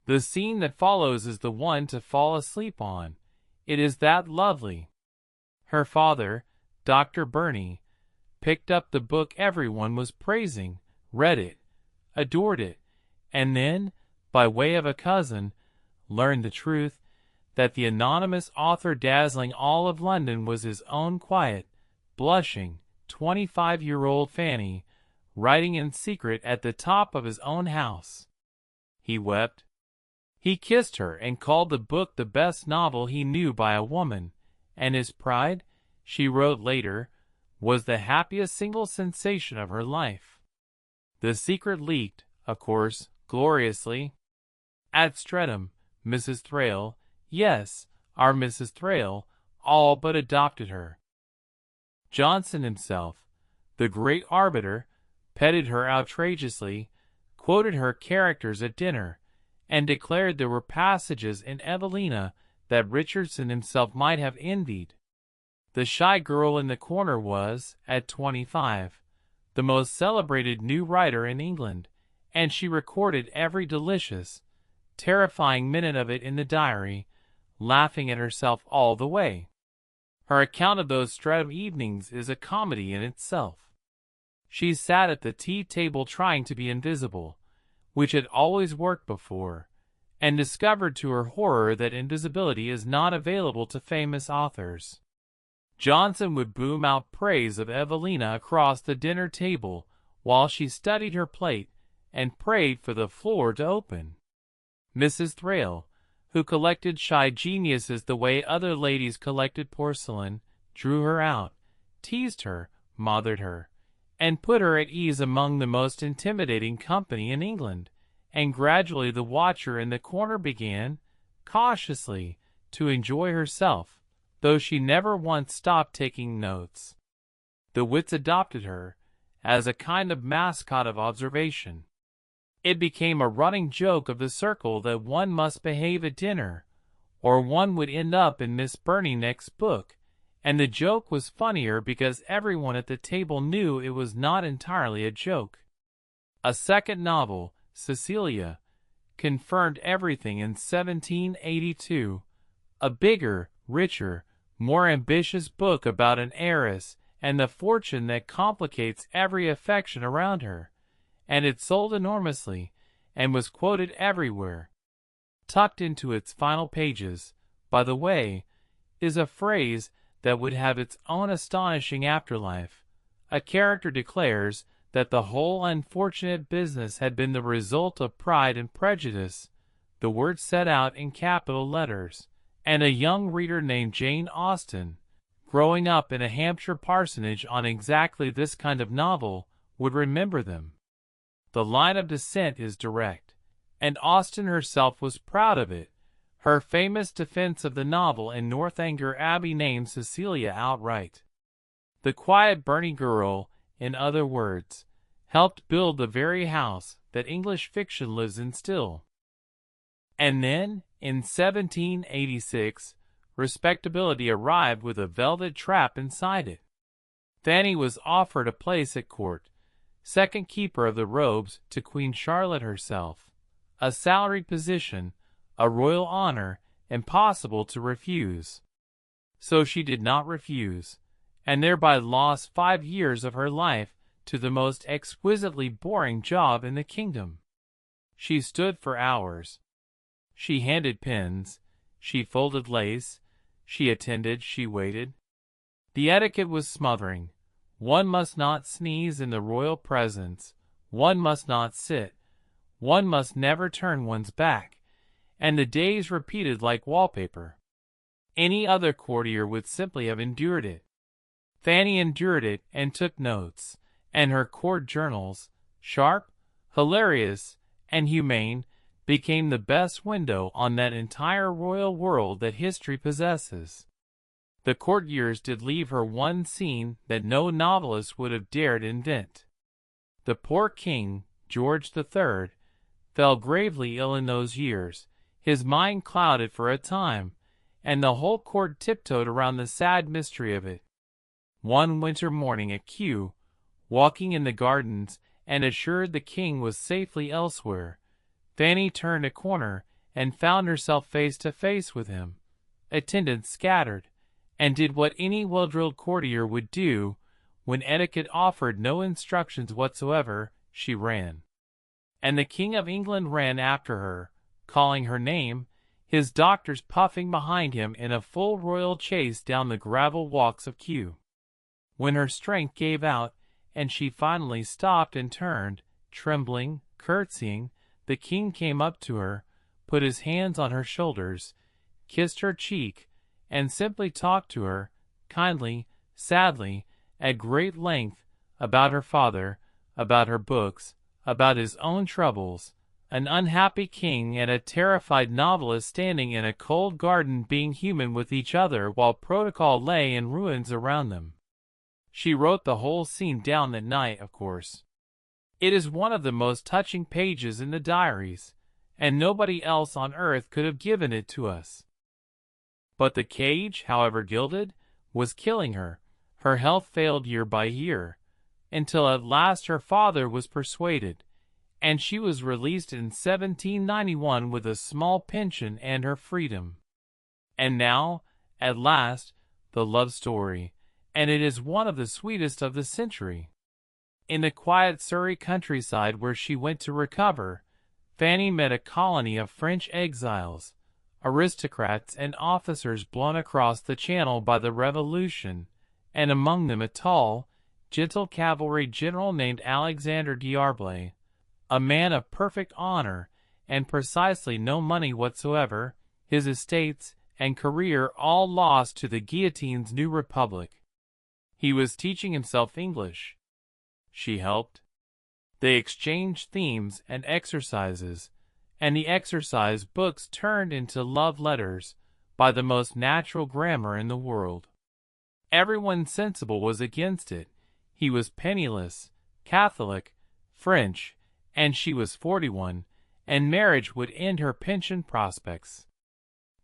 The scene that follows is the one to fall asleep on. It is that lovely. Her father, Dr. Burney, picked up the book everyone was praising, read it, adored it, and then, by way of a cousin, learned the truth, that the anonymous author dazzling all of London was his own quiet, blushing, 25-year-old Fanny, writing in secret at the top of his own house. He wept. He kissed her and called the book the best novel he knew by a woman, and his pride, she wrote later, was the happiest single sensation of her life. The secret leaked, of course, gloriously. At Streatham, Mrs. Thrale, yes, our Mrs. Thrale, all but adopted her. Johnson himself, the great arbiter, petted her outrageously, quoted her characters at dinner, and declared there were passages in Evelina that Richardson himself might have envied. The shy girl in the corner was, at 25, the most celebrated new writer in England, and she recorded every delicious, terrifying minute of it in the diary, laughing at herself all the way. Her account of those Streatham evenings is a comedy in itself. She sat at the tea-table trying to be invisible, which had always worked before, and discovered to her horror that invisibility is not available to famous authors. Johnson would boom out praise of Evelina across the dinner table while she studied her plate and prayed for the floor to open. Mrs. Thrale, who collected shy geniuses the way other ladies collected porcelain, drew her out, teased her, mothered her, and put her at ease among the most intimidating company in England, and gradually the watcher in the corner began, cautiously, to enjoy herself, though she never once stopped taking notes. The wits adopted her as a kind of mascot of observation. It became a running joke of the circle that one must behave at dinner, or one would end up in Miss Burney next book, and the joke was funnier because everyone at the table knew it was not entirely a joke. A second novel, Cecilia, confirmed everything in 1782, a bigger, richer, more ambitious book about an heiress and the fortune that complicates every affection around her, and it sold enormously, and was quoted everywhere. Tucked into its final pages, by the way, is a phrase that would have its own astonishing afterlife. A character declares that the whole unfortunate business had been the result of pride and prejudice, the words set out in capital letters, and a young reader named Jane Austen, growing up in a Hampshire parsonage on exactly this kind of novel, would remember them. The line of descent is direct, and Austen herself was proud of it. Her famous defense of the novel in Northanger Abbey named Cecilia outright. The quiet Burney girl, in other words, helped build the very house that English fiction lives in still. And then, in 1786, respectability arrived with a velvet trap inside it. Fanny was offered a place at court, second keeper of the robes to Queen Charlotte herself, a salaried position, a royal honor, impossible to refuse. So she did not refuse, and thereby lost 5 years of her life to the most exquisitely boring job in the kingdom. She stood for hours. She handed pins, she folded lace, she attended, she waited. The etiquette was smothering. One must not sneeze in the royal presence, one must not sit, one must never turn one's back, and the days repeated like wallpaper. Any other courtier would simply have endured it. Fanny endured it and took notes, and her court journals, sharp, hilarious, and humane, became the best window on that entire royal world that history possesses. The courtiers did leave her one scene that no novelist would have dared invent. The poor king, George III, fell gravely ill in those years, his mind clouded for a time, and the whole court tiptoed around the sad mystery of it. One winter morning at Kew, walking in the gardens and assured the king was safely elsewhere, Fanny turned a corner and found herself face to face with him. Attendants scattered, and did what any well-drilled courtier would do when etiquette offered no instructions whatsoever. She ran. And the King of England ran after her, calling her name, his doctors puffing behind him in a full royal chase down the gravel walks of Kew. When her strength gave out, and she finally stopped and turned, trembling, curtsying, the king came up to her, put his hands on her shoulders, kissed her cheek, and simply talked to her, kindly, sadly, at great length, about her father, about her books, about his own troubles, an unhappy king and a terrified novelist standing in a cold garden being human with each other while protocol lay in ruins around them. She wrote the whole scene down that night, of course. It is one of the most touching pages in the diaries, and nobody else on earth could have given it to us. But the cage, however gilded, was killing her. Her health failed year by year, until at last her father was persuaded, and she was released in 1791 with a small pension and her freedom. And now, at last, the love story, and it is one of the sweetest of the century. In the quiet Surrey countryside where she went to recover, Fanny met a colony of French exiles, aristocrats and officers blown across the Channel by the Revolution, and among them a tall, gentle cavalry general named Alexander D'Arblay, a man of perfect honor and precisely no money whatsoever, his estates and career all lost to the guillotine's new republic. He was teaching himself English. She helped. They exchanged themes and exercises, and the exercise books turned into love letters by the most natural grammar in the world. Everyone sensible was against it. He was penniless, Catholic, French, and she was 41, and marriage would end her pension prospects.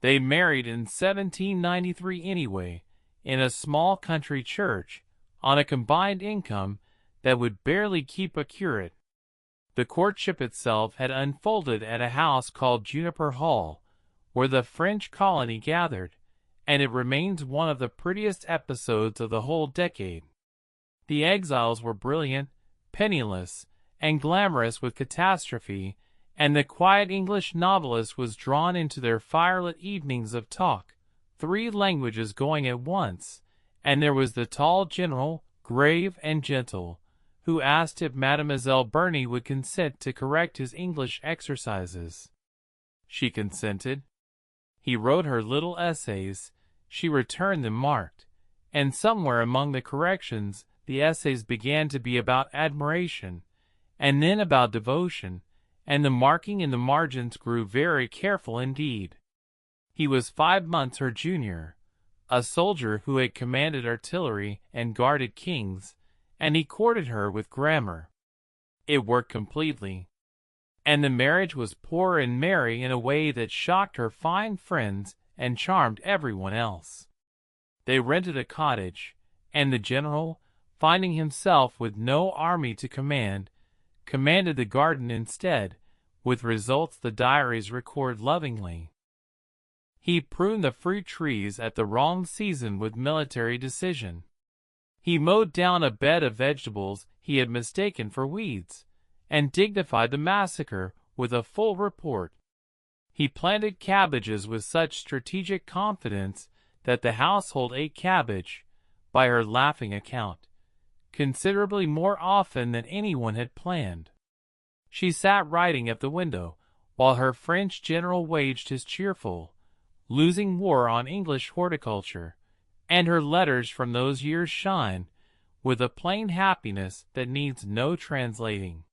They married in 1793 anyway, in a small country church, on a combined income that would barely keep a curate. The courtship itself had unfolded at a house called Juniper Hall, where the French colony gathered, and it remains one of the prettiest episodes of the whole decade. The exiles were brilliant, penniless, and glamorous with catastrophe, and the quiet English novelist was drawn into their firelit evenings of talk, 3 languages going at once, and there was the tall general, grave and gentle, who asked if Mademoiselle Burney would consent to correct his English exercises. She consented. He wrote her little essays, she returned them marked, and somewhere among the corrections the essays began to be about admiration, and then about devotion, and the marking in the margins grew very careful indeed. He was 5 months her junior, a soldier who had commanded artillery and guarded kings, and he courted her with grammar. It worked completely, and the marriage was poor and merry in a way that shocked her fine friends and charmed everyone else. They rented a cottage, and the general, finding himself with no army to command, commanded the garden instead, with results the diaries record lovingly. He pruned the fruit trees at the wrong season with military decision. He mowed down a bed of vegetables he had mistaken for weeds, and dignified the massacre with a full report. He planted cabbages with such strategic confidence that the household ate cabbage, by her laughing account, considerably more often than anyone had planned. She sat writing at the window, while her French general waged his cheerful, losing war on English horticulture, and her letters from those years shine with a plain happiness that needs no translating.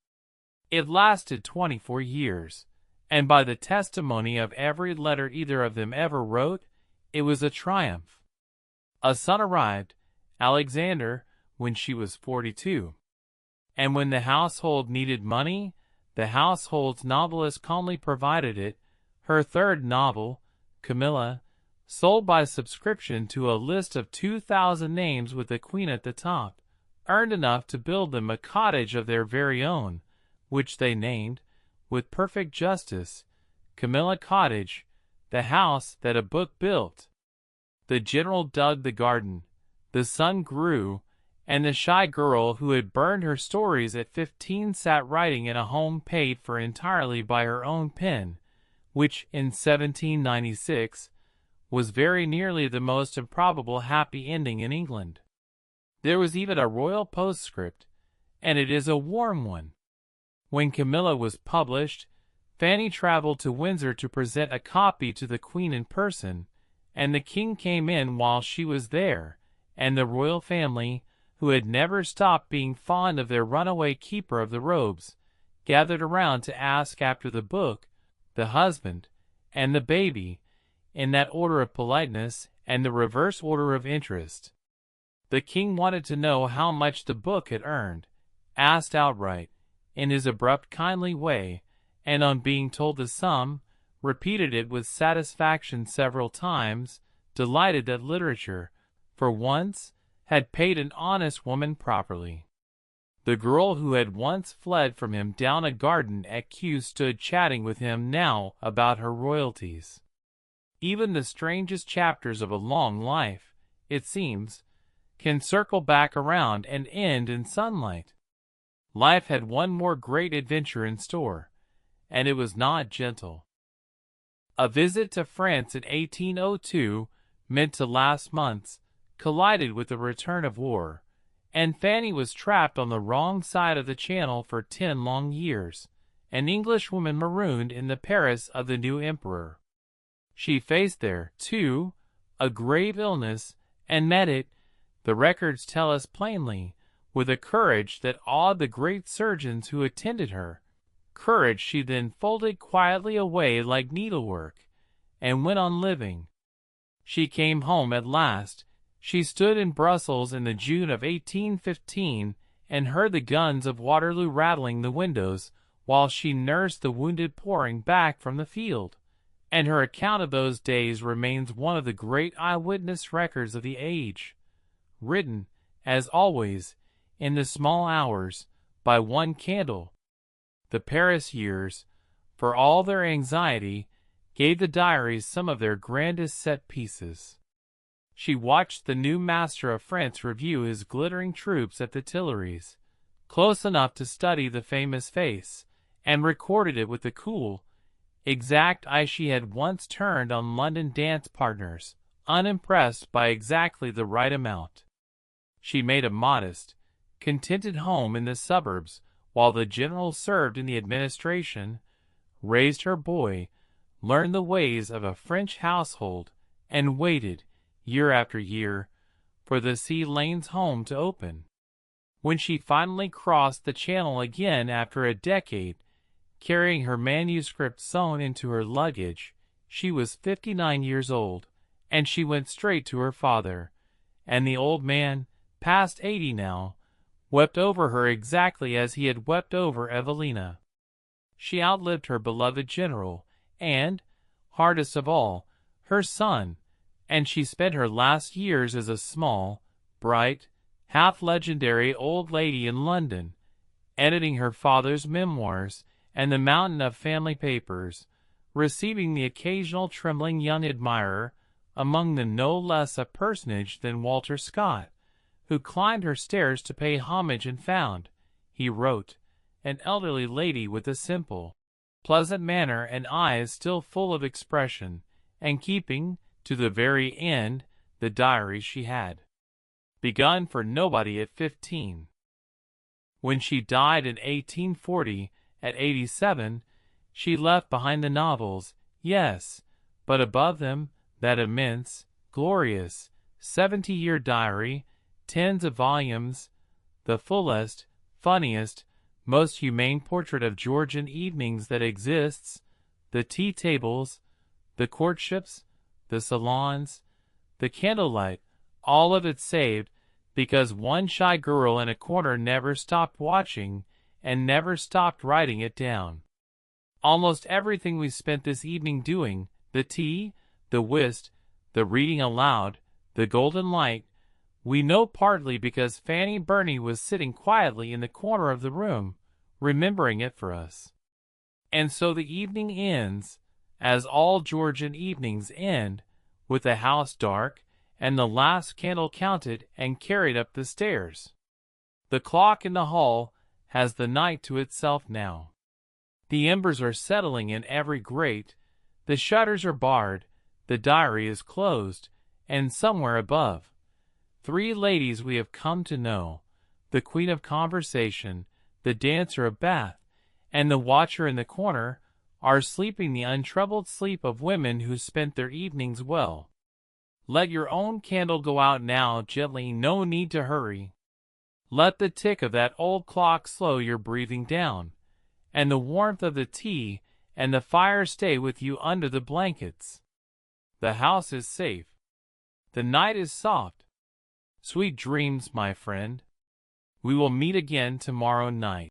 It lasted 24 years, and by the testimony of every letter either of them ever wrote, it was a triumph. A son arrived, Alexander, when she was 42. And when the household needed money, the household's novelist calmly provided it. Her 3rd novel, Camilla, sold by subscription to a list of 2,000 names with the Queen at the top, earned enough to build them a cottage of their very own, which they named, with perfect justice, Camilla Cottage, the house that a book built. The general dug the garden, the son grew, and the shy girl who had burned her stories at 15 sat writing in a home paid for entirely by her own pen, which in 1796 was very nearly the most improbable happy ending in England. There was even a royal postscript, and it is a warm one. When Camilla was published, Fanny traveled to Windsor to present a copy to the Queen in person, and the King came in while she was there, and the royal family, who had never stopped being fond of their runaway keeper of the robes, gathered around to ask after the book, the husband, and the baby, in that order of politeness and the reverse order of interest. The King wanted to know how much the book had earned, asked outright, in his abrupt kindly way, and on being told the sum, repeated it with satisfaction several times, delighted that literature, for once, had paid an honest woman properly. The girl who had once fled from him down a garden at Kew stood chatting with him now about her royalties. Even the strangest chapters of a long life, it seems, can circle back around and end in sunlight. Life had one more great adventure in store, and it was not gentle. A visit to France in 1802, meant to last months, collided with the return of war, and Fanny was trapped on the wrong side of the Channel for 10 long years, an Englishwoman marooned in the Paris of the new emperor. She faced there, too, a grave illness, and met it, the records tell us plainly, with a courage that awed the great surgeons who attended her, courage she then folded quietly away like needlework, and went on living. She came home at last. She stood in Brussels in the June of 1815 and heard the guns of Waterloo rattling the windows while she nursed the wounded pouring back from the field, and her account of those days remains one of the great eyewitness records of the age, written, as always, in the small hours, by one candle. The Paris years, for all their anxiety, gave the diaries some of their grandest set pieces. She watched the new master of France review his glittering troops at the Tuileries, close enough to study the famous face, and recorded it with the cool, exact eye she had once turned on London dance partners, unimpressed by exactly the right amount. She made a modest, contented home in the suburbs while the general served in the administration, raised her boy, learned the ways of a French household, and waited, year after year, for the sea lane's home to open. When she finally crossed the Channel again after a decade, carrying her manuscript sewn into her luggage, she was 59 years old, and she went straight to her father, and the old man, past 80 now, wept over her exactly as he had wept over Evelina. She outlived her beloved general, and, hardest of all, her son, and she spent her last years as a small, bright, half-legendary old lady in London, editing her father's memoirs and the mountain of family papers, receiving the occasional trembling young admirer, among them no less a personage than Walter Scott, who climbed her stairs to pay homage and found, he wrote, an elderly lady with a simple, pleasant manner and eyes still full of expression, and keeping, to the very end, the diaries she had begun for nobody at 15. When she died in 1840, at 87, she left behind the novels, yes, but above them, that immense, glorious, 70-year diary, tens of volumes, the fullest, funniest, most humane portrait of Georgian evenings that exists, the tea tables, the courtships, the salons, the candlelight, all of it saved because one shy girl in a corner never stopped watching and never stopped writing it down. Almost everything we spent this evening doing, the tea, the whist, the reading aloud, the golden light, we know partly because Fanny Burney was sitting quietly in the corner of the room, remembering it for us. And so the evening ends, as all Georgian evenings end, with the house dark, and the last candle counted and carried up the stairs. The clock in the hall has the night to itself now. The embers are settling in every grate, the shutters are barred, the diary is closed, and somewhere above, 3 ladies we have come to know, the queen of conversation, the dancer of Bath, and the watcher in the corner, are sleeping the untroubled sleep of women who spent their evenings well. Let your own candle go out now gently, no need to hurry. Let the tick of that old clock slow your breathing down, and the warmth of the tea and the fire stay with you under the blankets. The house is safe. The night is soft. Sweet dreams, my friend. We will meet again tomorrow night.